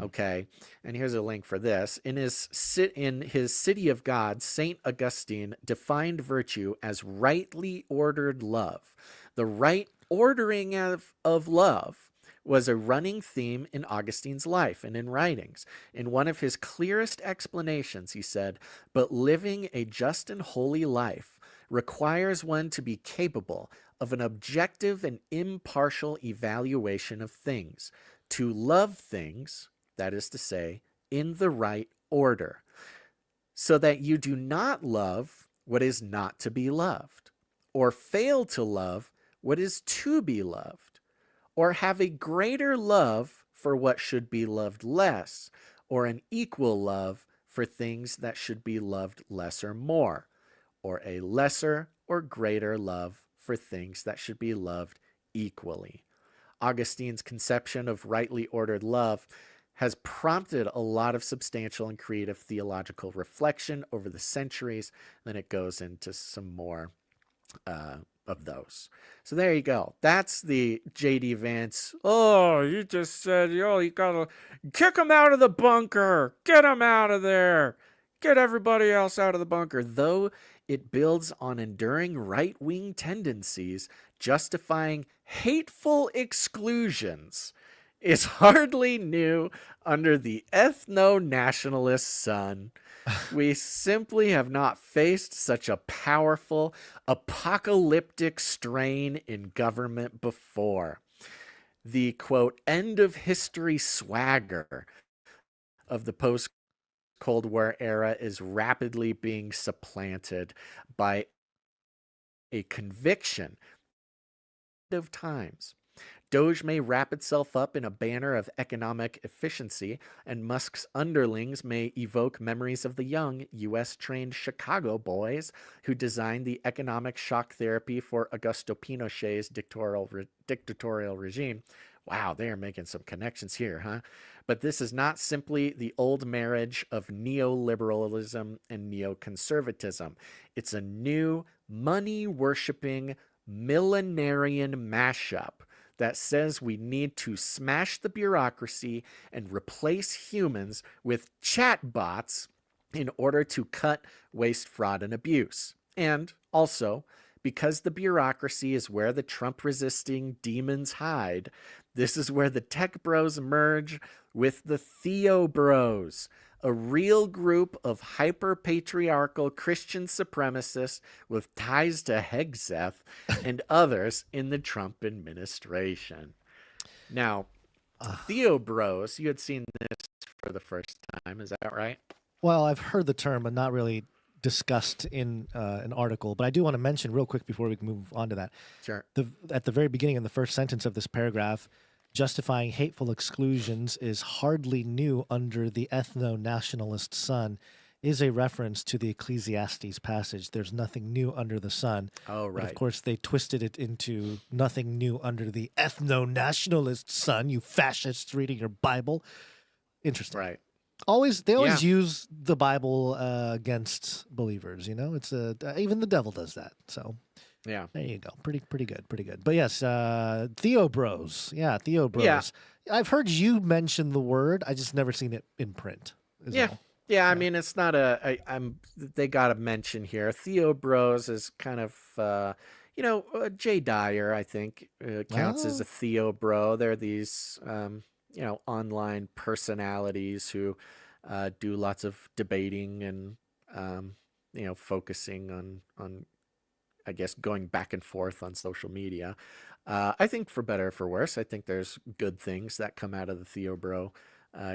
Okay. And here's a link for this. In his City of God, St. Augustine defined virtue as rightly ordered love. The right ordering of love was a running theme in Augustine's life and in writings. In one of his clearest explanations, he said, "But living a just and holy life requires one to be capable of an objective and impartial evaluation of things, to love things, that is to say, in the right order, so that you do not love what is not to be loved, or fail to love what is to be loved, or have a greater love for what should be loved less, or an equal love for things that should be loved less or more, or a lesser or greater love for things that should be loved equally." Augustine's conception of rightly ordered love has prompted a lot of substantial and creative theological reflection over the centuries. Then it goes into some more of those. So there you go. That's the JD Vance. Oh, you just said, you gotta kick him out of the bunker. Get him out of there. Get everybody else out of the bunker. Though it builds on enduring right-wing tendencies, justifying hateful exclusions is hardly new under the ethno-nationalist sun. We simply have not faced such a powerful, apocalyptic strain in government before. The, quote, end of history swagger of the post-Cold War era is rapidly being supplanted by a conviction of times. Doge may wrap itself up in a banner of economic efficiency, and Musk's underlings may evoke memories of the young U.S.-trained Chicago boys who designed the economic shock therapy for Augusto Pinochet's dictatorial regime. Wow, they are making some connections here, huh? But this is not simply the old marriage of neoliberalism and neoconservatism. It's a new money-worshipping millenarian mashup that says we need to smash the bureaucracy and replace humans with chatbots in order to cut waste, fraud, and abuse. And also, because the bureaucracy is where the Trump-resisting demons hide, this is where the tech bros merge with the Theo bros, a real group of hyper-patriarchal Christian supremacists with ties to Hegseth and others in the Trump administration. Now, Theo bros, you had seen this for the first time, is that right? Well, I've heard the term, but not really discussed in an article. But I do want to mention real quick before we can move on to that. Sure. At the very beginning, in the first sentence of this paragraph, justifying hateful exclusions is hardly new under the ethno-nationalist sun is a reference to the Ecclesiastes passage. There's nothing new under the sun. Oh, right. But of course, they twisted it into nothing new under the ethno-nationalist sun, you fascists reading your Bible. Interesting. Right. They always Yeah. use the Bible against believers. It's even the devil does that. So Yeah. there you go. Pretty good. But yes, Theo Bros. Yeah, Theo Bros. Yeah. I've heard you mention the word. I just never seen it in print. Is Yeah. all. Yeah, I mean, it's not they got to mention here. Theo Bros is kind of, Jay Dyer, I think, counts as a Theo Bro. They're these, online personalities who do lots of debating and, focusing on, I guess, going back and forth on social media. I think for better or for worse, I think there's good things that come out of the Theo Bro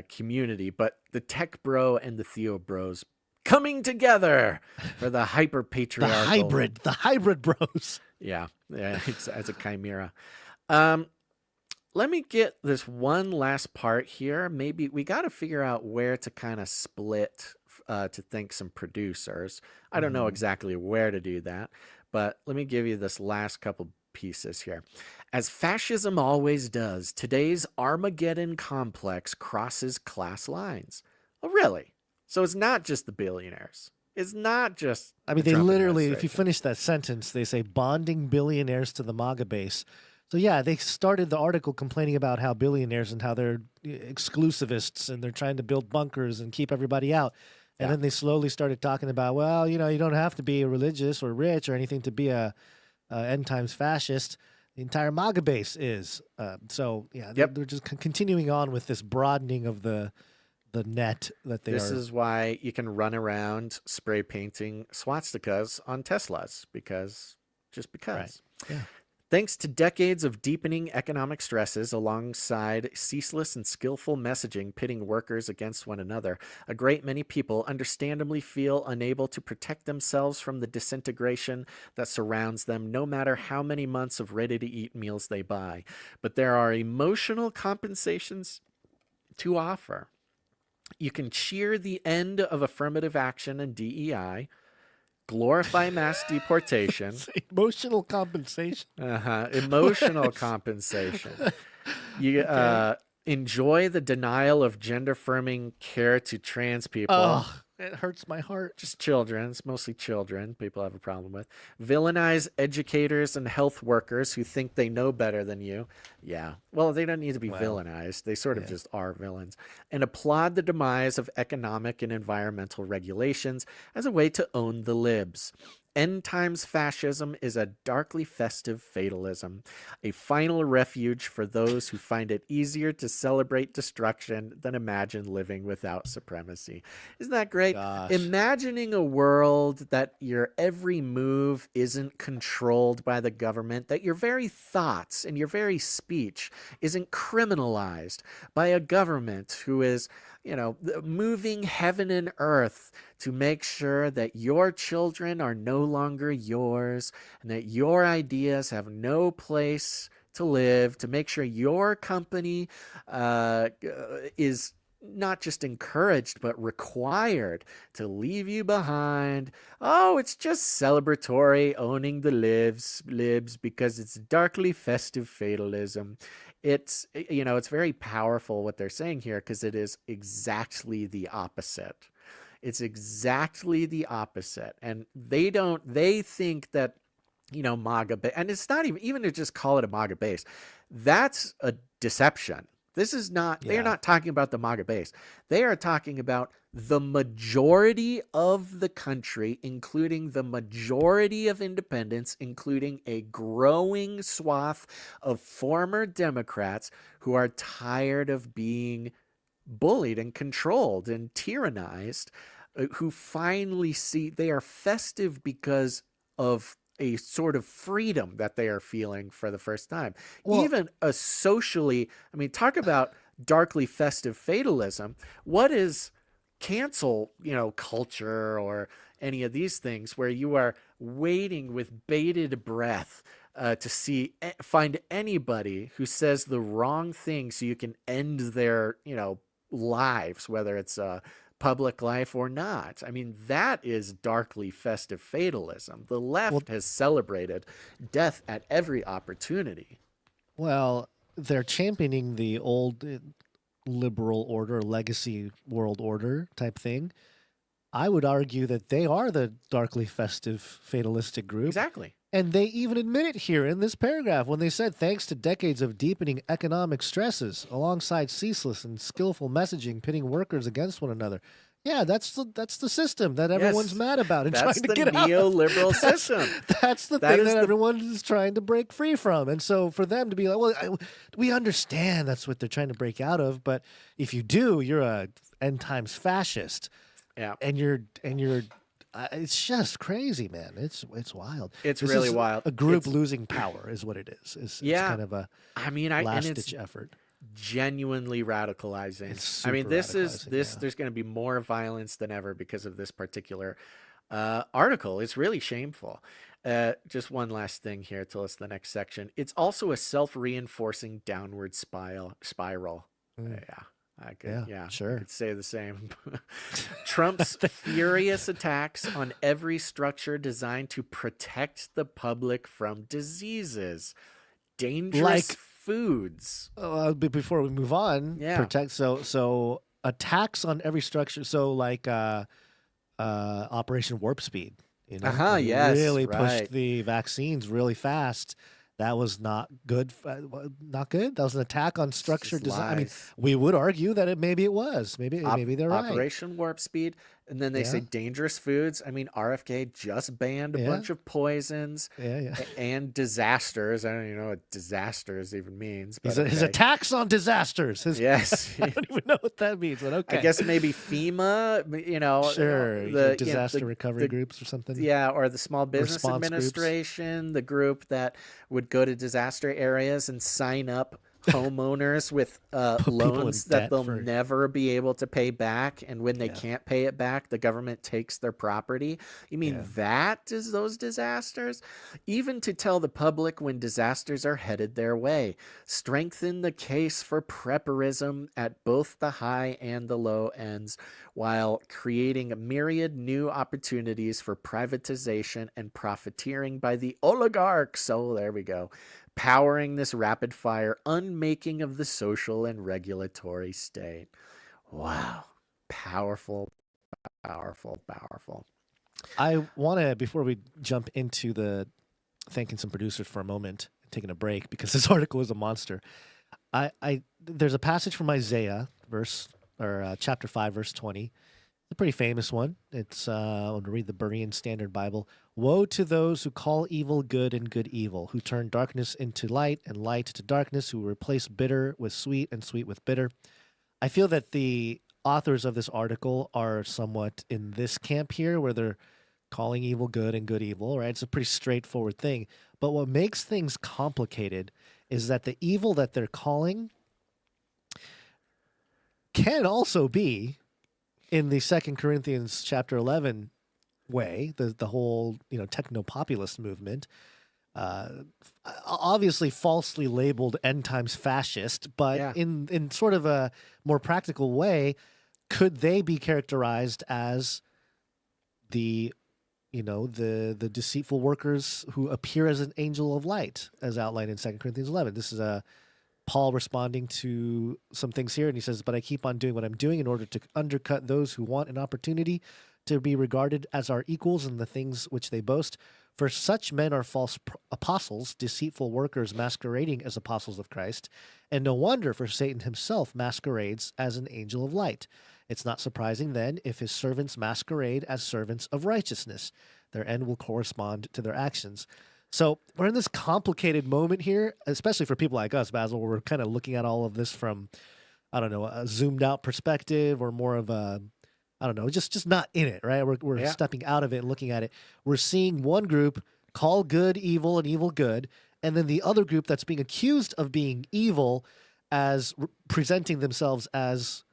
community, but the Tech Bro and the Theo Bros coming together for the hyper patriarchal, the hybrid bros. Yeah, it's as a chimera. Let me get this one last part here. Maybe we got to figure out where to kind of split to thank some producers. I don't know exactly where to do that, but let me give you this last couple pieces here. As fascism always does, today's Armageddon complex crosses class lines. Oh, really? So it's not just the billionaires. It's not just. I mean, they literally, if you finish that sentence, they say bonding billionaires to the MAGA base. So yeah, they started the article complaining about how billionaires and how they're exclusivists and they're trying to build bunkers and keep everybody out. And then they slowly started talking about, well, you don't have to be religious or rich or anything to be a end times fascist. The entire MAGA base is. They're just continuing on with this broadening of the net that they This is why you can run around spray painting swastikas on Teslas, because. Right. Yeah. Thanks to decades of deepening economic stresses alongside ceaseless and skillful messaging pitting workers against one another, a great many people understandably feel unable to protect themselves from the disintegration that surrounds them, no matter how many months of ready-to-eat meals they buy. But there are emotional compensations to offer. You can cheer the end of affirmative action and DEI, glorify mass deportation. Emotional compensation. Emotional compensation. You enjoy the denial of gender-affirming care to trans people. Oh, it hurts my heart. Just children. It's mostly children people have a problem with. Villainize educators and health workers who think they know better than you. Yeah. Well, they don't need to be villainized. They sort of just are villains. And applaud the demise of economic and environmental regulations as a way to own the libs. End times fascism is a darkly festive fatalism, a final refuge for those who find it easier to celebrate destruction than imagine living without supremacy. Isn't that great? Gosh. Imagining a world that your every move isn't controlled by the government, that your very thoughts and your very speech isn't criminalized by a government who is, moving heaven and earth to make sure that your children are no longer yours and that your ideas have no place to live, to make sure your company is not just encouraged but required to leave you behind. Oh, it's just celebratory owning the libs because it's darkly festive fatalism. It's very powerful what they're saying here, because it is exactly the opposite. It's exactly the opposite. And they think that, MAGA, and it's not even to just call it a MAGA base. That's a deception. This is not, they're not talking about the MAGA base. They are talking about the majority of the country, including the majority of independents, including a growing swath of former Democrats who are tired of being bullied and controlled and tyrannized, who finally see they are festive because of a sort of freedom that they are feeling for the first time. Well, even a socially, talk about darkly festive fatalism. What is cancel, culture or any of these things where you are waiting with bated breath to find anybody who says the wrong thing so you can end their, lives, whether it's public life or not. That is darkly festive fatalism. The left has celebrated death at every opportunity. Well, they're championing the old liberal order, legacy world order type thing, I would argue that they are the darkly festive, fatalistic group. Exactly. And they even admit it here in this paragraph when they said, thanks to decades of deepening economic stresses, alongside ceaseless and skillful messaging pitting workers against one another. Yeah, that's the system that everyone's mad about and trying to get out. That's the neoliberal system. That's the thing that everyone is trying to break free from. And so for them to be like, well, we understand that's what they're trying to break out of, but if you do, you're a end times fascist. Yeah. And you're it's just crazy, man. It's wild. It's this really is wild. A group losing power is what it is. It's kind of a last-ditch effort. Genuinely radicalizing. There's going to be more violence than ever because of this particular article. It's really shameful. Just one last thing here till it's the next section. It's also a self-reinforcing downward spiral. I could say the same. Trump's furious attacks on every structure designed to protect the public from diseases, dangerous foods. Before we move on, so attacks on every structure. So like Operation Warp Speed, really pushed the vaccines really fast. That was not good. Not good. That was an attack on structure design. I mean, we would argue that maybe it was. Maybe they're right. Operation Warp Speed, and then they say dangerous foods. I mean, RFK just banned a bunch of poisons and disasters. I don't even know what disasters even means. But his attacks on disasters. Yes, I don't even know what that means. But okay, I guess maybe FEMA. Sure, the disaster recovery groups or something. Yeah, or the Small Business Response Administration, the group that would go to disaster areas and sign up homeowners with loans that they'll never be able to pay back, and when they can't pay it back, the government takes their property. You mean that is those disasters? Even to tell the public when disasters are headed their way. Strengthen the case for prepperism at both the high and the low ends, while creating a myriad new opportunities for privatization and profiteering by the oligarchs. So there we go. Powering this rapid-fire unmaking of the social and regulatory state. Wow. Powerful, powerful, powerful. I want to, before we jump into the thanking some producers for a moment, taking a break, because this article is a monster. There's a passage from Isaiah, chapter 5, verse 20. It's a pretty famous one. It's I'm going to read the Berean Standard Bible. Woe to those who call evil good and good evil, who turn darkness into light and light to darkness, who replace bitter with sweet and sweet with bitter. I feel that the authors of this article are somewhat in this camp here, where they're calling evil good and good evil, right? It's a pretty straightforward thing. But what makes things complicated is that the evil that they're calling can also be in the 2 Corinthians chapter 11 way, the whole techno-populist movement, obviously falsely labeled end times fascist, but in sort of a more practical way, could they be characterized as the deceitful workers who appear as an angel of light, as outlined in 2 Corinthians 11? This is Paul responding to some things here, and he says, but I keep on doing what I'm doing in order to undercut those who want an opportunity to be regarded as our equals in the things which they boast. For such men are false apostles, deceitful workers masquerading as apostles of Christ, and no wonder, for Satan himself masquerades as an angel of light. It's not surprising, then, if his servants masquerade as servants of righteousness. Their end will correspond to their actions. So we're in this complicated moment here, especially for people like us, Basil, where we're kind of looking at all of this from, a zoomed out perspective, or more of a, just not in it, right? We're stepping out of it and looking at it. We're seeing one group call good evil and evil good, and then the other group that's being accused of being evil as presenting themselves as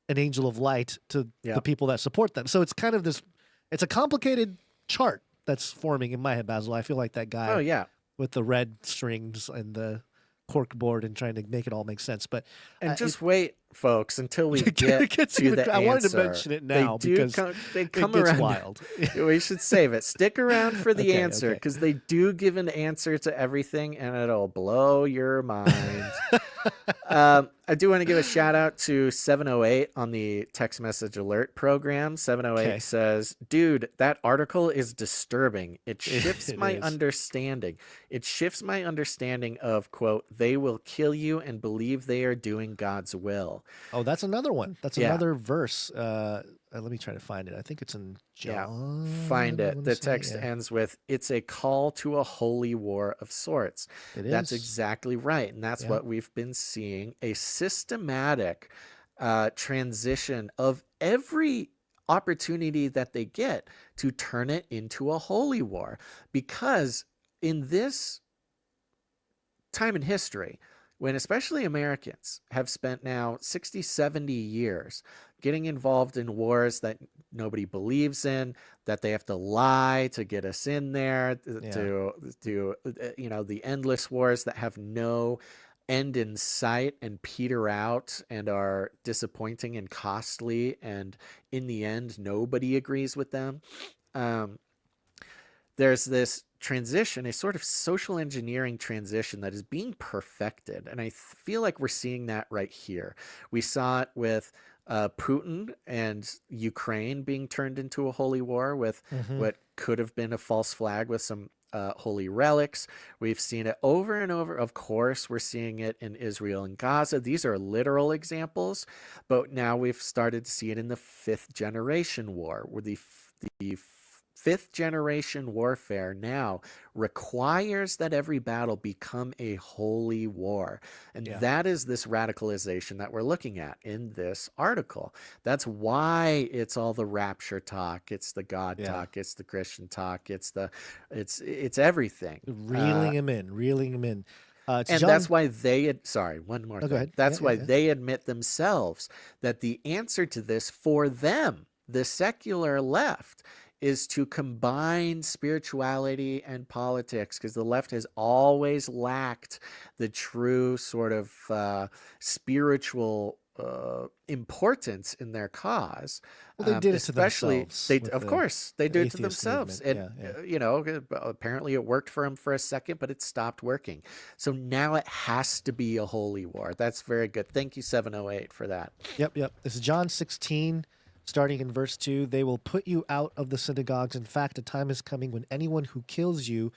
an angel of light to the people that support them. So it's kind of it's a complicated chart that's forming in my head, Basil. I feel like that guy with the red strings and the cork board and trying to make it all make sense. But wait folks, until we get to the answer. I wanted to mention it now because they come it gets around. wild. We should save it. Stick around for the Okay, answer, okay. because they do give an answer to everything, and it'll blow your mind. I do want to give a shout out to 708 on the text message alert program. 708 Okay. says, dude, that article is disturbing. It shifts my is. understanding. It shifts my understanding of, quote, they will kill you and believe they are doing God's will. Oh, that's another one. That's Yeah. another verse. Let me try to find it. I think it's in John. Find I it. wanna The say, text yeah. ends with, it's a call to a holy war of sorts. That's is. exactly right. And that's Yeah. what we've been seeing, a systematic transition of every opportunity that they get to turn it into a holy war. Because in this time in history, when especially Americans have spent now 60, 70 years getting involved in wars that nobody believes in, that they have to lie to get us in there, to the endless wars that have no end in sight and peter out and are disappointing and costly, and in the end nobody agrees with them. There's this transition, a sort of social engineering transition that is being perfected. And I feel like we're seeing that right here. We saw it with Putin and Ukraine being turned into a holy war with what could have been a false flag with some holy relics. We've seen it over and over. Of course, we're seeing it in Israel and Gaza. These are literal examples, but now we've started to see it in the fifth generation war, where the fifth generation warfare now requires that every battle become a holy war. And that is this radicalization that we're looking at in this article. That's why it's all the rapture talk, it's the God talk, it's the Christian talk, it's everything. Reeling him in. And that's why they one more thing. Go ahead. That's why they admit themselves that the answer to this for them, the secular left, is to combine spirituality and politics, because the left has always lacked the true sort of spiritual importance in their cause. Well, they did it to themselves. Of course, they did it to themselves. Movement. And, apparently it worked for them for a second, but it stopped working. So now it has to be a holy war. That's very good. Thank you, 708, for that. Yep. This is John 16. Starting in verse 2, they will put you out of the synagogues. In fact, a time is coming when anyone who kills you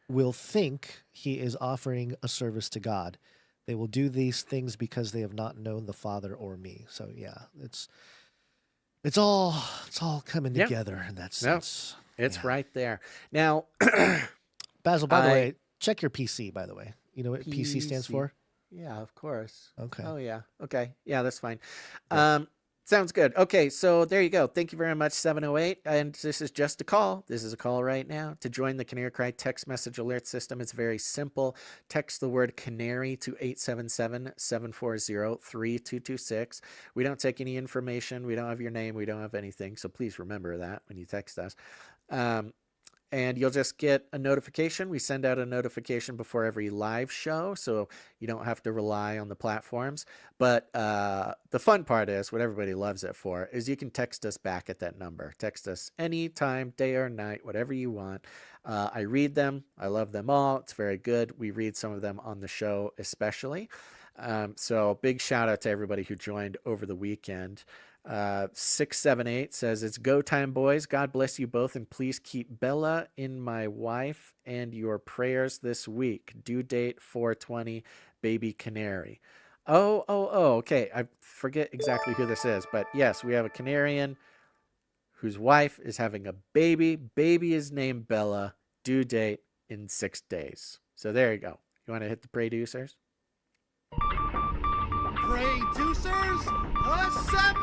will think he is offering a service to God. They will do these things because they have not known the Father or me. So yeah, it's all coming together in that sense. It's right there. Now, Basil, by the way, check your PC, by the way. You know what PC stands for? Yeah, of course. Okay. Oh, yeah. Okay. Yeah, that's fine. Sounds good. Okay, so there you go. Thank you very much, 708. And this is just a call. This is a call right now to join the Canary Cry text message alert system. It's very simple. Text the word Canary to 877-740-3226. We don't take any information. We don't have your name. We don't have anything. So please remember that when you text us. And you'll just get a notification. We send out a notification before every live show, so you don't have to rely on the platforms. But the fun part is, what everybody loves it for, is you can text us back at that number. Text us anytime, day or night, whatever you want. I read them. I love them all. It's very good. We read some of them on the show especially. So big shout out to everybody who joined over the weekend. 678 says, it's go time, boys. God bless you both, and please keep Bella in my wife and your prayers this week. Due date 4/20, baby Canary. Oh, okay. I forget exactly who this is, but yes, we have a Canarian whose wife is having a baby. Baby is named Bella. Due date in 6 days. So there you go. You want to hit the producers? Producers, assemble!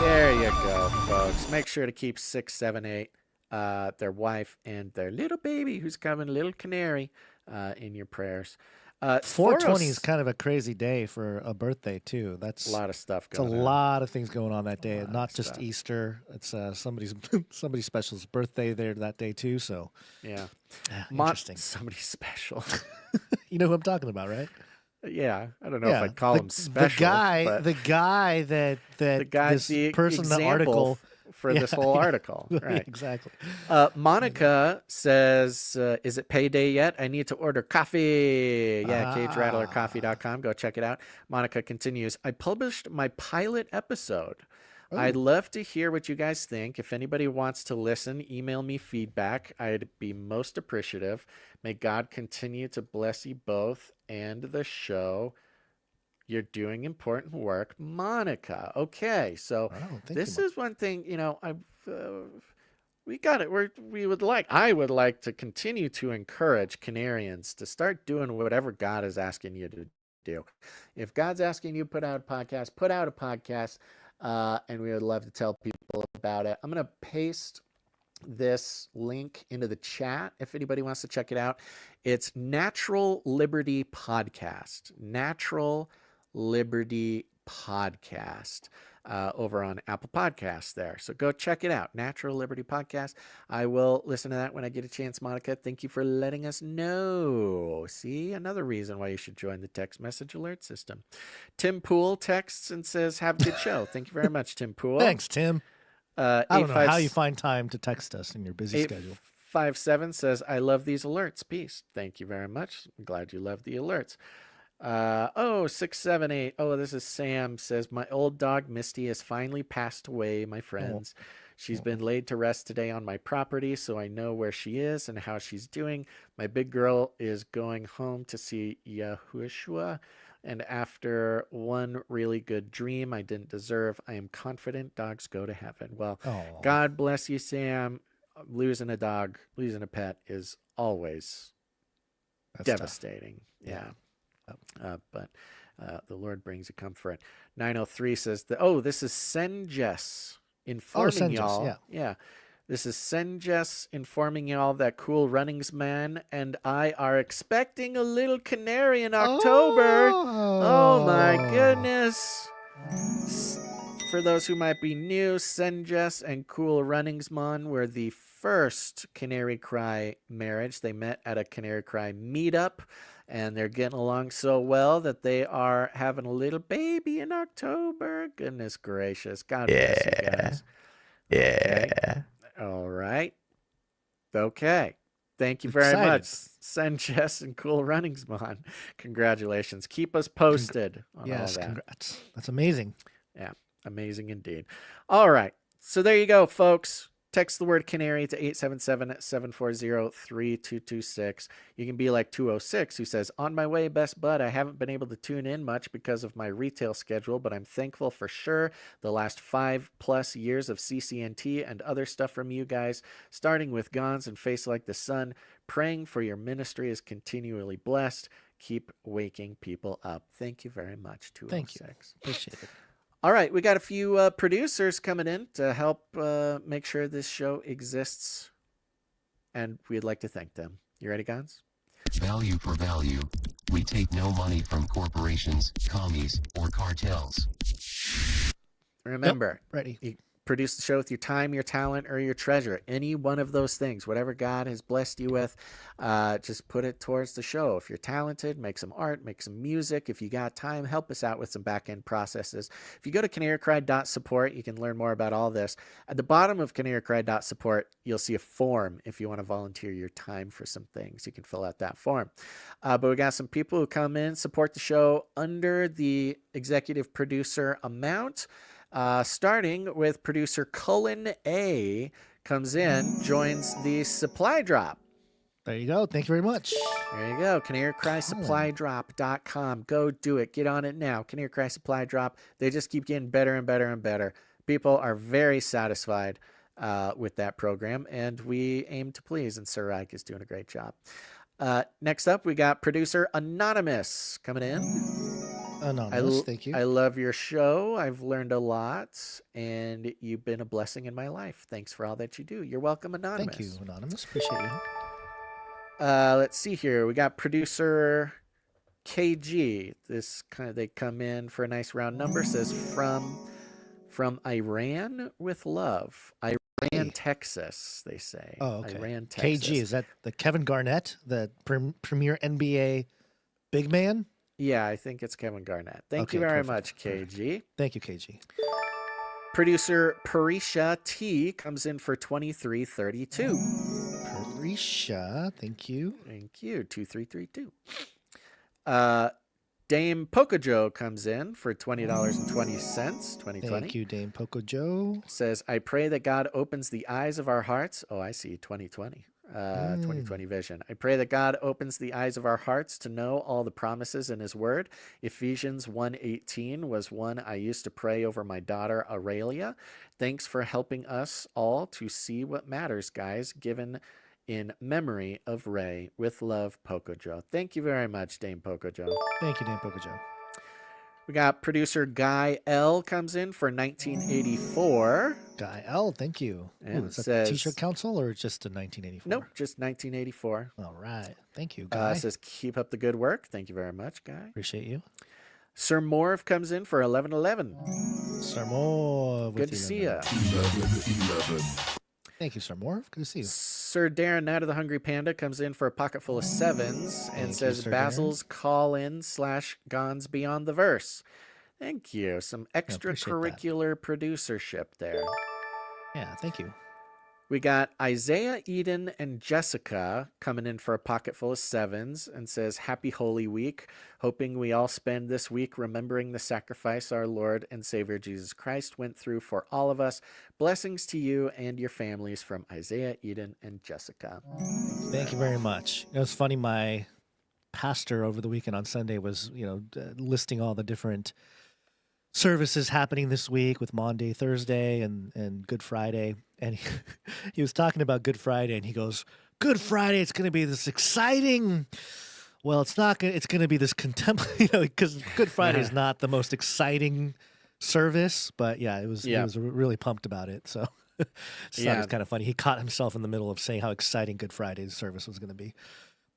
There you go, folks. Make sure to keep 678, their wife and their little baby who's coming, little Canary, in your prayers. 420 is kind of a crazy day for a birthday too. That's a lot of stuff going on. It's a lot of things going on that day, not just stuff. Easter. It's somebody special's birthday there that day too. So yeah, interesting. Somebody special. You know who I'm talking about, right? Yeah, I don't know if I'd call him special. The guy, but the guy that the guy's this the person in the example article for this whole article, right? Exactly. Monica says, "Is it payday yet? I need to order coffee." Yeah, cagerattlercoffee.com. Go check it out. Monica continues, "I published my pilot episode. I'd love to hear what you guys think. If anybody wants to listen, email me feedback. I'd be most appreciative. May God continue to bless you both and the show. You're doing important work, Monica." Okay, so this is one thing, we got it. I would like to continue to encourage Canarians to start doing whatever God is asking you to do. If God's asking you to put out a podcast, put out a podcast. And we would love to tell people about it. I'm going to paste this link into the chat if anybody wants to check it out. It's Natural Liberty Podcast. Natural Liberty Podcast. Over on Apple Podcasts there. So go check it out. Natural Liberty Podcast. I will listen to that when I get a chance, Monica. Thank you for letting us know. See, another reason why you should join the text message alert system. Tim Poole texts and says, "Have a good show." Thank you very much, Tim Poole. Thanks, Tim. I don't know how you find time to text us in your busy schedule. 857 says, "I love these alerts. Peace." Thank you very much. I'm glad you love the alerts. 678. Oh, this is Sam. Says, "My old dog Misty has finally passed away, my friends. She's been laid to rest today on my property, so I know where she is and how she's doing. My big girl is going home to see Yahushua, and after one really good dream I didn't deserve, I am confident dogs go to heaven." Well, God bless you, Sam. Losing a dog, losing a pet is always devastating. Tough. Yeah. But the Lord brings a comfort. 903 says, this is Senjes informing y'all. Yeah. This is Senjes informing y'all that Cool Runnings Man and I are expecting a little canary in October. Oh my goodness. For those who might be new, Senjes and Cool Runnings Man were the first Canary Cry marriage. They met at a Canary Cry meetup. And they're getting along so well that they are having a little baby in October. Goodness gracious. God bless you guys. Yeah. Okay. All right. Okay. Thank you very much. Send Jess and Cool Runnings, man. Congratulations. Keep us posted on all that. Congrats. That's amazing. Yeah. Amazing indeed. All right. So there you go, folks. Text the word Canary to 877-740-3226. You can be like 206 who says, "On my way, best bud. I haven't been able to tune in much because of my retail schedule, but I'm thankful for sure the last 5+ years of CCNT and other stuff from you guys, starting with Gons and Face Like the Sun. Praying for your ministry is continually blessed. Keep waking people up." Thank you very much, 206. Thank you. Appreciate it. All right, we got a few producers coming in to help make sure this show exists, and we'd like to thank them. You ready, Gons? Value for value. We take no money from corporations, commies, or cartels. Remember, ready. You produce the show with your time, your talent, or your treasure. Any one of those things, whatever God has blessed you with, just put it towards the show. If you're talented, make some art, make some music. If you got time, help us out with some back-end processes. If you go to canarycry.support, you can learn more about all this. At the bottom of canarycry.support, you'll see a form if you want to volunteer your time for some things. You can fill out that form. But we got some people who come in, support the show under the executive producer amount. Starting with producer Cullen A. comes in, joins the supply drop. There you go. Thank you very much. There you go. CanaryCrySupplyDrop.com. Go do it. Get on it now. Canary Cry Supply Drop. They just keep getting better and better and better. People are very satisfied with that program, and we aim to please, and Sir Reich is doing a great job. Next up, we got producer Anonymous coming in. Anonymous, thank you. I love your show. I've learned a lot, and you've been a blessing in my life. Thanks for all that you do. You're welcome, Anonymous. Thank you, Anonymous. Appreciate you. Let's see here. We got producer KG. They come in for a nice round number. Says from Iran with love. Iran, Texas, they say. Oh, okay. Iran, Texas. KG, is that the Kevin Garnett, the premier NBA big man? Yeah, I think it's Kevin Garnett. Thank you Okay, very perfect. much, KG. Thank you, KG. Producer Parisha T comes in for 2332. Parisha, thank you. Thank you, 2332. Dame Pocojo comes in for $20.20, 2020. Thank you, Dame Pocojo. Says, I pray that God opens the eyes of our hearts. Oh, I see, 2020. 2020 vision. I pray that God opens the eyes of our hearts to know all the promises in his word. Ephesians 1:18 was one I used to pray over my daughter Aurelia. Thanks for helping us all to see what matters, guys, given in memory of Ray. With love, Pocojo. Thank you very much, Dame Pocojo. Thank you, Dame Pocojo. We got producer Guy L comes in for 1984. Guy L, thank you. And Ooh, is that says, T-shirt council or just a 1984? Nope, just 1984. All right. Thank you, Guy. Says, keep up the good work. Thank you very much, Guy. Appreciate you. Sir Morv comes in for 1111. Sir Morv. Good to see you. 11. Thank you, Sir Morv. Good to see you. Sir Darren, Night of the Hungry Panda, comes in for a pocket full of sevens and says, Sir Basil's call-in / Gons Beyond the Verse. Thank you. Some extracurricular producership there. Yeah, thank you. We got Isaiah, Eden, and Jessica coming in for a pocket full of sevens and says, Happy Holy Week. Hoping we all spend this week remembering the sacrifice our Lord and Savior Jesus Christ went through for all of us. Blessings to you and your families from Isaiah, Eden, and Jessica. Thank you very much. It was funny. My pastor over the weekend on Sunday was, listing all the different services happening this week with Maundy, Thursday, and Good Friday. And he was talking about Good Friday, and he goes, Good Friday, it's going to be this exciting. Well, it's not going to, it's going to be this because Good Friday is not the most exciting service, but yeah, he was really pumped about it. So it was kind of funny. He caught himself in the middle of saying how exciting Good Friday's service was going to be.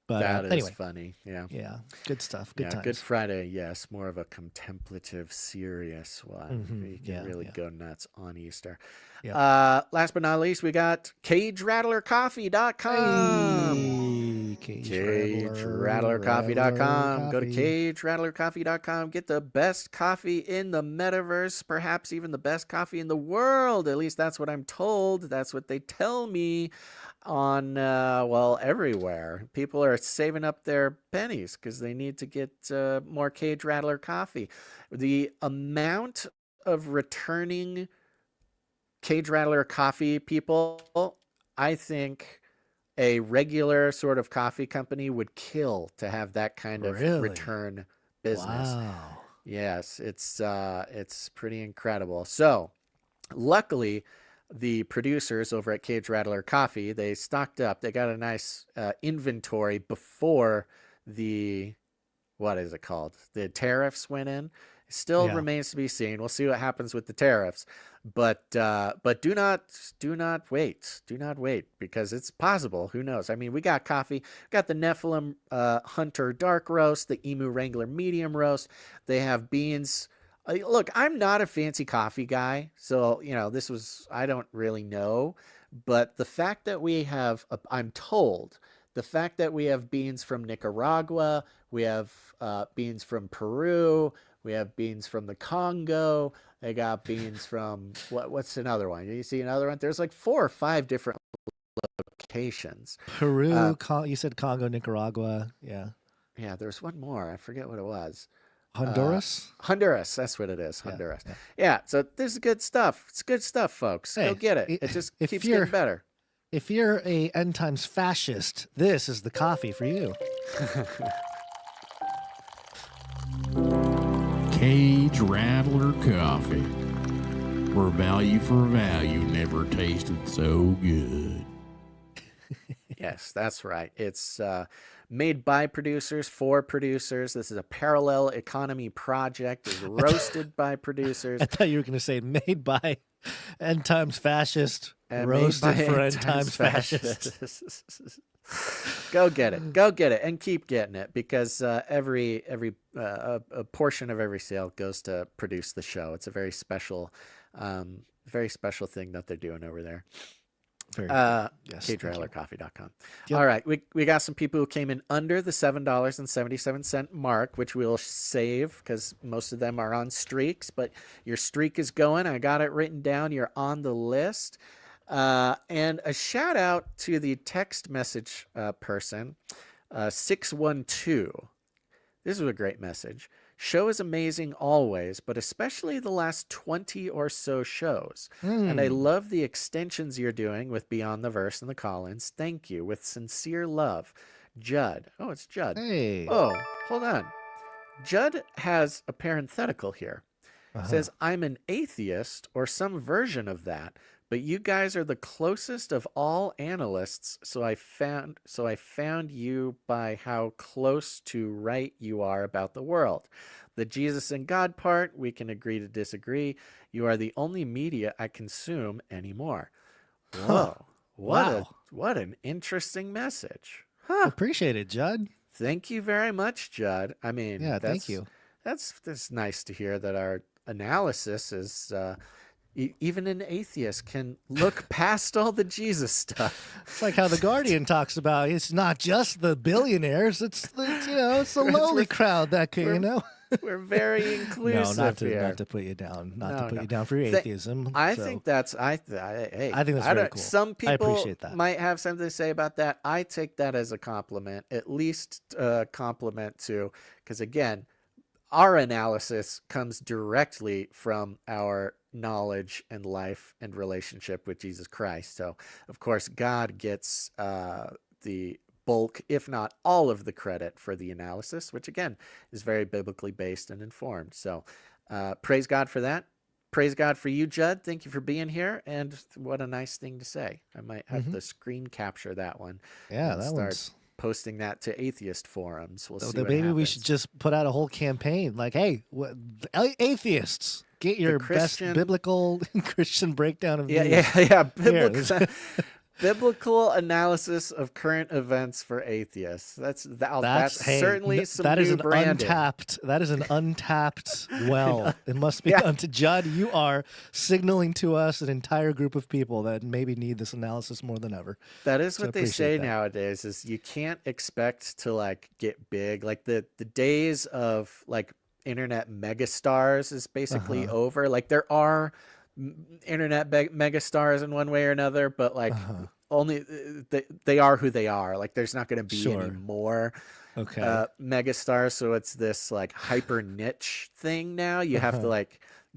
But that is anyway, funny. Yeah. Yeah. Good stuff. Good times. Good Friday. Yes. More of a contemplative, serious one. You can really go nuts on Easter. Yep. Last but not least, we got CageRattlerCoffee.com. Hey, CageRattlerCoffee.com. Go to CageRattlerCoffee.com. Get the best coffee in the metaverse, perhaps even the best coffee in the world. At least that's what I'm told. That's what they tell me on everywhere. People are saving up their pennies because they need to get more Cage Rattler coffee. The amount of returning Cage Rattler coffee people, I think a regular sort of coffee company would kill to have that kind of return business. Wow. Yes, it's pretty incredible. So luckily, the producers over at Cage Rattler Coffee, they stocked up. They got a nice inventory before the, what is it called? The tariffs went in. It still remains to be seen. We'll see what happens with the tariffs. But do not wait. Do not wait because it's possible. Who knows? I mean, we got coffee. We got the Nephilim Hunter Dark Roast, the Emu Wrangler Medium Roast. They have beans. Look, I'm not a fancy coffee guy, so, I don't really know. But the fact that we have, I'm told, the fact that we have beans from Nicaragua, we have beans from Peru, we have beans from the Congo, they got beans from, what's another one? You see another one? There's like 4 or 5 different locations. Peru, you said Congo, Nicaragua, yeah. Yeah, there's one more. I forget what it was. Honduras? Honduras, that's what it is. Honduras. Yeah, so this is good stuff. It's good stuff, folks. Go get it. It just keeps getting better. If you're a end times fascist, this is the coffee for you. Cage Rattler Coffee, where value for value never tasted so good. Yes, that's right. It's made by producers for producers. This is a parallel economy project. It's roasted by producers. I thought you were going to say made by end times fascist, and roasted for end times fascist. Go get it. Go get it and keep getting it because every a portion of every sale goes to produce the show. It's a very special thing that they're doing over there. Very good. Yes. KTrailerCoffee.com. Yep. All right. We got some people who came in under the $7.77 mark, which we'll save because most of them are on streaks, but your streak is going. I got it written down. You're on the list. And a shout out to the text message person, 612. This was a great message. Show is amazing always, but especially the last 20 or so shows. And I love the extensions you're doing with Beyond the Verse and the Collins. Thank you. With sincere love, Judd. Oh, it's Judd. Hey. Oh, hold on. Judd has a parenthetical here. Says, I'm an atheist or some version of that, but you guys are the closest of all analysts, so I found you by how close to right you are about the world. The Jesus and God part, we can agree to disagree. You are the only media I consume anymore. Whoa. What an interesting message. Appreciate it, Judd. Thank you very much, Judd. I mean, thank you. That's nice to hear that our analysis is even an atheist can look past all the Jesus stuff. It's like how the Guardian talks about it's not just the billionaires, it's the lowly crowd that can, We're very inclusive not to put you down, to put you down for your atheism. I think that's I think that's very cool. Some people appreciate that. might have something to say about that. I take that as a compliment, at least a compliment to, because again, our analysis comes directly from our knowledge and life and relationship with Jesus Christ. So, of course, God gets the bulk, if not all of the credit for the analysis, which, again, is very biblically based and informed. So praise God for that. Praise God for you, Judd. Thank you for being here. And what a nice thing to say. I might have to screen capture that one. Yeah, and that start one's... posting that to atheist forums. We'll see. Maybe what happens. we should just put out a whole campaign like, hey, atheists, get your best biblical Christian breakdown of news. Biblical analysis of current events for atheists. That's certainly some that new is an branding. That is an untapped well. It must be done to Judd. You are signaling to us an entire group of people that maybe need this analysis more than ever. That is what they say nowadays. Is you can't expect to get big. Like the days of internet megastars is basically over. Like there are internet megastars in one way or another, but only they are who they are. Like there's not going to be any more megastars. So it's this hyper niche thing now. You have to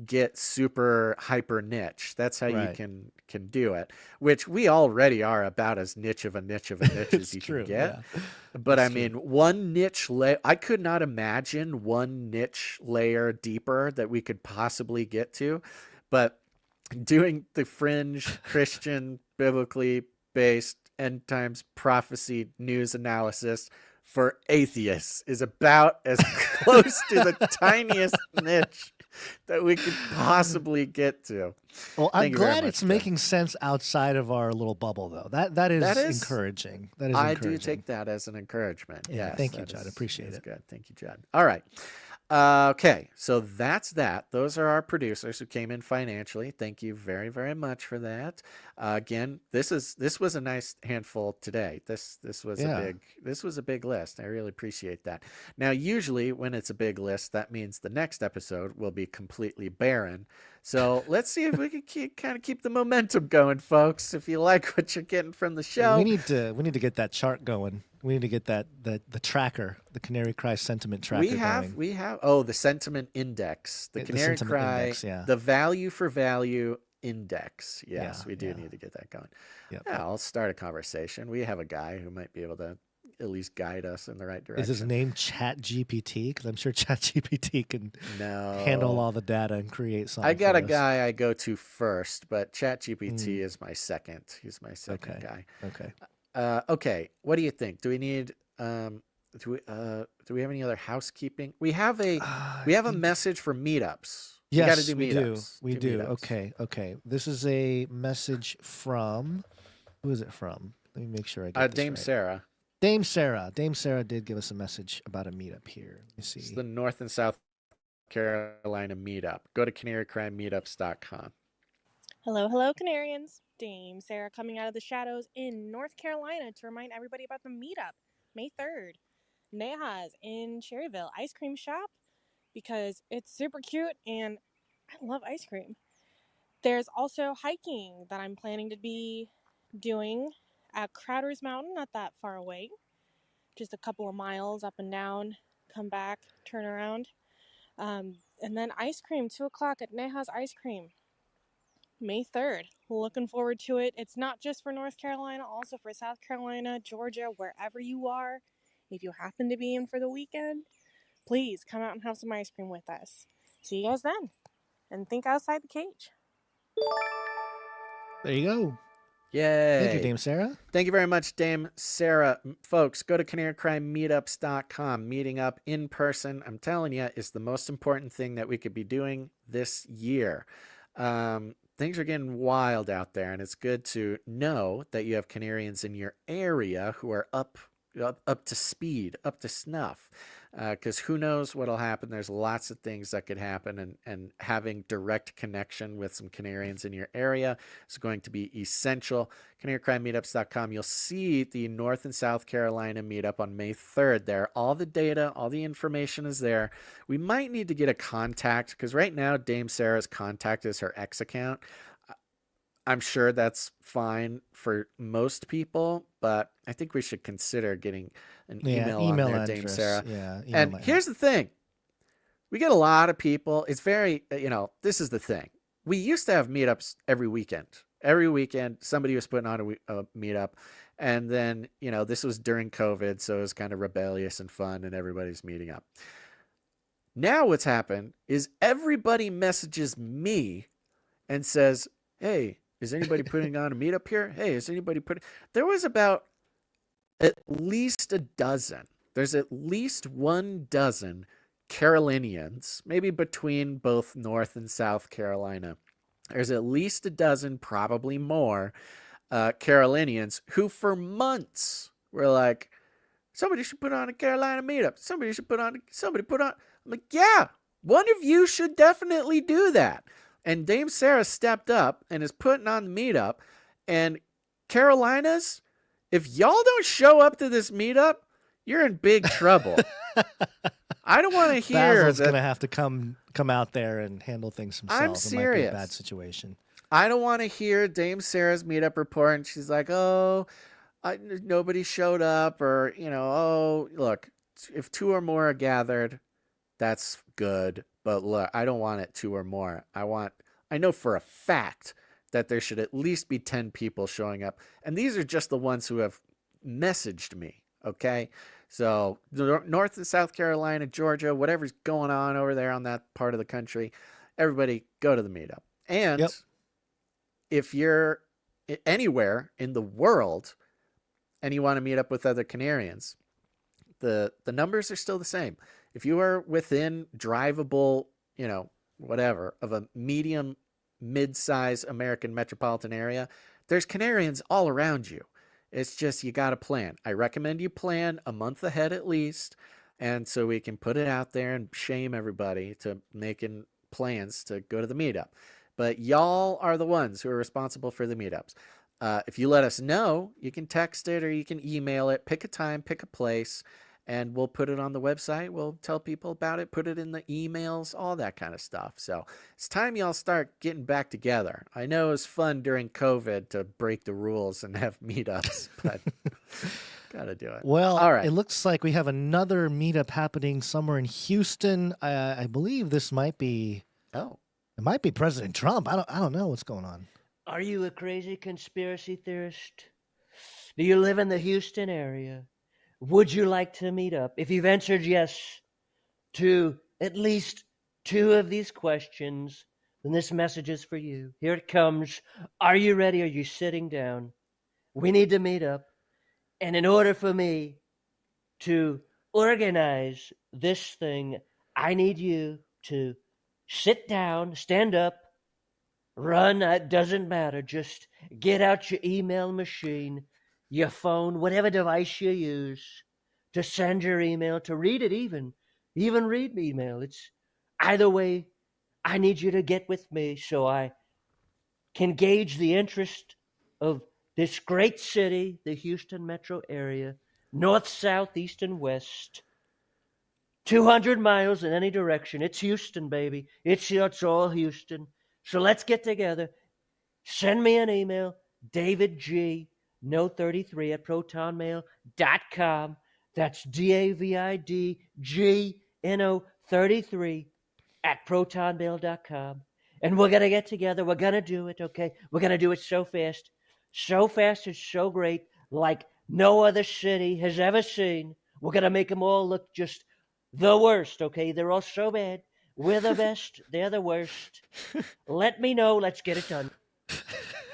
get super hyper niche. That's how you can do it, which we already are about as niche of a niche as you can get. But I mean, one niche layer, I could not imagine one niche layer deeper that we could possibly get to. But doing the fringe Christian, biblically based end times prophecy news analysis for atheists is about as close to the tiniest niche that we could possibly get to. Well, I'm glad it's making sense outside of our little bubble, though. That is encouraging. That is encouraging. I do take that as an encouragement. Yeah, yes, thank you, Judd. Appreciate it. Good. Thank you, Judd. All right. Okay, so that's that. Those are our producers who came in financially. Thank you very, very much for that. Again, this was a nice handful today. This was a big list. I really appreciate that. Now, usually when it's a big list, that means the next episode will be completely barren. So let's see if we can kind of keep the momentum going, folks. If you like what you're getting from the show, we need to get that chart going. We need to get the tracker, the Canary Cry sentiment tracker. We have the sentiment index, the Canary Cry, the value for value index. Yes, we do need to get that going. Yep. Yeah, I'll start a conversation. We have a guy who might be able to at least guide us in the right direction. Is his name ChatGPT? Because I'm sure ChatGPT can handle all the data and create something. I got a guy I go to first, but ChatGPT is my second. He's my second guy. Okay. Okay. What do you think? Do we need? Do we have any other housekeeping? We have a message for meetups. Yes, we do. We do. Okay. This is a message from. Who is it from? Let me make sure I get this Dame right. Sarah. Dame Sarah did give us a message about a meetup here. Let me see. It's the North and South Carolina meetup. Go to canarycrimemeetups.com. Hello, hello, Canarians. Dame Sarah coming out of the shadows in North Carolina to remind everybody about the meetup, May 3rd. Neha's in Cherryville Ice Cream Shop because it's super cute and I love ice cream. There's also hiking that I'm planning to be doing at Crowder's Mountain, not that far away. Just a couple of miles up and down, come back, turn around. And then ice cream, 2 o'clock at Neha's Ice Cream. May 3rd. Looking forward to it. It's not just for North Carolina, also for South Carolina, Georgia, wherever you are. If you happen to be in for the weekend, please come out and have some ice cream with us. See you guys then. And think outside the cage. There you go. Yay. Thank you, Dame Sarah. Thank you very much, Dame Sarah. Folks, go to canarycrimemeetups.com. Meeting up in person, I'm telling you, is the most important thing that we could be doing this year. Things are getting wild out there, and it's good to know that you have Canarians in your area who are up to speed, up to snuff, because who knows what'll happen. There's lots of things that could happen, and having direct connection with some Canarians in your area is going to be essential. canarycrimemeetups.com. You'll see the North and South Carolina meetup on May 3rd there. All the data, all the information is there. We might need to get a contact, because right now Dame Sarah's contact is her X account. I'm sure that's fine for most people, but I think we should consider getting an email on there, address, Dame Sarah. Yeah, and here's the thing. We get a lot of people. It's very, this is the thing. We used to have meetups every weekend. Every weekend, somebody was putting on a meetup. And then, this was during COVID, so it was kind of rebellious and fun, and everybody's meeting up. Now what's happened is everybody messages me and says, hey, is anybody putting on a meetup here? Hey, is anybody putting... There was about at least a dozen. There's at least 1 dozen Carolinians, maybe between both North and South Carolina. There's at least a dozen, probably more, Carolinians who for months were like, somebody should put on a Carolina meetup. Somebody put on... I'm like, yeah, one of you should definitely do that. And Dame Sarah stepped up and is putting on the meetup. And Carolinas, if y'all don't show up to this meetup, you're in big trouble. I don't want to hear Basil's going to have to come out there and handle things himself. I'm serious. It might be a bad situation. I don't want to hear Dame Sarah's meetup report and she's like, nobody showed up, or, look, if 2 or more are gathered, that's good. But look, I don't want it 2 or more. I know for a fact that there should at least be 10 people showing up. And these are just the ones who have messaged me. Okay. So North and South Carolina, Georgia, whatever's going on over there on that part of the country, everybody go to the meetup. And if you're anywhere in the world and you want to meet up with other Canarians, the numbers are still the same. If you are within drivable, whatever, of a medium, mid-size American metropolitan area, there's Canarians all around you. It's just you got to plan. I recommend you plan a month ahead at least, and so we can put it out there and shame everybody to making plans to go to the meetup. But y'all are the ones who are responsible for the meetups. If you let us know, you can text it or you can email it. Pick a time, pick a place, and we'll put it on the website. We'll tell people about it, put it in the emails, all that kind of stuff. So it's time y'all start getting back together. I know it was fun during COVID to break the rules and have meetups, but got to do it. Well, all right. It looks like we have another meetup happening somewhere in Houston. I believe this might be... Oh. It might be President Trump. I don't know what's going on. Are you a crazy conspiracy theorist? Do you live in the Houston area? Would you like to meet up? If you've answered yes to at least 2 of these questions, then this message is for you. Here it comes. Are you ready? Are you sitting down? We need to meet up. And in order for me to organize this thing, I need you to sit down, stand up, run. It doesn't matter. Just get out your email machine, your phone, whatever device you use to send your email, to read it even read email. It's either way, I need you to get with me so I can gauge the interest of this great city, the Houston metro area, north, south, east, and west. 200 miles in any direction. It's Houston, baby. It's all Houston. So let's get together. Send me an email, David G, no33 at protonmail.com. That's DAVIDGNO33 at protonmail.com. And we're going to get together. We're going to do it, okay? We're going to do it so fast. So fast and so great, like no other city has ever seen. We're going to make them all look just the worst, okay? They're all so bad. We're the best. They're the worst. Let me know. Let's get it done.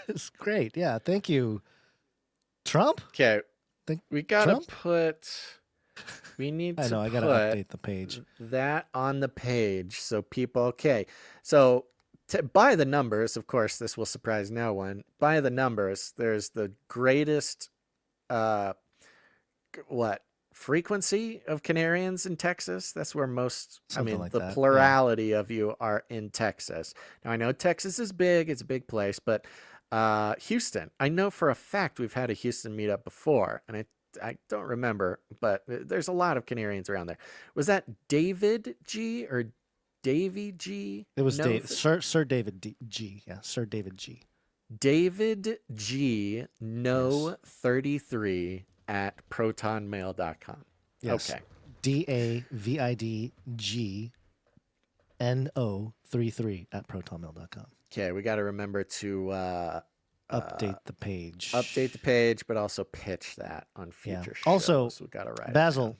It's great. Yeah. Thank you. Trump? Okay. We got to we need to I got to update the page. That on the page. So people, okay. So by the numbers, of course, this will surprise no one. By the numbers, there's the greatest, frequency of Canarians in Texas. That's where most, the plurality of you are in Texas. Now, I know Texas is big. It's a big place, but Houston, I know for a fact we've had a Houston meetup before, and I don't remember, but there's a lot of Canarians around there. Was that David G or Davy G? It was Sir David G. Yeah, Sir David G. David G. No 33 at protonmail.com. Yes. Okay. DAVIDGNO33 at protonmail.com. Okay, we got to remember to update the page. Update the page, but also pitch that on future shows. Also, we got to write Basil,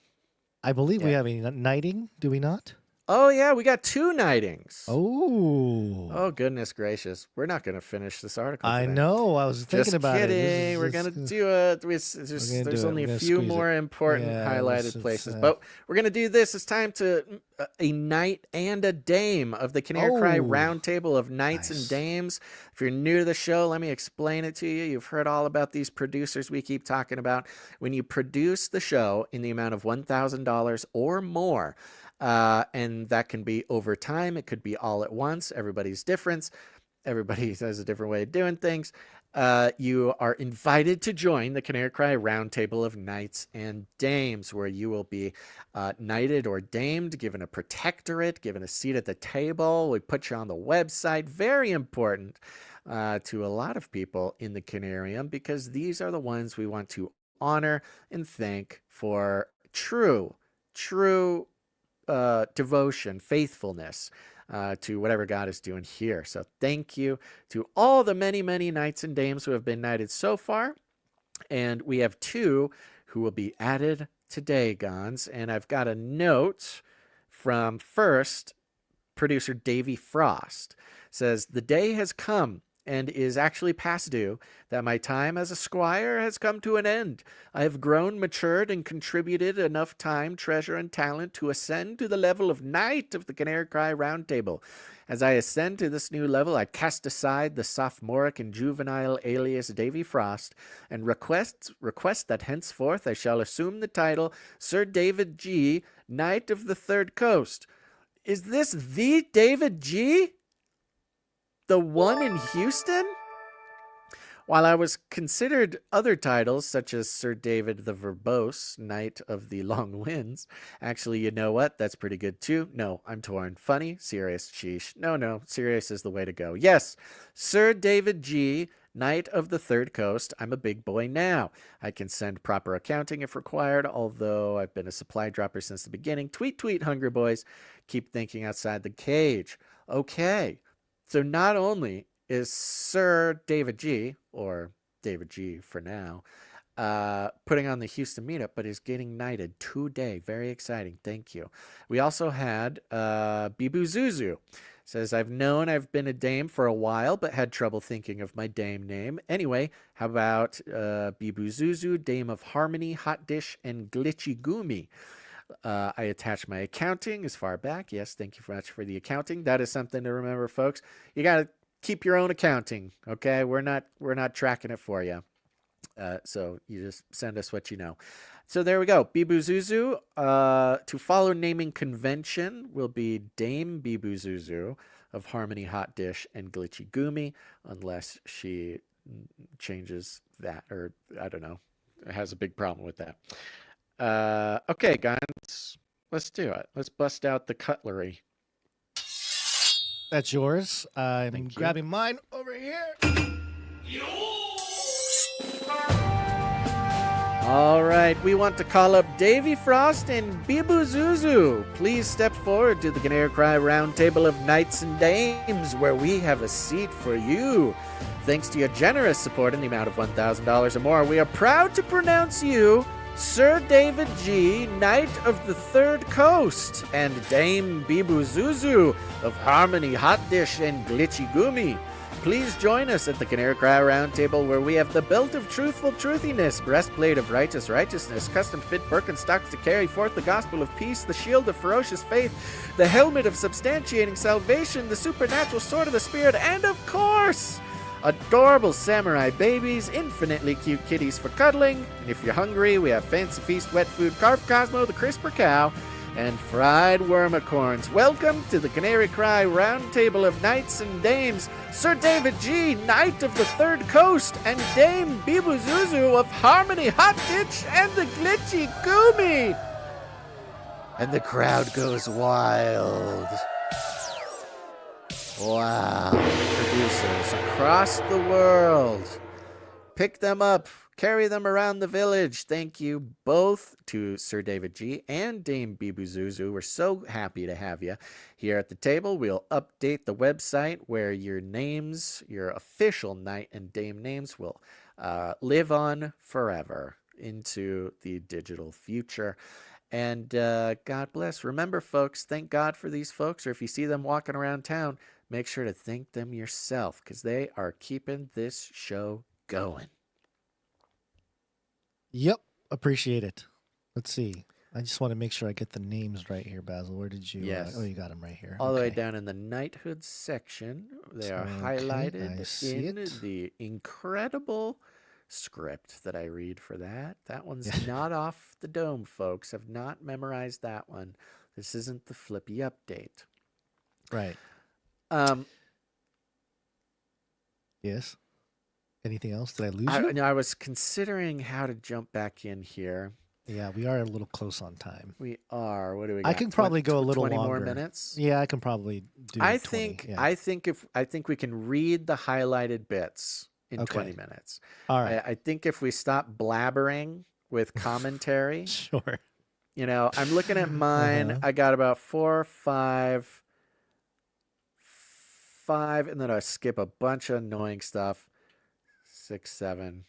I believe we have a knighting, do we not? Oh, yeah, we got 2 knightings. Oh, goodness gracious. We're not going to finish this article today. I know. I was thinking about it. Just kidding. We're going to do it. There's only a few more important highlighted places. But we're going to do this. It's time to a knight and a dame of the Canary Cry Roundtable of Knights and Dames. If you're new to the show, let me explain it to you. You've heard all about these producers we keep talking about. When you produce the show in the amount of $1,000 or more, and that can be over time. It could be all at once. Everybody's different. Everybody has a different way of doing things. You are invited to join the Canary Cry Roundtable of Knights and Dames, where you will be knighted or damed, given a protectorate, given a seat at the table. We put you on the website. Very important to a lot of people in the Canarium, because these are the ones we want to honor and thank for true devotion, faithfulness to whatever God is doing here. So thank you to all the many, many knights and dames who have been knighted so far. And we have 2 who will be added today, Gons. And I've got a note from first producer Davy Frost. Says, the day has come and is actually past due, that my time as a squire has come to an end. I have grown, matured, and contributed enough time, treasure, and talent to ascend to the level of knight of the Canary Cry Roundtable. As I ascend to this new level, I cast aside the sophomoric and juvenile alias Davy Frost, and request that henceforth I shall assume the title Sir David G., Knight of the Third Coast. Is this the David G.? The one in Houston? While I was considered other titles, such as Sir David the Verbose, Knight of the Long Winds. Actually, you know what? That's pretty good too. No, I'm torn. Funny? Serious? Sheesh. No, serious is the way to go. Yes, Sir David G., Knight of the Third Coast. I'm a big boy now. I can send proper accounting if required, although I've been a supply dropper since the beginning. Tweet, Hungry Boys. Keep thinking outside the cage. Okay. So not only is Sir David G., or David G. for now, putting on the Houston meetup, but he's getting knighted today. Very exciting. Thank you. We also had Bibu Zuzu. Says, I've known I've been a dame for a while, but had trouble thinking of my dame name. Anyway, how about Bibu Zuzu, Dame of Harmony, Hot Dish, and Glitchy Gumi? I attach my accounting as far back. Yes, thank you very much for the accounting. That is something to remember, folks. You got to keep your own accounting, okay? We're not tracking it for you. So you just send us what you know. So there we go. Bibu Zuzu. To follow naming convention will be Dame Bibu Zuzu, of Harmony Hot Dish and Glitchy Gumi, unless she changes that, or I don't know, has a big problem with that. Okay, guys, let's do it. Let's bust out the cutlery. That's yours. I'm grabbing mine over here. All right, we want to call up Davy Frost and Bibu Zuzu. Please step forward to the Canary Cry Roundtable of Knights and Dames, where we have a seat for you. Thanks to your generous support in the amount of $1,000 or more, we are proud to pronounce you Sir David G., Knight of the Third Coast, and Dame Bibu Zuzu of Harmony Hot Dish and Glitchy Gumi. Please join us at the Canary Cry Roundtable, where we have the belt of truthful truthiness, breastplate of righteous righteousness, custom-fit Birkenstocks to carry forth the gospel of peace, the shield of ferocious faith, the helmet of substantiating salvation, the supernatural sword of the spirit, and, of course, adorable samurai babies, infinitely cute kitties for cuddling, and if you're hungry, we have Fancy Feast wet food, carved Cosmo the Crisper Cow, and fried wormicorns. Welcome to the Canary Cry Roundtable of Knights and Dames, Sir David G., Knight of the Third Coast, and Dame Bibu Zuzu of Harmony Hot Ditch and the Glitchy Gumi. And the crowd goes wild. Wow. Producers across the world. Pick them up. Carry them around the village. Thank you both to Sir David G. and Dame Bibu Zuzu. We're so happy to have you here at the table. We'll update the website where your names, your official knight and dame names, will live on forever into the digital future. And God bless. Remember, folks, thank God for these folks, or if you see them walking around town, make sure to thank them yourself, because they are keeping this show going. Yep, appreciate it. Let's see. I just want to make sure I get the names right here, Basil. Where did you? Yes. Oh, you got them right here. All the way down in the knighthood section. They are highlighted in the incredible script that I read for that. That one's not off the dome, folks. I've not memorized that one. This isn't the Flippy update. Right. Yes. Anything else? Did I lose you? No, I was considering how to jump back in here. Yeah, we are a little close on time. We are. What do we got? I can probably go a little 20 longer. more minutes? Yeah, I can probably do I 20, think yeah. I think we can read the highlighted bits in 20 minutes. All right. I think if we stop blabbering with commentary. Sure. You know, I'm looking at mine. I got about 4, 5, and then I skip a bunch of annoying stuff. 6, 7.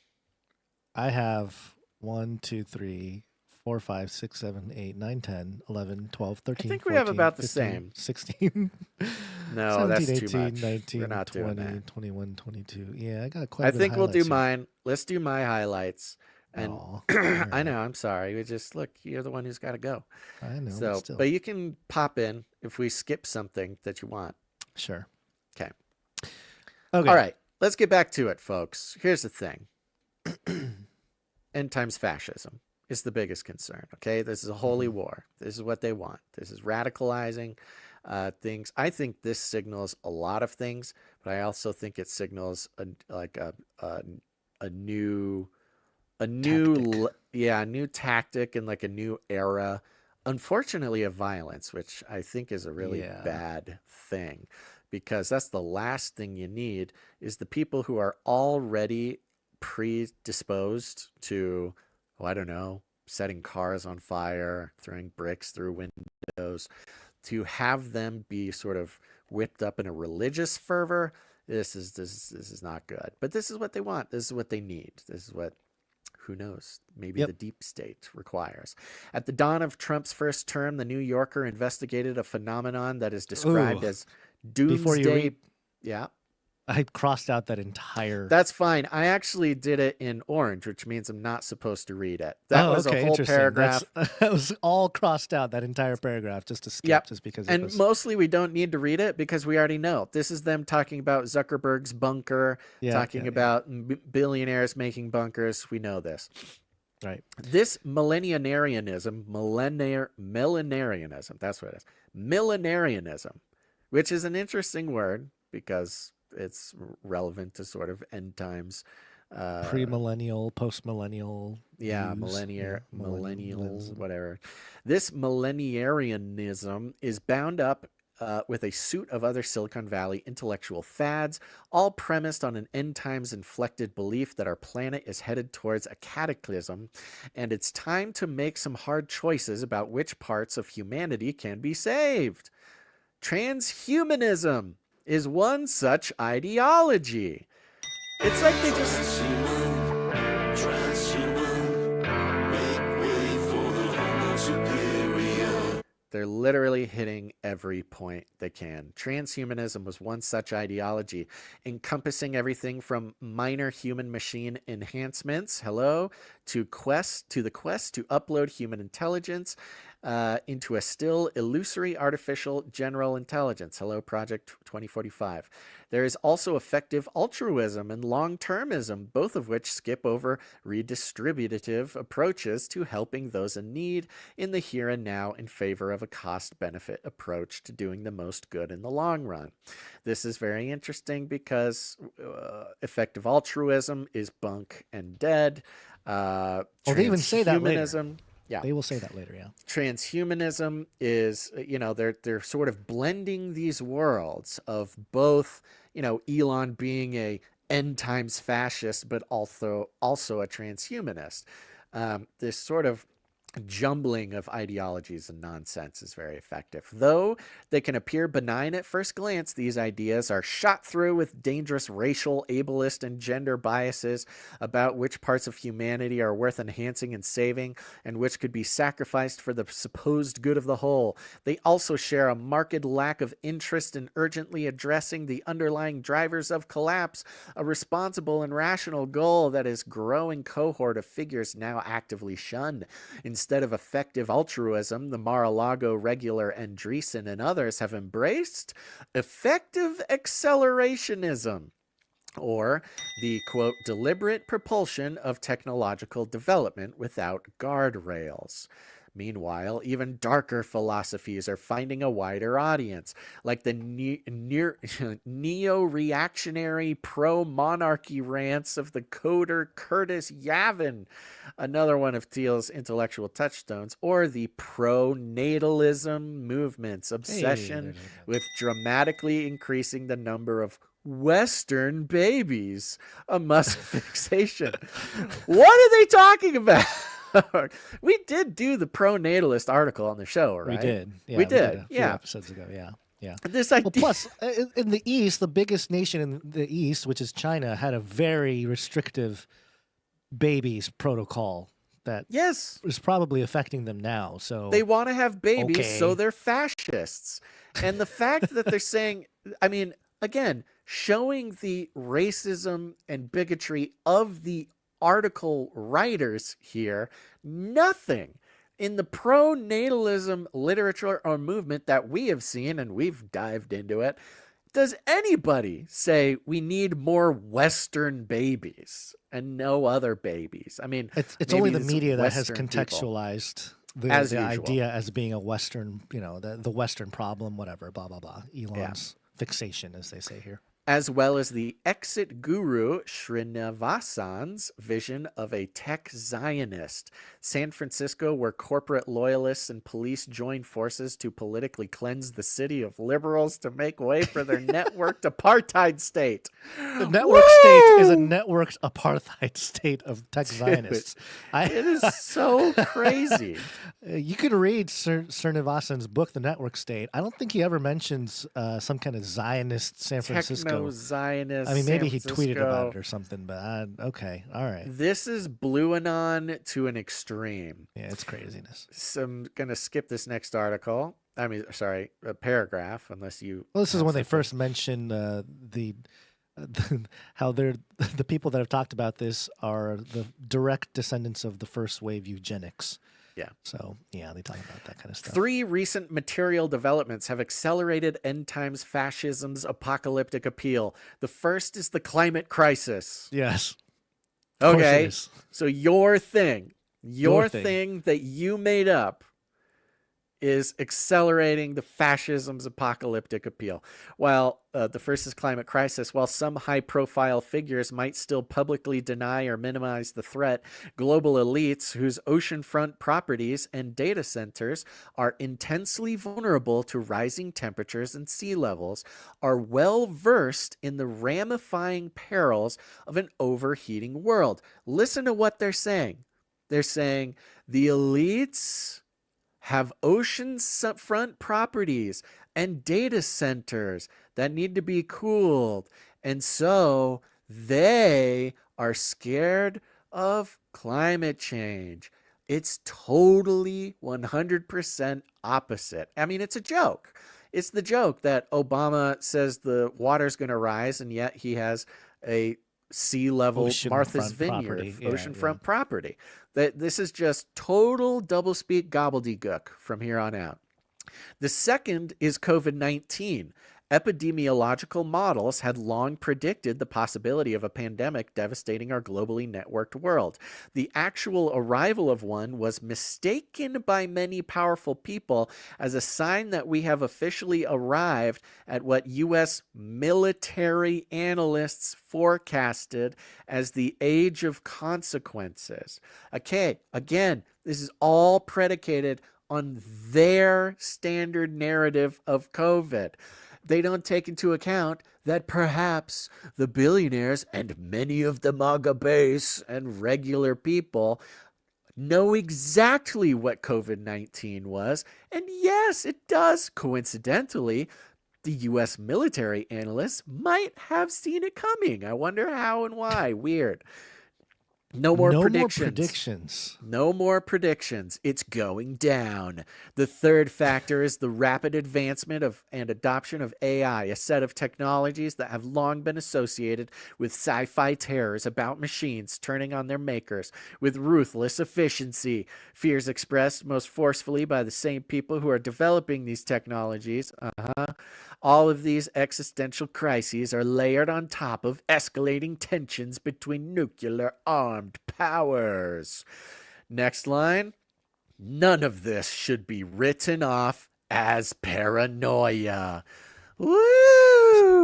I have 1, 2, 3, 4, 5, 6, 7, 8, 9, 10, 11, 12, 13, I think 14, we have about the 15, same. 16, No, 17, that's 18, too much. 19, We're not 20, doing that. 21, 22. Yeah, I got quite a I bit think of we'll do highlights here. mine. Let's do my highlights. And Aw, I know, I'm sorry. We just look, you're the one who's got to go. I know, So, but still. but you can pop in if we skip something that you want. Sure. Okay. Okay. All right. Let's get back to it, folks. Here's the thing. End times fascism is the biggest concern. Okay. This is a holy war. This is what they want. This is radicalizing things. I think this signals a lot of things, but I also think it signals a new tactic and like a new era, unfortunately, of violence, which I think is a really bad thing, because that's the last thing you need is the people who are already predisposed to, I don't know, setting cars on fire, throwing bricks through windows, to have them be sort of whipped up in a religious fervor. This is not good, but this is what they want. This is what they need. This is what, who knows, maybe the deep state requires. At the dawn of Trump's first term, the New Yorker investigated a phenomenon that is described as doomsday. Yeah. I crossed out that entire. That's fine. I actually did it in orange, which means I'm not supposed to read it. That was a whole paragraph. That was all crossed out, that entire paragraph, just to skip, just because. And mostly we don't need to read it because we already know. This is them talking about Zuckerberg's bunker, talking about billionaires making bunkers. We know this. Right. This millenarianism, that's what it is. Millenarianism which is an interesting word because it's relevant to sort of end times. Premillennial, postmillennial. Yeah, views. millennials, whatever. This millenarianism is bound up with a suit of other Silicon Valley intellectual fads, all premised on an end times inflected belief that our planet is headed towards a cataclysm, and it's time to make some hard choices about which parts of humanity can be saved. Transhumanism is one such ideology. It's like they just... They're literally hitting every point they can. Transhumanism was one such ideology, encompassing everything from minor human-machine enhancements, to the quest to upload human intelligence into a still illusory artificial general intelligence. Project 2045. There is also effective altruism and long-termism, both of which skip over redistributive approaches to helping those in need in the here and now in favor of a cost-benefit approach to doing the most good in the long run. This is very interesting because effective altruism is bunk and dead. They even say that later. Yeah, they will say that later. Yeah, transhumanism is, they're sort of blending these worlds of both, Elon being a end times fascist, but also a transhumanist. This sort of jumbling of ideologies and nonsense is very effective. Though they can appear benign at first glance, these ideas are shot through with dangerous racial, ableist, and gender biases about which parts of humanity are worth enhancing and saving, and which could be sacrificed for the supposed good of the whole. They also share a marked lack of interest in urgently addressing the underlying drivers of collapse, a responsible and rational goal that is growing cohort of figures now actively shunned. Instead of effective altruism, the Mar-a-Lago regular Andreessen and others have embraced effective accelerationism, or the, quote, deliberate propulsion of technological development without guardrails. Meanwhile, even darker philosophies are finding a wider audience, like the neo-reactionary pro-monarchy rants of the coder Curtis Yavin, another one of Thiel's intellectual touchstones, or the pro-natalism movement's obsession with dramatically increasing the number of Western babies, a Musk fixation. What are they talking about? We did do the pro-natalist article on the show, right? We did. Yeah, we did. A few episodes ago. Yeah. This idea. Well, plus, in the East, the biggest nation in the East, which is China, had a very restrictive babies protocol that is probably affecting them now. So they want to have babies, so they're fascists. And the fact that they're saying, I mean, again, showing the racism and bigotry of the article writers here, nothing in the pro-natalism literature or movement that we have seen, and we've dived into it, does anybody say we need more Western babies and no other babies? I mean, it's only the media that has contextualized the idea as being a Western, the Western problem, whatever, blah, blah, blah. Elon's fixation, as they say here. As well as the exit guru Srinivasan's vision of a tech Zionist. San Francisco, where corporate loyalists and police join forces to politically cleanse the city of liberals to make way for their networked apartheid state. The network state is a networked apartheid state of tech Zionists. It is so crazy. You could read Srinivasan's book, The Network State. I don't think he ever mentions some kind of Zionist San Francisco. Zionist. I mean, maybe he tweeted about it or something, but okay, all right. This is Blue Anon to an extreme. Yeah, it's craziness. So I'm gonna skip this next article. I mean, sorry, a paragraph, unless you. Well, this is when they first mentioned how they're the people that have talked about this are the direct descendants of the first wave eugenics. Yeah. So, yeah, they talk about that kind of stuff. 3 recent material developments have accelerated end times fascism's apocalyptic appeal. The first is the climate crisis. Yes. Okay. So your thing that you made up is accelerating the fascism's apocalyptic appeal. While the first is climate crisis, while some high-profile figures might still publicly deny or minimize the threat, global elites whose oceanfront properties and data centers are intensely vulnerable to rising temperatures and sea levels are well versed in the ramifying perils of an overheating world. Listen to what they're saying. They're saying the elites have oceanfront properties and data centers that need to be cooled. And so they are scared of climate change. It's totally 100% opposite. I mean, it's a joke. It's the joke that Obama says the water's going to rise, and yet he has a sea level Martha's Vineyard, oceanfront property. That this is just total doublespeak gobbledygook from here on out. The second is COVID-19. Epidemiological models had long predicted the possibility of a pandemic devastating our globally networked world. The actual arrival of one was mistaken by many powerful people as a sign that we have officially arrived at what U.S. military analysts forecasted as the age of consequences. Okay, again, this is all predicated on their standard narrative of COVID. They don't take into account that perhaps the billionaires and many of the MAGA base and regular people know exactly what COVID-19 was. And yes, it does. Coincidentally, the U.S. military analysts might have seen it coming. I wonder how and why. Weird. No more predictions. No more predictions. It's going down. The third factor is the rapid advancement of and adoption of AI, a set of technologies that have long been associated with sci-fi terrors about machines turning on their makers with ruthless efficiency. Fears expressed most forcefully by the same people who are developing these technologies. All of these existential crises are layered on top of escalating tensions between nuclear armed powers. Next line. None of this should be written off as paranoia. Woo!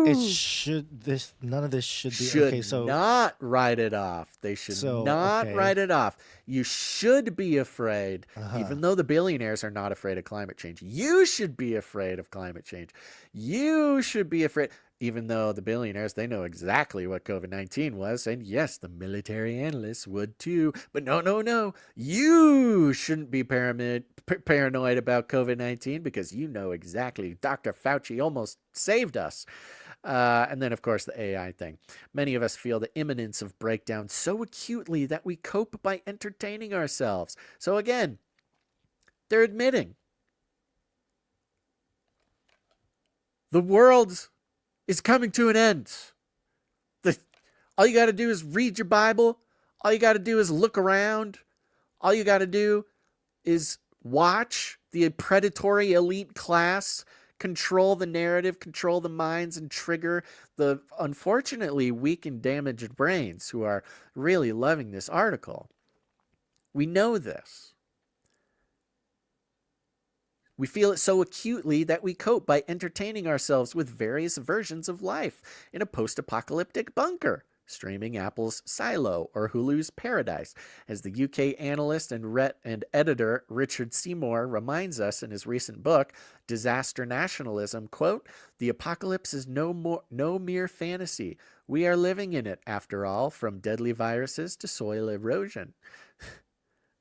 None of this should be not write it off. They should not write it off. You should be afraid, even though the billionaires are not afraid of climate change. You should be afraid of climate change. You should be afraid, even though the billionaires, they know exactly what COVID-19 was. And yes, the military analysts would too. But no. You shouldn't be paranoid about COVID-19 because you know exactly. Dr. Fauci almost saved us. And then, of course, the AI thing. Many of us feel the imminence of breakdown so acutely that we cope by entertaining ourselves. So again, they're admitting the world is coming to an end. All you got to do is read your Bible. All you got to do is look around. All you got to do is watch the predatory elite class control the narrative, control the minds, and trigger the unfortunately weak and damaged brains who are really loving this article. We know this. We feel it so acutely that we cope by entertaining ourselves with various versions of life in a post-apocalyptic bunker, streaming Apple's Silo or Hulu's Paradise. As the UK analyst and editor Richard Seymour reminds us in his recent book, Disaster Nationalism, quote, "The apocalypse is no mere fantasy. We are living in it, after all, from deadly viruses to soil erosion."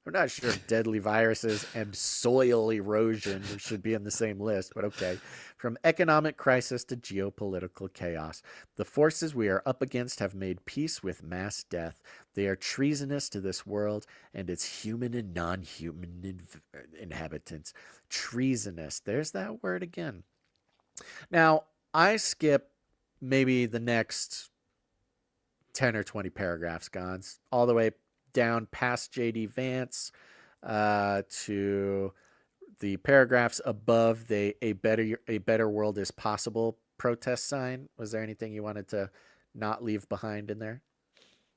I'm not sure if deadly viruses and soil erosion should be in the same list, but okay. From economic crisis to geopolitical chaos, the forces we are up against have made peace with mass death. They are treasonous to this world and its human and non-human inhabitants. Treasonous. There's that word again. Now, I skip maybe the next 10 or 20 paragraphs, Gons, all the way down past J.D. Vance to the paragraphs above the a better world is possible protest sign. Was there anything you wanted to not leave behind in there?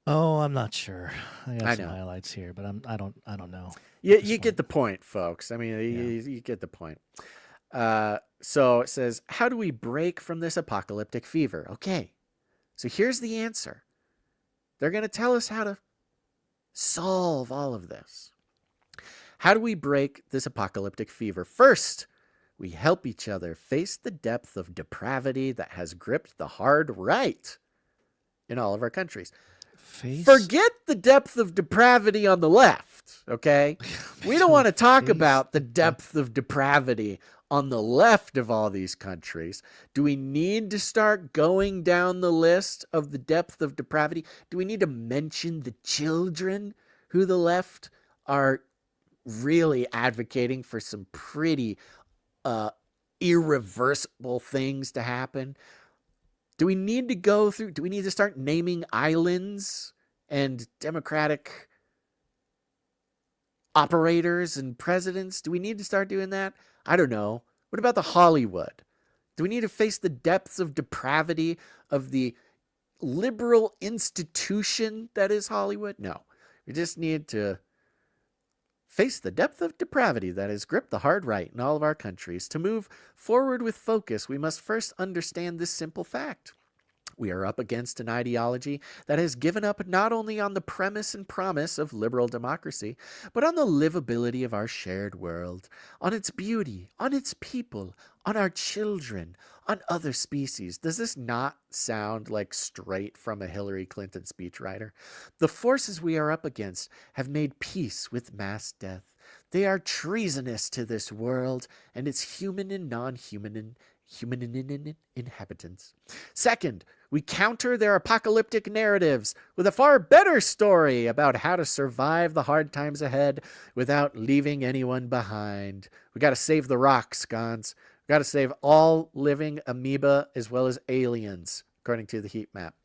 Oh, I'm not sure. I got I some know. highlights here, but I don't know. You get the point, folks. I mean, you get the point. So it says, how do we break from this apocalyptic fever? Okay, so here's the answer. They're going to tell us how to solve all of this. How do we break this apocalyptic fever? First, we help each other face the depth of depravity that has gripped the hard right in all of our countries. Forget the depth of depravity on the left, okay? We don't want to talk about the depth of depravity on the left of all these countries. Do we need to start going down the list of the depth of depravity? Do we need to mention the children who the left are really advocating for some pretty irreversible things to happen? Do we need to start naming islands and democratic operators and presidents? Do we need to start doing that? I don't know. What about the Hollywood? Do we need to face the depths of depravity of the liberal institution that is Hollywood? No. We just need to face the depth of depravity that has gripped the hard right in all of our countries. To move forward with focus, we must first understand this simple fact. We are up against an ideology that has given up not only on the premise and promise of liberal democracy, but on the livability of our shared world, on its beauty, on its people, on our children, on other species. Does this not sound like straight from a Hillary Clinton speechwriter? The forces we are up against have made peace with mass death. They are treasonous to this world and its human and non-human inhabitants. Second, we counter their apocalyptic narratives with a far better story about how to survive the hard times ahead without leaving anyone behind. We got to save the rocks, Gons. We got to save all living amoeba as well as aliens, according to the heat map.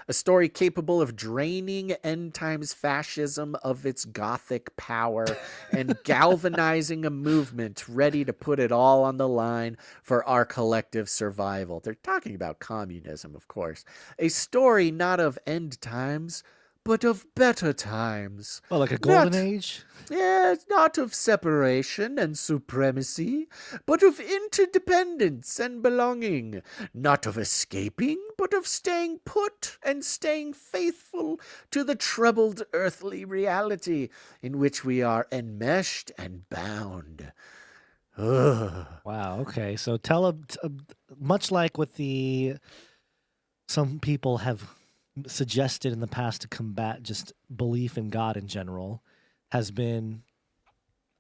A story capable of draining end times fascism of its gothic power and galvanizing a movement ready to put it all on the line for our collective survival. They're talking about communism, of course. A story not of end times, but of better times. Well, like a golden age? Yes, not of separation and supremacy, but of interdependence and belonging. Not of escaping, but of staying put and staying faithful to the troubled earthly reality in which we are enmeshed and bound. Ugh. Wow, okay. So much like with some people have suggested in the past to combat just belief in God in general, has been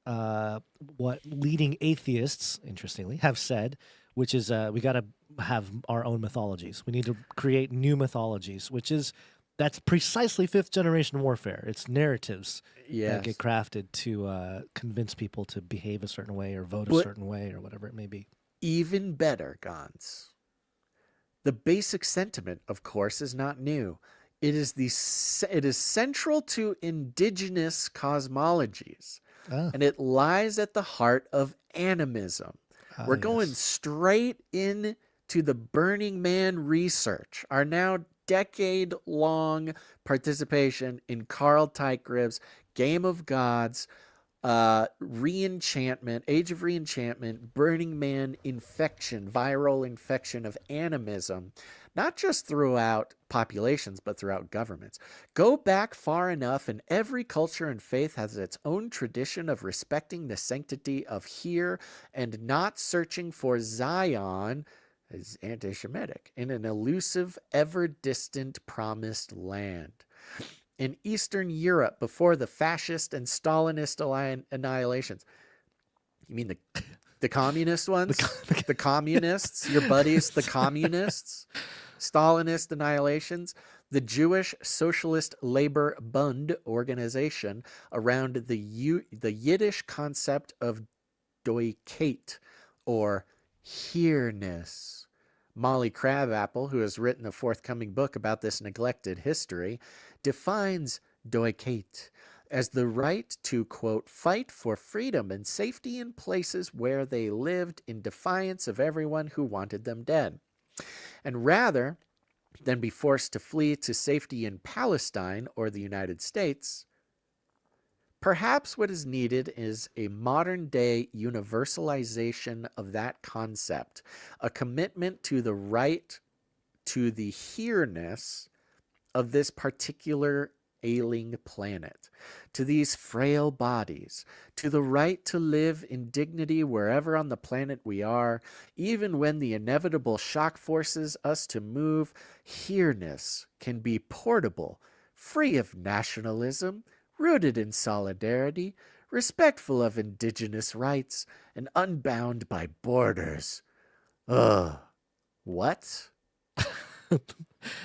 what leading atheists, interestingly, have said, which is we got to have our own mythologies. We need to create new mythologies, that's precisely fifth generation warfare. It's narratives that get crafted to convince people to behave a certain way or vote a certain way or whatever it may be. Even better, Gons. The basic sentiment, of course, is not new. It is central to indigenous cosmologies, and it lies at the heart of animism. We're going straight into the Burning Man research, our now decade-long participation in Carl Teichgräb's Game of Gods, reenchantment, Age of Reenchantment, Burning Man infection, viral infection of animism, not just throughout populations, but throughout governments. Go back far enough, and every culture and faith has its own tradition of respecting the sanctity of here and not searching for Zion as anti-Semitic in an elusive, ever-distant, promised land. In Eastern Europe, before the fascist and Stalinist annihilations. You mean the communist ones? The communists? Your buddies, the communists? Stalinist annihilations? The Jewish Socialist Labor Bund organization around the Yiddish concept of Doikate, or here-ness. Molly Crabapple, who has written a forthcoming book about this neglected history, defines Doikate as the right to, quote, fight for freedom and safety in places where they lived in defiance of everyone who wanted them dead. And rather then be forced to flee to safety in Palestine or the United States. Perhaps what is needed is a modern-day universalization of that concept, a commitment to the right to the here-ness of this particular ailing planet, to these frail bodies, to the right to live in dignity wherever on the planet we are, even when the inevitable shock forces us to move. Here-ness can be portable, free of nationalism, rooted in solidarity, respectful of indigenous rights, and unbound by borders. Ugh. What?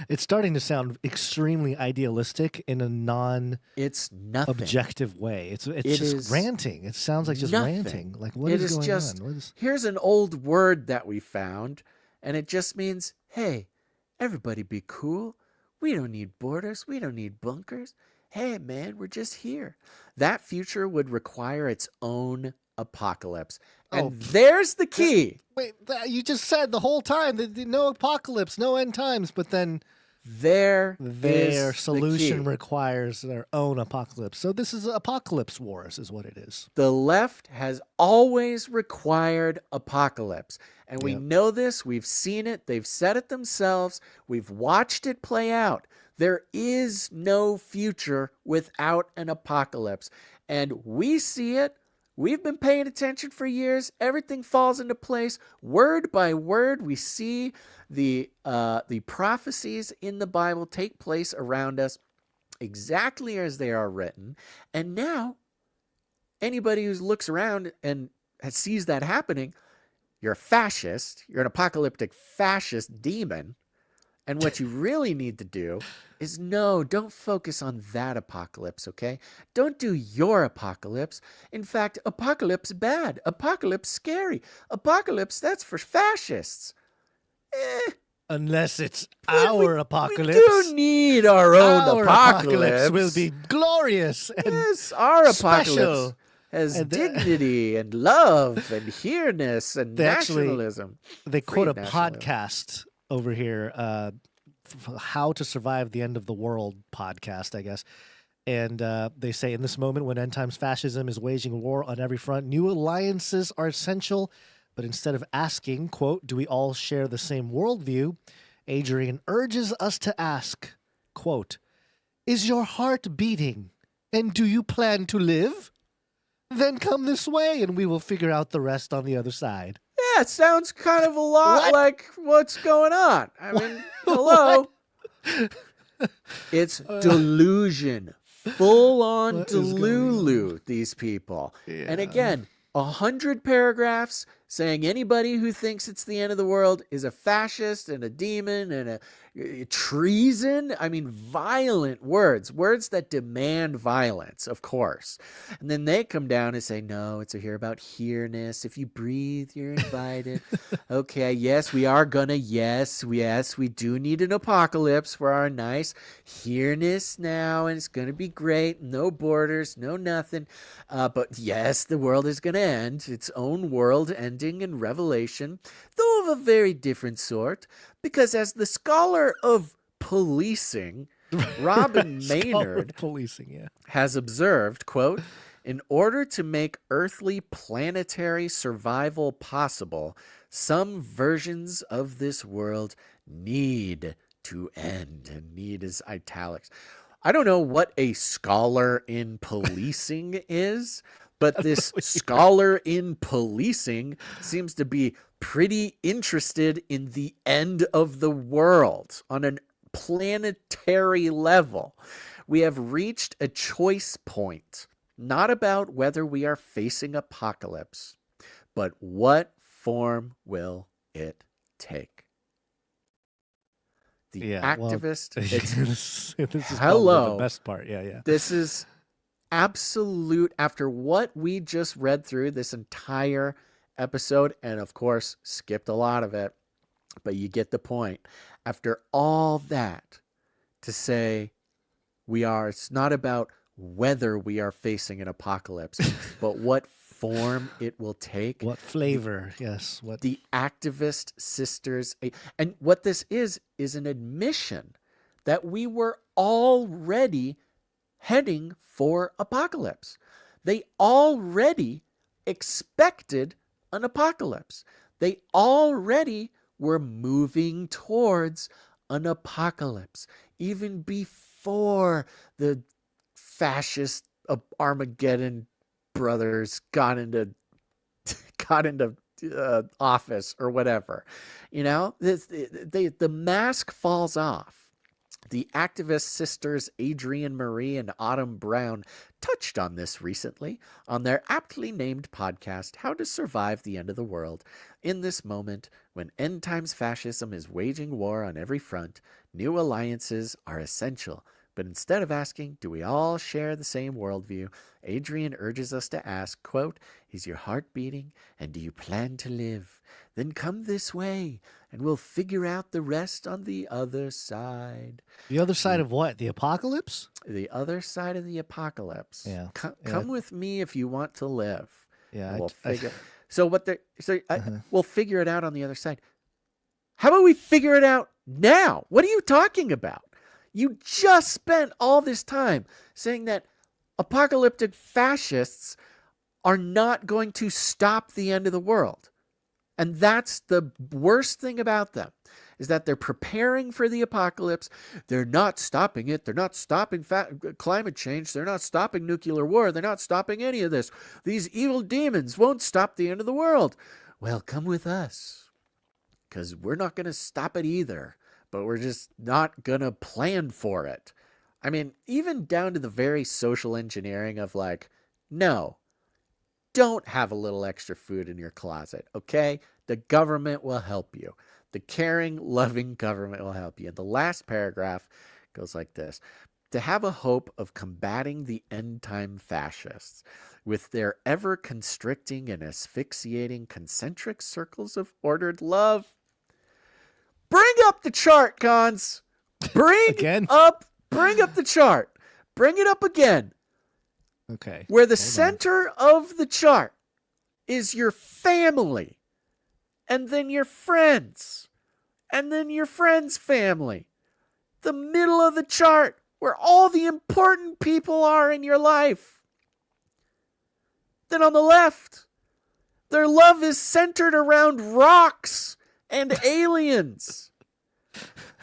It's starting to sound extremely idealistic in a It's nothing. non-objective way. It's It just is ranting. It sounds like just nothing. ranting. Like, what It is is going just, on? What is... here's an old word that we found, and it just means, hey, everybody be cool. We don't need borders. We don't need bunkers. Hey, man, we're just here. That future would require its own apocalypse. And there's the key. Wait, you just said the whole time that no apocalypse, no end times, but then their solution requires their own apocalypse. So this is apocalypse wars is what it is. The left has always required apocalypse. And we know this. We've seen it. They've said it themselves. We've watched it play out. There is no future without an apocalypse. And we see it. We've been paying attention for years. Everything falls into place. Word by word, we see the prophecies in the Bible take place around us exactly as they are written. And now, anybody who looks around and sees that happening, you're a fascist. You're an apocalyptic fascist demon. And what you really need to do is don't focus on that apocalypse, okay? Don't do your apocalypse. In fact, apocalypse bad. Apocalypse scary. Apocalypse, that's for fascists. Unless it's our apocalypse. We do need our own apocalypse. Will be glorious. And yes, our apocalypse special. Has dignity and love and here-ness and nationalism. They quote a podcast over here, How to Survive the End of the World podcast, I guess. And they say, in this moment when end times fascism is waging war on every front, new alliances are essential. But instead of asking, quote, do we all share the same worldview? Adrian urges us to ask, quote, is your heart beating? And do you plan to live? Then come this way and we will figure out the rest on the other side. Yeah, it sounds kind of a lot like what's going on. I mean, hello. It's delusion. Full on delulu, these people. Yeah. And again, 100 paragraphs saying anybody who thinks it's the end of the world is a fascist and a demon and a treason. I mean, violent words that demand violence, of course. And then they come down and say, no, it's here about here-ness. If you breathe, you're invited. Okay, yes, we are gonna, yes, we do need an apocalypse for our nice here-ness now, and it's gonna be great. No borders, no nothing. But yes, the world is gonna end. Its own world ending in Revelation, though of a very different sort, because as the scholar of policing, Robin Maynard has observed, quote, in order to make earthly planetary survival possible, some versions of this world need to end. And need is italics. I don't know what a scholar in policing is, but this scholar in policing seems to be pretty interested in the end of the world on a planetary level. We have reached a choice point, not about whether we are facing apocalypse, but what form will it take? The activist. This is hello. The best part. Yeah. This is absolute. After what we just read through this entire episode, and of course skipped a lot of it, but you get the point. After all that, to say it's not about whether we are facing an apocalypse, but what form it will take. What flavor? Yes. What the activist sisters. And what this is an admission that we were already heading for apocalypse. They already expected an apocalypse. They already were moving towards an apocalypse, even before the fascist Armageddon brothers got into office or whatever. You know, the mask falls off. The activist sisters Adrienne Marie and Autumn Brown touched on this recently on their aptly named podcast, How to Survive the End of the World. In this moment, when end times fascism is waging war on every front, new alliances are essential. But instead of asking, do we all share the same worldview, Adrienne urges us to ask, quote, is your heart beating and do you plan to live? Then come this way and we'll figure out the rest on the other side. The other side of what? The apocalypse? The other side of the apocalypse. Yeah. Come with me if you want to live. Yeah. We'll we'll figure it out on the other side. How about we figure it out now? What are you talking about? You just spent all this time saying that apocalyptic fascists are not going to stop the end of the world. And that's the worst thing about them, is that they're preparing for the apocalypse. They're not stopping it. They're not stopping climate change. They're not stopping nuclear war. They're not stopping any of this. These evil demons won't stop the end of the world. Well, come with us, because we're not going to stop it either. But we're just not going to plan for it. I mean, even down to the very social engineering of like, no, don't have a little extra food in your closet, okay? The government will help you. The caring, loving government will help you. And the last paragraph goes like this. To have a hope of combating the end-time fascists with their ever-constricting and asphyxiating concentric circles of ordered love. Bring up the chart, Cons. Bring up the chart. Bring it up again. Okay. Where the center of the chart is your family, and then your friends, and then your friends' family. The middle of the chart, where all the important people are in your life. Then on the left, their love is centered around rocks and aliens.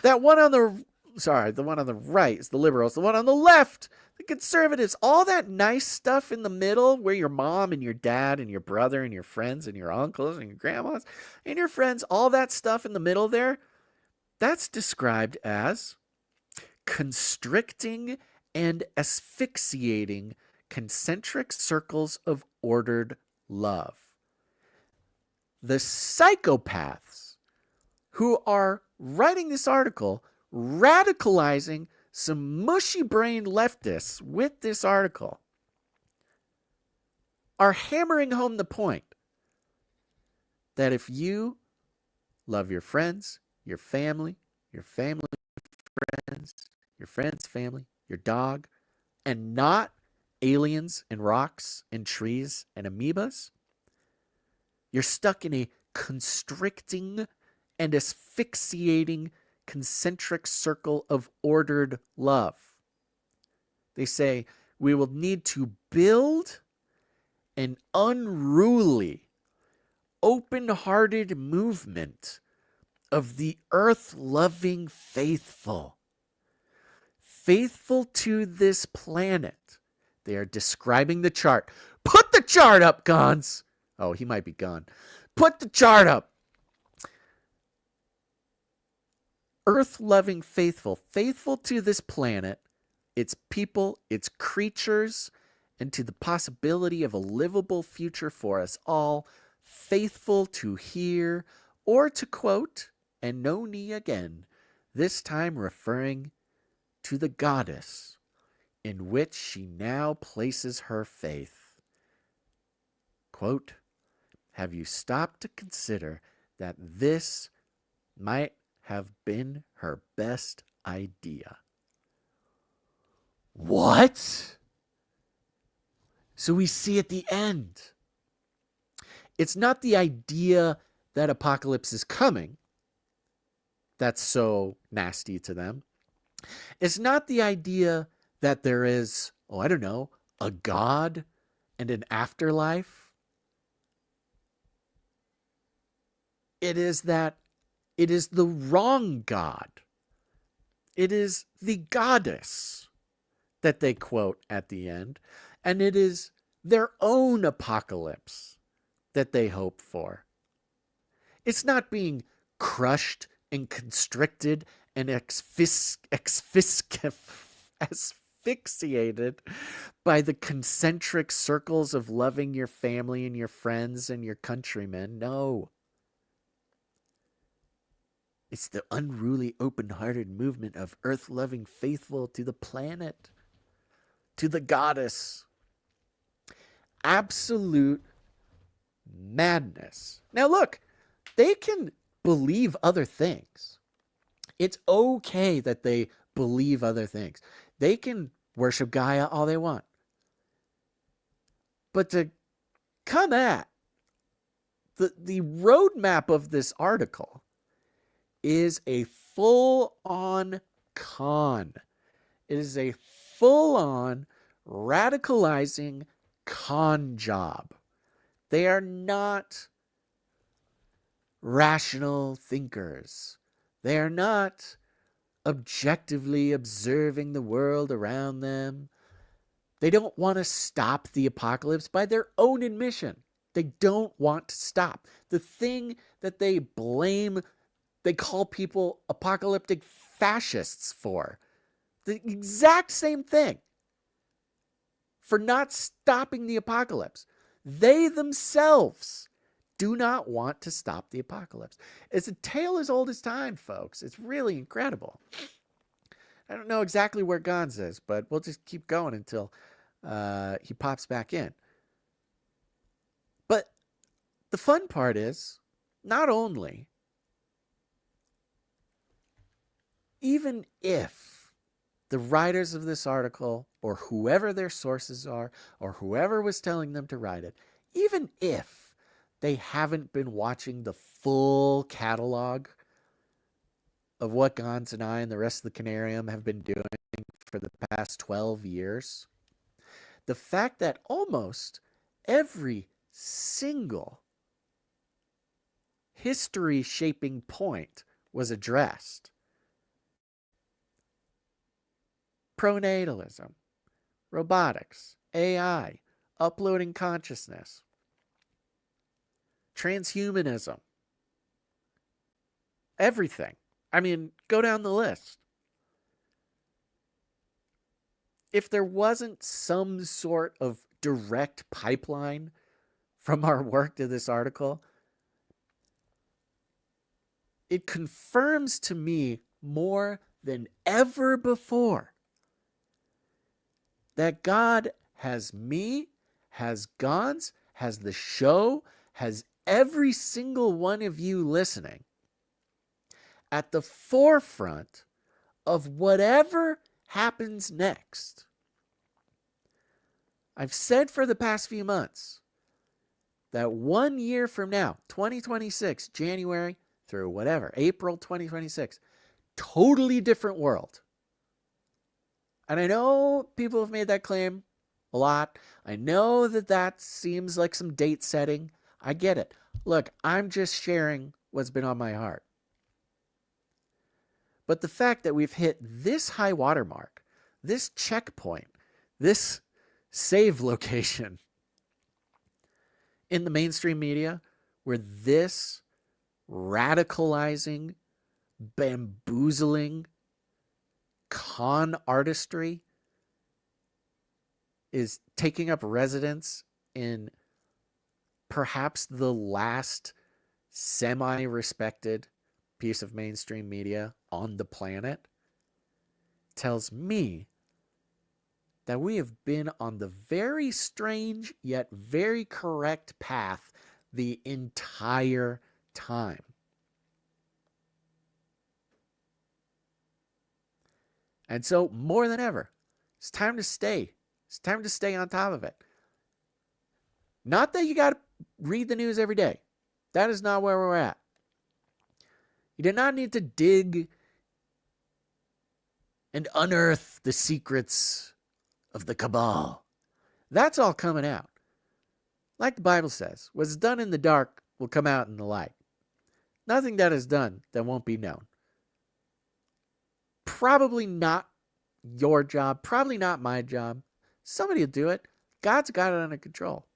The one on the right is the liberals. The one on the left, the conservatives. All that nice stuff in the middle where your mom and your dad and your brother and your friends and your uncles and your grandmas and your friends, all that stuff in the middle there, that's described as constricting and asphyxiating concentric circles of ordered love. The psychopaths who are writing this article, radicalizing some mushy-brained leftists with this article, are hammering home the point that if you love your friends, your family friends, your friends' family, your dog, and not aliens and rocks and trees and amoebas, you're stuck in a constricting and asphyxiating concentric circle of ordered love. They say we will need to build an unruly, open-hearted movement of the earth-loving faithful. Faithful to this planet. They are describing the chart. Put the chart up, Gons. Oh, he might be gone. Put the chart up. Earth-loving faithful. Faithful to this planet, its people, its creatures, and to the possibility of a livable future for us all. Faithful to hear, or to quote, and know me again, this time referring to the goddess in which she now places her faith. Quote, have you stopped to consider that this might have been her best idea? What? So we see at the end It's not the idea that apocalypse is coming that's so nasty to them. It's not the idea that there is, oh, I don't know, a God and an afterlife. It is that it is the wrong God. It is the goddess that they quote at the end, and it is their own apocalypse that they hope for. It's not being crushed and constricted and asphyxiated by the concentric circles of loving your family and your friends and your countrymen. No. It's the unruly, open-hearted movement of earth-loving faithful to the planet, to the goddess. Absolute madness. Now look, they can believe other things. It's okay that they believe other things. They can worship Gaia all they want. But to come at the roadmap of this article is a full-on con. It is a full-on radicalizing con job. They are not rational thinkers. They are not objectively observing the world around them. They don't want to stop the apocalypse by their own admission. They don't want to stop. The thing that they blame, they call people apocalyptic fascists for. The exact same thing. For not stopping the apocalypse. They themselves do not want to stop the apocalypse. It's a tale as old as time, folks. It's really incredible. I don't know exactly where Gons is, but we'll just keep going until he pops back in. But the fun part is, not only, even if the writers of this article, or whoever their sources are, or whoever was telling them to write it, even if they haven't been watching the full catalog of what Gons and I and the rest of the Canarium have been doing for the past 12 years, the fact that almost every single history-shaping point was addressed. Pronatalism, robotics, AI, uploading consciousness, transhumanism, everything. I mean, go down the list. If there wasn't some sort of direct pipeline from our work to this article, it confirms to me more than ever before that God has me, has Gons, has the show, has every single one of you listening at the forefront of whatever happens next. I've said for the past few months that 1 year from now, 2026, January through whatever, April 2026, totally different world. And I know people have made that claim a lot. I know that that seems like some date setting. I get it. Look, I'm just sharing what's been on my heart. But the fact that we've hit this high watermark, this checkpoint, this save location in the mainstream media, where this radicalizing, bamboozling, con artistry is taking up residence in perhaps the last semi-respected piece of mainstream media on the planet, tells me that we have been on the very strange yet very correct path the entire time. And so, more than ever, it's time to stay. It's time to stay on top of it. Not that you got to read the news every day. That is not where we're at. You do not need to dig and unearth the secrets of the cabal. That's all coming out. Like the Bible says, what's done in the dark will come out in the light. Nothing that is done that won't be known. Probably not your job, probably not my job. Somebody will do it. God's got it under control.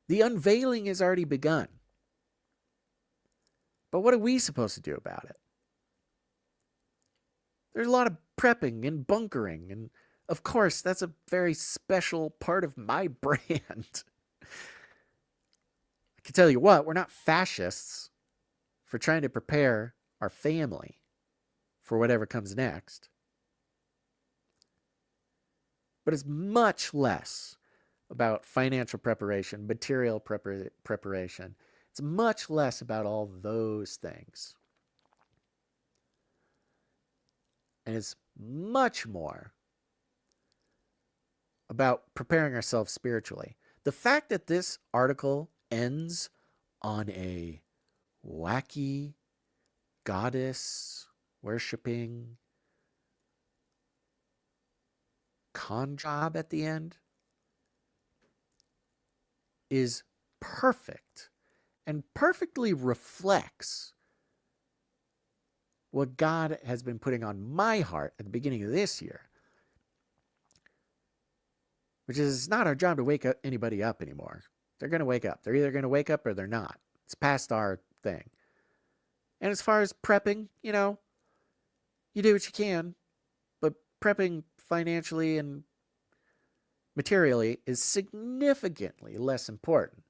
The unveiling has already begun. But what are we supposed to do about it? There's a lot of prepping and bunkering, and of course, that's a very special part of my brand. I can tell you what, we're not fascists for trying to prepare our family for whatever comes next. But it's much less about financial preparation, material preparation. It's much less about all those things. And it's much more about preparing ourselves spiritually. The fact that this article ends on a wacky goddess worshipping con job at the end is perfect and perfectly reflects what God has been putting on my heart at the beginning of this year, which is it's not our job to wake anybody up anymore. They're going to wake up. They're either going to wake up or they're not. It's past our thing. And as far as prepping, you know, you do what you can, but prepping financially and materially is significantly less important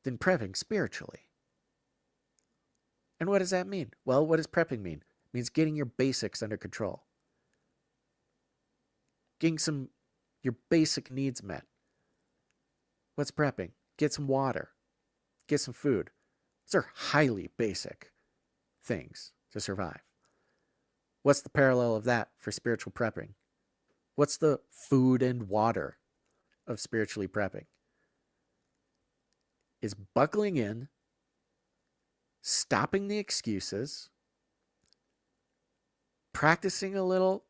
than prepping spiritually. And what does that mean? Well, what does prepping mean? It means getting your basics under control. Getting your basic needs met. What's prepping? Get some water. Get some food. These are highly basic things to survive. What's the parallel of that for spiritual prepping? What's the food and water of spiritually prepping? Is buckling in, stopping the excuses, practicing a little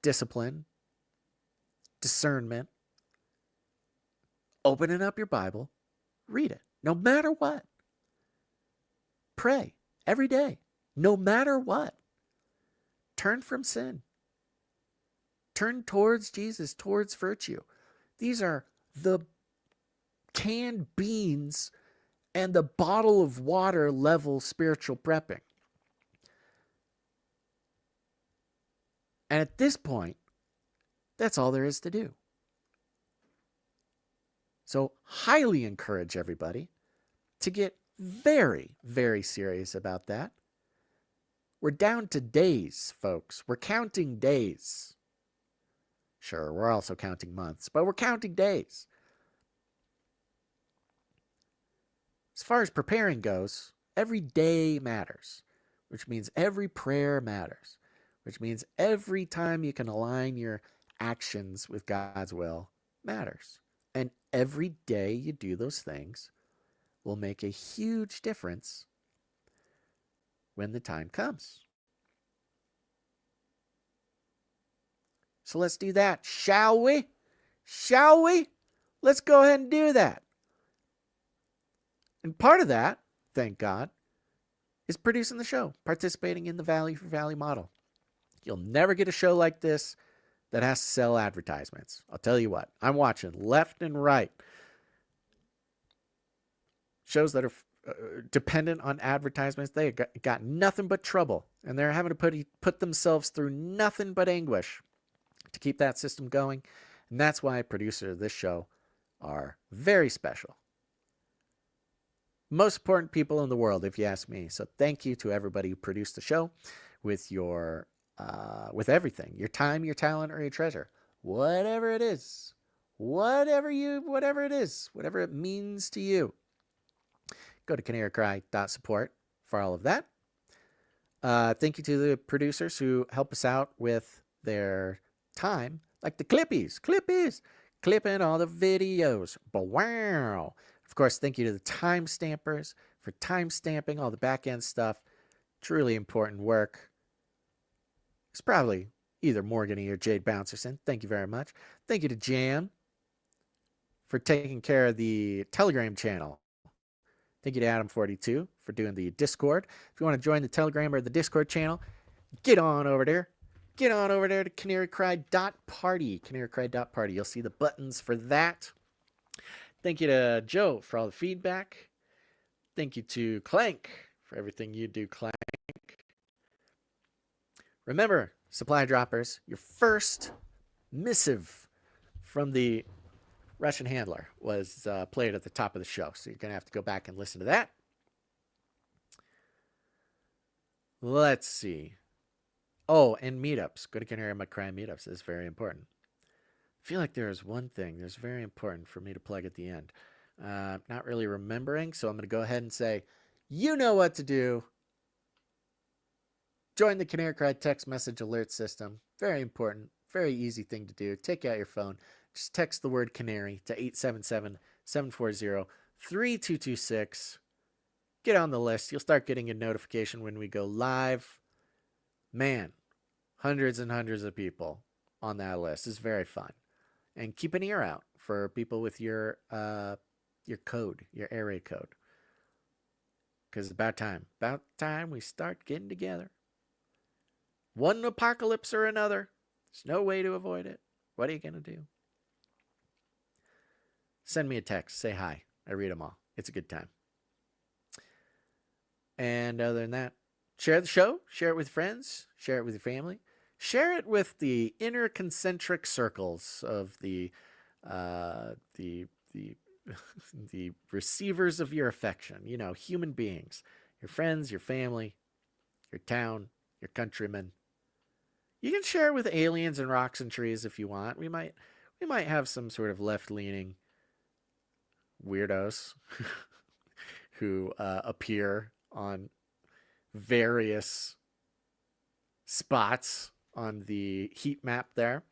discipline, discernment, opening up your Bible, read it, no matter what. Pray every day, no matter what. Turn from sin. Turn towards Jesus, towards virtue. These are the canned beans and the bottle of water level spiritual prepping. And at this point, that's all there is to do. So highly encourage everybody to get very, very serious about that. We're down to days, folks. We're counting days. Sure, we're also counting months, but we're counting days. As far as preparing goes, every day matters, which means every prayer matters, which means every time you can align your actions with God's will matters. And every day you do those things will make a huge difference when the time comes. So let's do that, shall we? Shall we? Let's go ahead and do that. And part of that, thank God, is producing the show, participating in the value for value model. You'll never get a show like this that has to sell advertisements. I'll tell you what, I'm watching left and right shows that are dependent on advertisements. They got nothing but trouble, and they're having to put themselves through nothing but anguish to keep that system going. And that's why producers of this show are very special. Most important people in the world, if you ask me. So thank you to everybody who produced the show with your with everything, your time, your talent, or your treasure, whatever it is, whatever it means to you. Go to canarycry.support for all of that. Thank you to the producers who help us out with their time, like the clippies, clipping all the videos. Wow. Of course, thank you to the timestampers for timestamping all the back-end stuff. Truly important work. It's probably either Morgany or Jade Bouncerson. Thank you very much. Thank you to Jam for taking care of the Telegram channel. Thank you to Adam42 for doing the Discord. If you want to join the Telegram or the Discord channel, get on over there. Get on over there to canarycry.party. Canarycry.party. You'll see the buttons for that. Thank you to Joe for all the feedback. Thank you to Clank for everything you do, Clank. Remember, supply droppers, your first missive from the Russian handler was played at the top of the show. So you're going to have to go back and listen to that. Let's see. Oh, and meetups. Go to Canary Cry Meetups. It's very important. I feel like there is one thing that's very important for me to plug at the end. Not really remembering, so I'm going to go ahead and say, you know what to do. Join the Canary Cry text message alert system. Very important. Very easy thing to do. Take out your phone. Just text the word Canary to 877-740-3226. Get on the list. You'll start getting a notification when we go live. Man, hundreds and hundreds of people on that list. It's very fun. And keep an ear out for people with your code, your area code. Because it's about time we start getting together. One apocalypse or another. There's no way to avoid it. What are you going to do? Send me a text. Say hi. I read them all. It's a good time. And other than that, share the show. Share it with friends. Share it with your family. Share it with the inner concentric circles of the receivers of your affection. You know, human beings. Your friends, your family, your town, your countrymen. You can share it with aliens and rocks and trees if you want. We might have some sort of left-leaning weirdos who appear on various spots on the heat map there.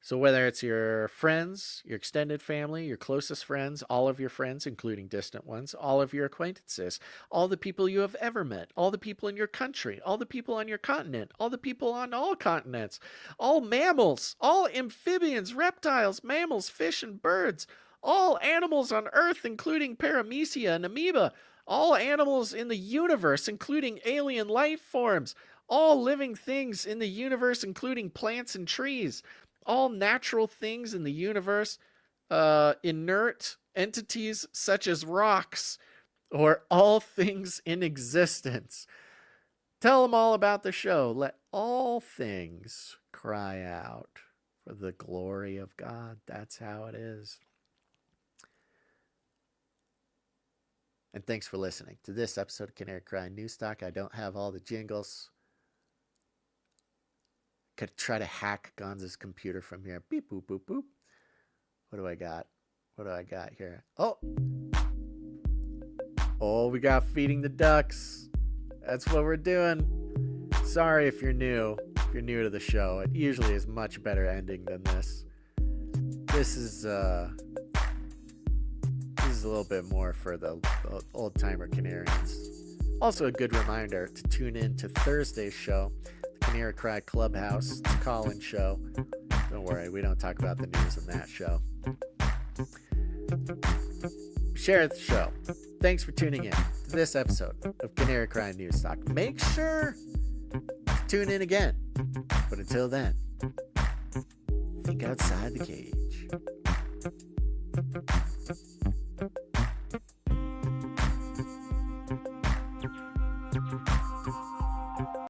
So whether it's your friends, your extended family, your closest friends, all of your friends, including distant ones, all of your acquaintances, all the people you have ever met, all the people in your country, all the people on your continent, all the people on all continents, all mammals, all amphibians, reptiles, mammals, fish, and birds, all animals on Earth, including paramecia and amoeba, all animals in the universe, including alien life forms, all living things in the universe, including plants and trees, all natural things in the universe, inert entities such as rocks, or all things in existence. Tell them all about the show. Let all things cry out for the glory of God. That's how it is. And thanks for listening to this episode of Canary Cry Newstalk. I don't have all the jingles. Could try to hack Gonza's computer from here. Beep, boop, boop, boop. What do I got? What do I got here? Oh, we got Feeding the Ducks. That's what we're doing. Sorry if you're new. If you're new to the show, it usually is much better ending than this. This is a little bit more for the old-timer Canarians. Also a good reminder to tune in to Thursday's show, the Canary Cry Clubhouse. It's a call-in show. Don't worry, we don't talk about the news in that show. Share the show. Thanks for tuning in to this episode of Canary Cry Newstalk. Make sure to tune in again. But until then, think outside the cage.